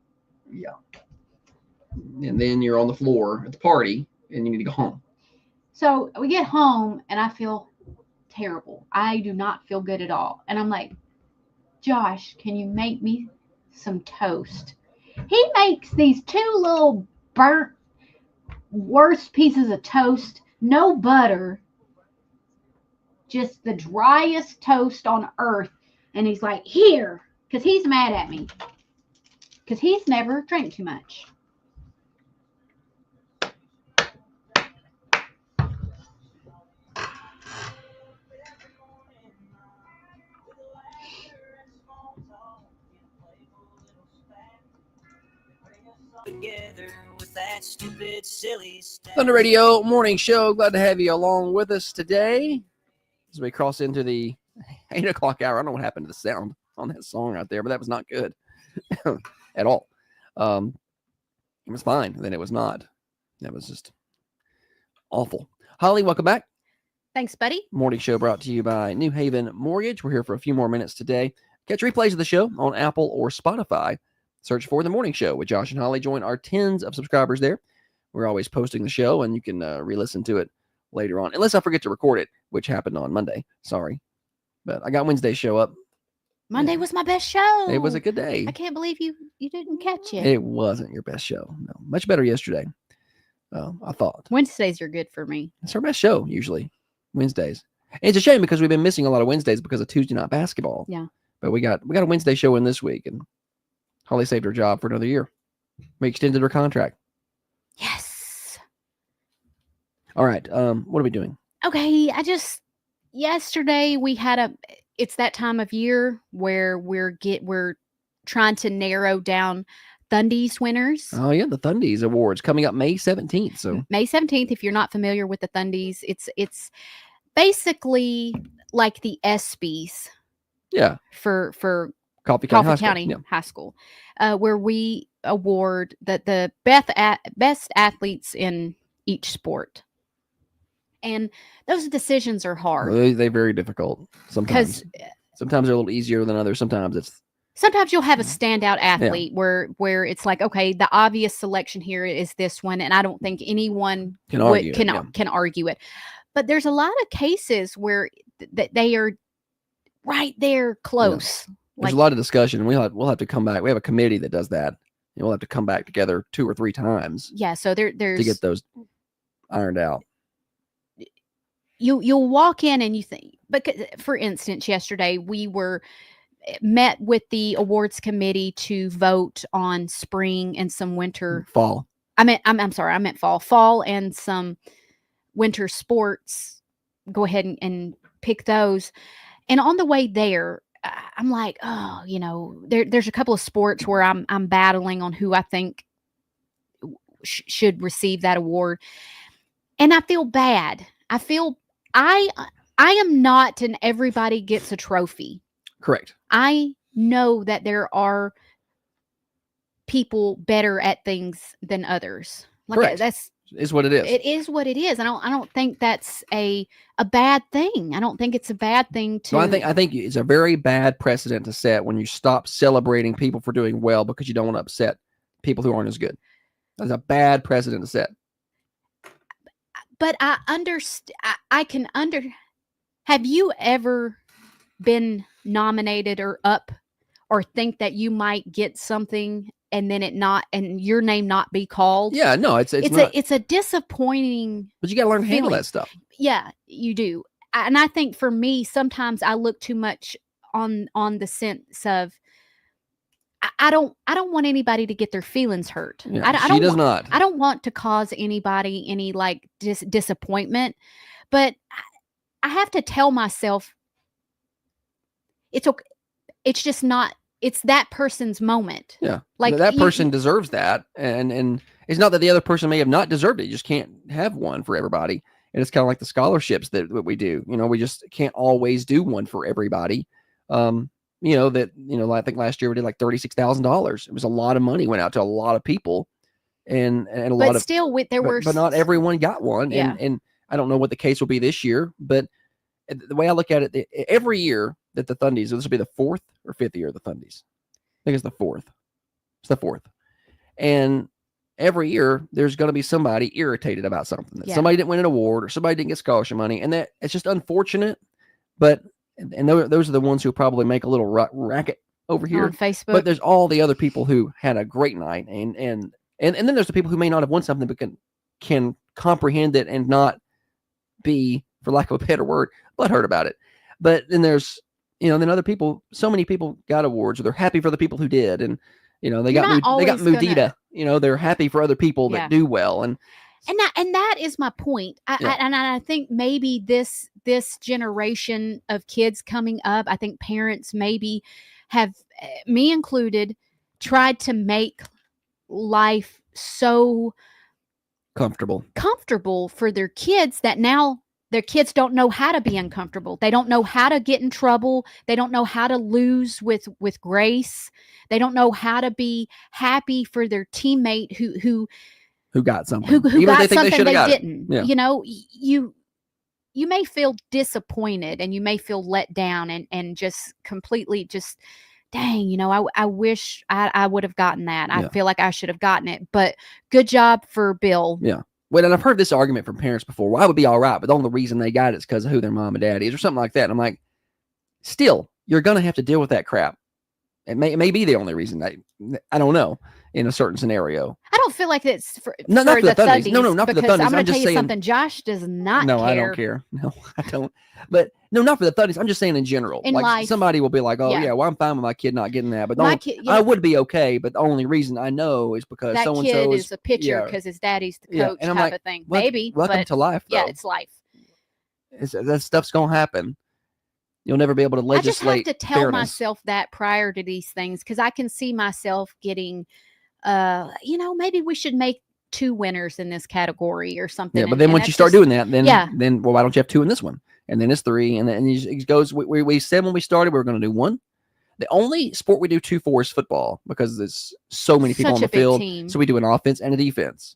[SPEAKER 12] and then you're on the floor at the party, and you need to go home.
[SPEAKER 2] So we get home, and I feel terrible. I do not feel good at all. And I'm like, Josh, can you make me some toast? He makes these 2 little burnt, worst pieces of toast, no butter, just the driest toast on earth. And he's like, here, because he's mad at me. Because he's never drank too much.
[SPEAKER 1] Thunder Radio Morning Show. Glad to have you along with us today as we cross into the 8 o'clock hour. I don't know what happened to the sound on that song right there, but that was not good at all. It was fine, then it was not. That was just awful. Holly, welcome back.
[SPEAKER 3] Thanks, buddy.
[SPEAKER 1] Morning Show brought to you by New Haven Mortgage. We're here for a few more minutes today. Catch replays of the show on Apple or Spotify. Search for The Morning Show with Josh and Holly. Join our tens of subscribers there. We're always posting the show, and you can re-listen to it later on. Unless I forget to record it, which happened on Monday. Sorry. But I got Wednesday's show up.
[SPEAKER 3] Monday was my best show.
[SPEAKER 1] It was a good day.
[SPEAKER 3] I can't believe you didn't catch it.
[SPEAKER 1] It wasn't your best show. No, much better yesterday. I thought.
[SPEAKER 3] Wednesdays are good for me.
[SPEAKER 1] It's our best show, usually. Wednesdays. And it's a shame because we've been missing a lot of Wednesdays because of Tuesday night basketball.
[SPEAKER 3] Yeah.
[SPEAKER 1] But we got a Wednesday show in this week, and Holly saved her job for another year. We extended her contract.
[SPEAKER 3] Yes.
[SPEAKER 1] All right. What are we doing?
[SPEAKER 3] Okay. Yesterday we had it's that time of year where we're trying to narrow down Thundies winners.
[SPEAKER 1] Oh yeah, the Thundies Awards coming up May 17th. So
[SPEAKER 3] May 17th, if you're not familiar with the Thundies, it's basically like the ESPYs.
[SPEAKER 1] Yeah.
[SPEAKER 3] For
[SPEAKER 1] Coffee
[SPEAKER 3] County High School, where we award the best athletes in each sport. And those decisions are hard.
[SPEAKER 1] They're very difficult sometimes. Sometimes they're a little easier than others. Sometimes
[SPEAKER 3] you'll have a standout athlete where it's like, okay, the obvious selection here is this one, and I don't think anyone can argue it. But there's a lot of cases where they are right there close.
[SPEAKER 1] Yeah. There's a lot of discussion. We'll have to come back. We have a committee that does that. And we'll have to come back together 2 or 3 times.
[SPEAKER 3] Yeah, so there's
[SPEAKER 1] to get those ironed out.
[SPEAKER 3] You'll walk in and you think, but for instance, yesterday we met with the awards committee to vote on spring and some winter
[SPEAKER 1] fall.
[SPEAKER 3] I'm sorry, I meant fall and some winter sports. Go ahead and pick those. And on the way there, I'm like, oh, there's a couple of sports where I'm battling on who I think should receive that award, and I feel bad. I am not an everybody gets a trophy.
[SPEAKER 1] Correct.
[SPEAKER 3] I know that there are people better at things than others.
[SPEAKER 1] Correct. Is what it is.
[SPEAKER 3] It is what it is. I don't think that's a bad thing. I don't think it's a bad thing to.
[SPEAKER 1] No, I think it's a very bad precedent to set when you stop celebrating people for doing well because you don't want to upset people who aren't as good. That's a bad precedent to set.
[SPEAKER 3] But I understand. Have you ever been nominated or up or think that you might get something and then and your name not be called?
[SPEAKER 1] Yeah, no, it's
[SPEAKER 3] a disappointing.
[SPEAKER 1] But you got to learn to handle that stuff.
[SPEAKER 3] Yeah, you do. And I think for me, sometimes I look too much on the sense of I don't want anybody to get their feelings hurt.
[SPEAKER 1] Yeah, she does not.
[SPEAKER 3] I don't want to cause anybody any disappointment, but I have to tell myself it's okay. It's just not. It's that person's moment.
[SPEAKER 1] Yeah, like that person deserves that, and it's not that the other person may have not deserved it. You just can't have one for everybody, and it's kind of like the scholarships that we do. We just can't always do one for everybody. I think last year we did like $36,000. It was a lot of money went out to a lot of people, and a lot of
[SPEAKER 3] still
[SPEAKER 1] but not everyone got one.
[SPEAKER 3] Yeah.
[SPEAKER 1] And I don't know what the case will be this year, but the way I look at it, every year that the Thundies, this will be the 4th or 5th year of the Thundies. I think it's the 4th. It's the 4th. And every year there's going to be somebody irritated about something. That somebody didn't win an award or somebody didn't get scholarship money. And that it's just unfortunate. But those are the ones who probably make a little racket over here
[SPEAKER 3] on Facebook.
[SPEAKER 1] But there's all the other people who had a great night, and then there's the people who may not have won something but can comprehend it and not be, for lack of a better word, butthurt about it. But then there's, then other people, so many people got awards, or they're happy for the people who did, and they got Mudita. They're happy for other people that do well, and
[SPEAKER 3] that is my point. I think maybe this generation of kids coming up, I think parents maybe have, me included, tried to make life so comfortable for their kids that now their kids don't know how to be uncomfortable. They don't know how to get in trouble. They don't know how to lose with grace. They don't know how to be happy for their teammate who
[SPEAKER 1] got something.
[SPEAKER 3] Who got something they didn't.
[SPEAKER 1] Yeah.
[SPEAKER 3] You may feel disappointed, and you may feel let down, and just completely just, dang, I wish I would have gotten that. I feel like I should have gotten it. But good job for Bill.
[SPEAKER 1] Yeah. Well, and I've heard this argument from parents before. Well, I would be all right, but the only reason they got it is because of who their mom and dad is, or something like that. And I'm like, still, you're gonna have to deal with that crap. It may be the only reason. I don't know, in a certain scenario.
[SPEAKER 3] I don't feel like it's for
[SPEAKER 1] not for the Thundies. No, not for the Thundies.
[SPEAKER 3] I'm going to tell you
[SPEAKER 1] saying,
[SPEAKER 3] something. Josh does not
[SPEAKER 1] care.
[SPEAKER 3] No,
[SPEAKER 1] I don't care. No, I don't. But no, not for the Thundies. I'm just saying in general.
[SPEAKER 3] In
[SPEAKER 1] like
[SPEAKER 3] life.
[SPEAKER 1] Somebody will be like, oh, yeah, well, I'm fine with my kid not getting that. But I would be okay. But the only reason I know is because
[SPEAKER 3] that
[SPEAKER 1] so-and-so
[SPEAKER 3] kid is a pitcher because his daddy's the coach
[SPEAKER 1] and I'm
[SPEAKER 3] type
[SPEAKER 1] like,
[SPEAKER 3] of thing. Maybe.
[SPEAKER 1] Welcome to life, though.
[SPEAKER 3] Yeah, it's life.
[SPEAKER 1] That stuff's going to happen. You'll never be able to legislate.
[SPEAKER 3] I just have to tell
[SPEAKER 1] fairness.
[SPEAKER 3] myself that prior to these things, because I can see myself getting, maybe we should make 2 winners in this category or something.
[SPEAKER 1] Yeah, but then once you start doing that, then well, why don't you have 2 in this one? And then it's 3, and then it goes. We said when we started we were going to do 1. The only sport we do 2 for is football, because there's so many people on the field.
[SPEAKER 3] Team.
[SPEAKER 1] So we do an offense and a defense.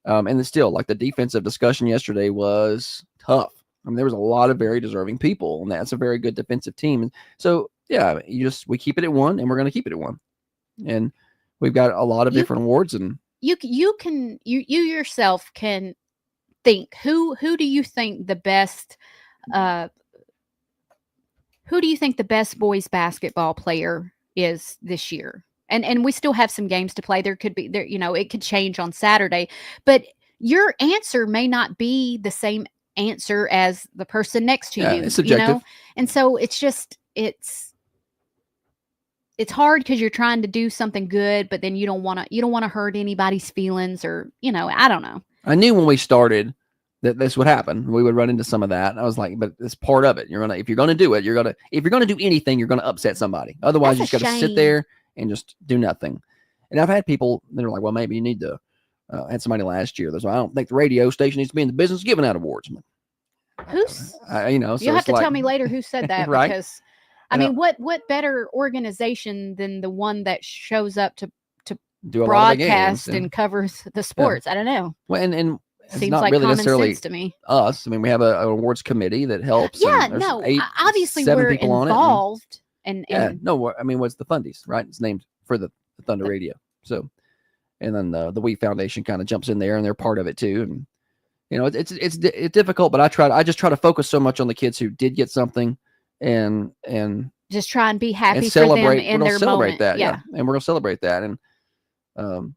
[SPEAKER 1] And then still, like the defensive discussion yesterday was tough. I mean, there was a lot of very deserving people, and that's a very good defensive team. And so, yeah, we keep it at 1, and we're going to keep it at 1. And we've got a lot of different awards, and
[SPEAKER 3] you yourself can think who do you think the best boys basketball player is this year? And we still have some games to play. There could be it could change on Saturday, but your answer may not be the same answer as the person next to you.
[SPEAKER 1] It's subjective.
[SPEAKER 3] And so it's just it's hard because you're trying to do something good, but then you don't want to hurt anybody's feelings, or I don't know.
[SPEAKER 1] I knew when we started that this would happen. We would run into some of that. I was like, but it's part of it. If you're gonna do it, if you're gonna do anything, you're gonna upset somebody. Otherwise, you just got to sit there and just do nothing. And I've had people that are like, well, maybe you need to. I had somebody last year that's like, I don't think the radio station needs to be in the business of giving out awards.
[SPEAKER 3] Who's
[SPEAKER 1] so
[SPEAKER 3] you'll have to tell me later who said that.
[SPEAKER 1] Right?
[SPEAKER 3] Because I mean, what better organization than the one that shows up to
[SPEAKER 1] do
[SPEAKER 3] broadcast and covers the sports? I don't know.
[SPEAKER 1] Well, and it's
[SPEAKER 3] seems
[SPEAKER 1] not
[SPEAKER 3] like
[SPEAKER 1] really
[SPEAKER 3] common
[SPEAKER 1] necessarily
[SPEAKER 3] sense to me.
[SPEAKER 1] Us. I mean, we have an awards committee that helps.
[SPEAKER 3] Yeah,
[SPEAKER 1] and
[SPEAKER 3] no,
[SPEAKER 1] 8,
[SPEAKER 3] obviously
[SPEAKER 1] 7
[SPEAKER 3] we're
[SPEAKER 1] people
[SPEAKER 3] involved.
[SPEAKER 1] On it, and no, I mean, what's the Thundies, right? It's named for the Thunder Radio. So, and then the We Foundation kind of jumps in there, and they're part of it too. And it's difficult, but I just try to focus so much on the kids who did get something, and
[SPEAKER 3] just try and be happy
[SPEAKER 1] and
[SPEAKER 3] for them
[SPEAKER 1] celebrate.
[SPEAKER 3] in their
[SPEAKER 1] celebrate
[SPEAKER 3] moment.
[SPEAKER 1] that, yeah, and we're gonna celebrate that. And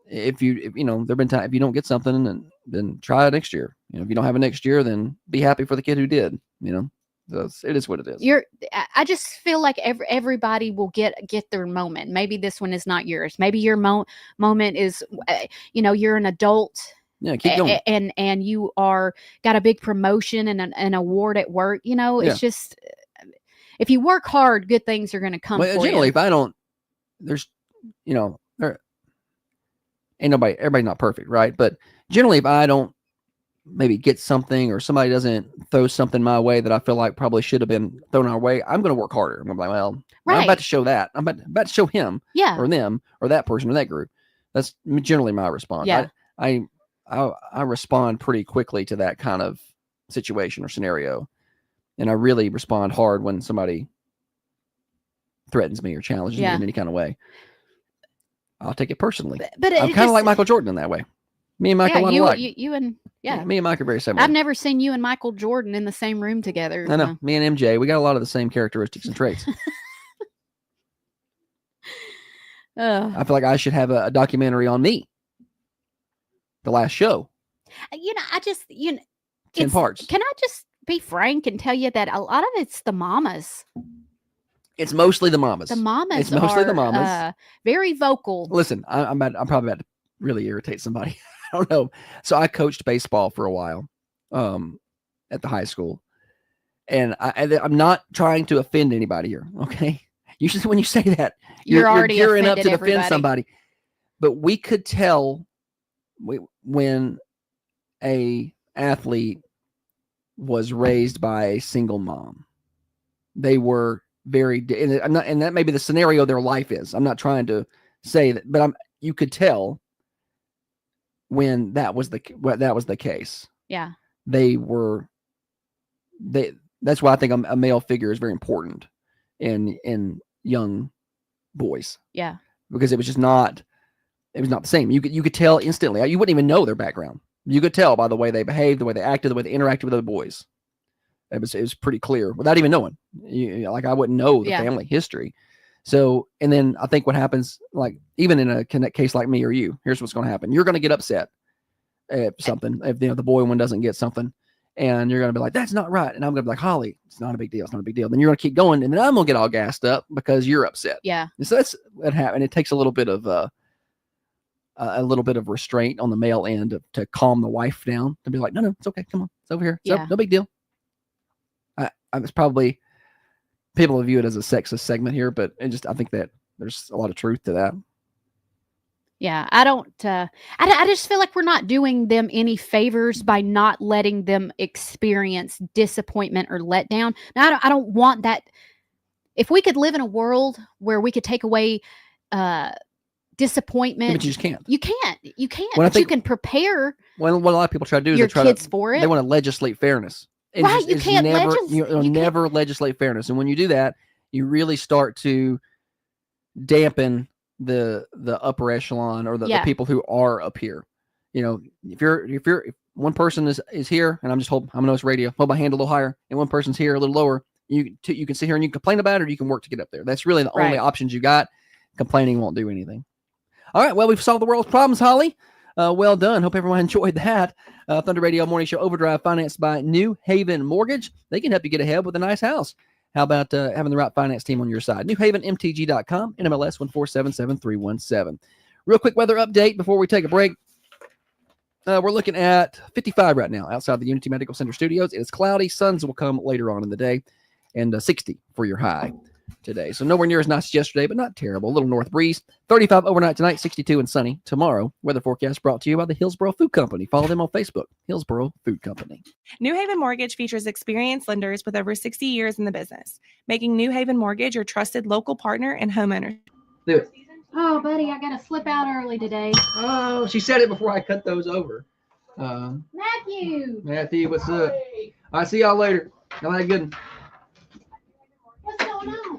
[SPEAKER 1] if there've been time if you don't get something, then try it next year. If you don't have it next year, then be happy for the kid who did. So it is what it is.
[SPEAKER 3] I just feel like everybody will get their moment. Maybe this one is not yours. Maybe your moment is, you're an adult.
[SPEAKER 1] Yeah, keep going.
[SPEAKER 3] And you got a big promotion and an award at work. It's just, if you work hard, good things are going to come.
[SPEAKER 1] Well,
[SPEAKER 3] for
[SPEAKER 1] generally,
[SPEAKER 3] you.
[SPEAKER 1] if I don't, there's, there ain't nobody. Everybody's not perfect, right? But generally, if I don't maybe get something, or somebody doesn't throw something my way that I feel like probably should have been thrown our way, I'm going to work harder. I'm going to be like, well, I'm about to show that. I'm about to show him, or them, or that person, or that group. That's generally my response.
[SPEAKER 3] Yeah.
[SPEAKER 1] I respond pretty quickly to that kind of situation or scenario, and I really respond hard when somebody threatens me or challenges me in any kind of way. I'll take it personally.
[SPEAKER 3] But
[SPEAKER 1] I'm kind of like Michael Jordan in that way. Me and Michael,
[SPEAKER 3] you and
[SPEAKER 1] me and Mike are very similar.
[SPEAKER 3] I've never seen you and Michael Jordan in the same room together.
[SPEAKER 1] I know. Me and MJ, we got a lot of the same characteristics and traits. I feel like I should have a documentary on me. The last show.
[SPEAKER 3] I just
[SPEAKER 1] 10 parts.
[SPEAKER 3] Can I just be frank and tell you that a lot of it's the mamas.
[SPEAKER 1] It's mostly the mamas.
[SPEAKER 3] The mamas.
[SPEAKER 1] It's mostly the
[SPEAKER 3] are,
[SPEAKER 1] mamas.
[SPEAKER 3] Very vocal.
[SPEAKER 1] Listen, I'm probably about to really irritate somebody. I don't know. So I coached baseball for a while, at the high school, and I'm not trying to offend anybody here. Okay, usually when you say that, you're gearing up to defend
[SPEAKER 3] everybody.
[SPEAKER 1] somebody. But we could tell when a athlete was raised by a single mom. They were very, and that may be the scenario their life is. I'm not trying to say that, but you could tell when that was the case.
[SPEAKER 3] Yeah.
[SPEAKER 1] That's why I think a male figure is very important in young boys.
[SPEAKER 3] Yeah.
[SPEAKER 1] Because it was not the same. You could tell instantly. You wouldn't even know their background. You could tell by the way they behaved, the way they acted, the way they interacted with other boys. It was pretty clear without even knowing. Like I wouldn't know the family history. So, and then I think what happens, like even in a case like me or you, here's what's going to happen. You're going to get upset at something if the boy one doesn't get something, and you're going to be like, "That's not right," and I'm going to be like, "Holly, it's not a big deal. It's not a big deal." Then you're going to keep going, and then I'm going to get all gassed up because you're upset.
[SPEAKER 3] Yeah.
[SPEAKER 1] And so that's what happened. It takes a little bit of restraint on the male end to calm the wife down, to be like, no, it's okay. Come on. It's over here. No big deal. I was probably, people view it as a sexist segment here, but I think that there's a lot of truth to that.
[SPEAKER 3] Yeah. I don't, I just feel like we're not doing them any favors by not letting them experience disappointment or letdown. Now, I don't want that. If we could live in a world where we could take away, disappointment,
[SPEAKER 1] but you just can't.
[SPEAKER 3] You can't.
[SPEAKER 1] Well,
[SPEAKER 3] but you can prepare.
[SPEAKER 1] Well, what a lot of people try to do is
[SPEAKER 3] your kids for it.
[SPEAKER 1] They want to legislate fairness. And
[SPEAKER 3] right, you can't
[SPEAKER 1] never legislate fairness, and when you do that, you really start to dampen the upper echelon or the people who are up here. If one person is here, and I'm gonna know it's radio, hold my hand a little higher, and one person's here a little lower, you can sit here and you can complain about it, or you can work to get up there. That's really the only options you got. Complaining won't do anything. All right, well, we've solved the world's problems, Holly. Well done. Hope everyone enjoyed that. Thunder Radio Morning Show Overdrive, financed by New Haven Mortgage. They can help you get ahead with a nice house. How about having the right finance team on your side? NewHavenMTG.com, NMLS 1477317. Real quick weather update before we take a break. We're looking at 55 right now outside the Unity Medical Center studios. It's cloudy. Suns will come later on in the day, and 60 for your high today. So nowhere near as nice as yesterday, but not terrible. A little north breeze. 35 overnight tonight, 62 and sunny tomorrow. Weather forecast brought to you by the Hillsboro Food Company. Follow them on Facebook, Hillsboro Food Company.
[SPEAKER 19] New Haven Mortgage features experienced lenders with over 60 years in the business, making New Haven Mortgage your trusted local partner and homeowner.
[SPEAKER 12] Do it.
[SPEAKER 2] Oh, buddy, I got to slip out early today.
[SPEAKER 12] Oh, she said it before I cut those over.
[SPEAKER 2] Matthew,
[SPEAKER 12] what's up? I'll see y'all later. Y'all have a good one.
[SPEAKER 2] What's going on?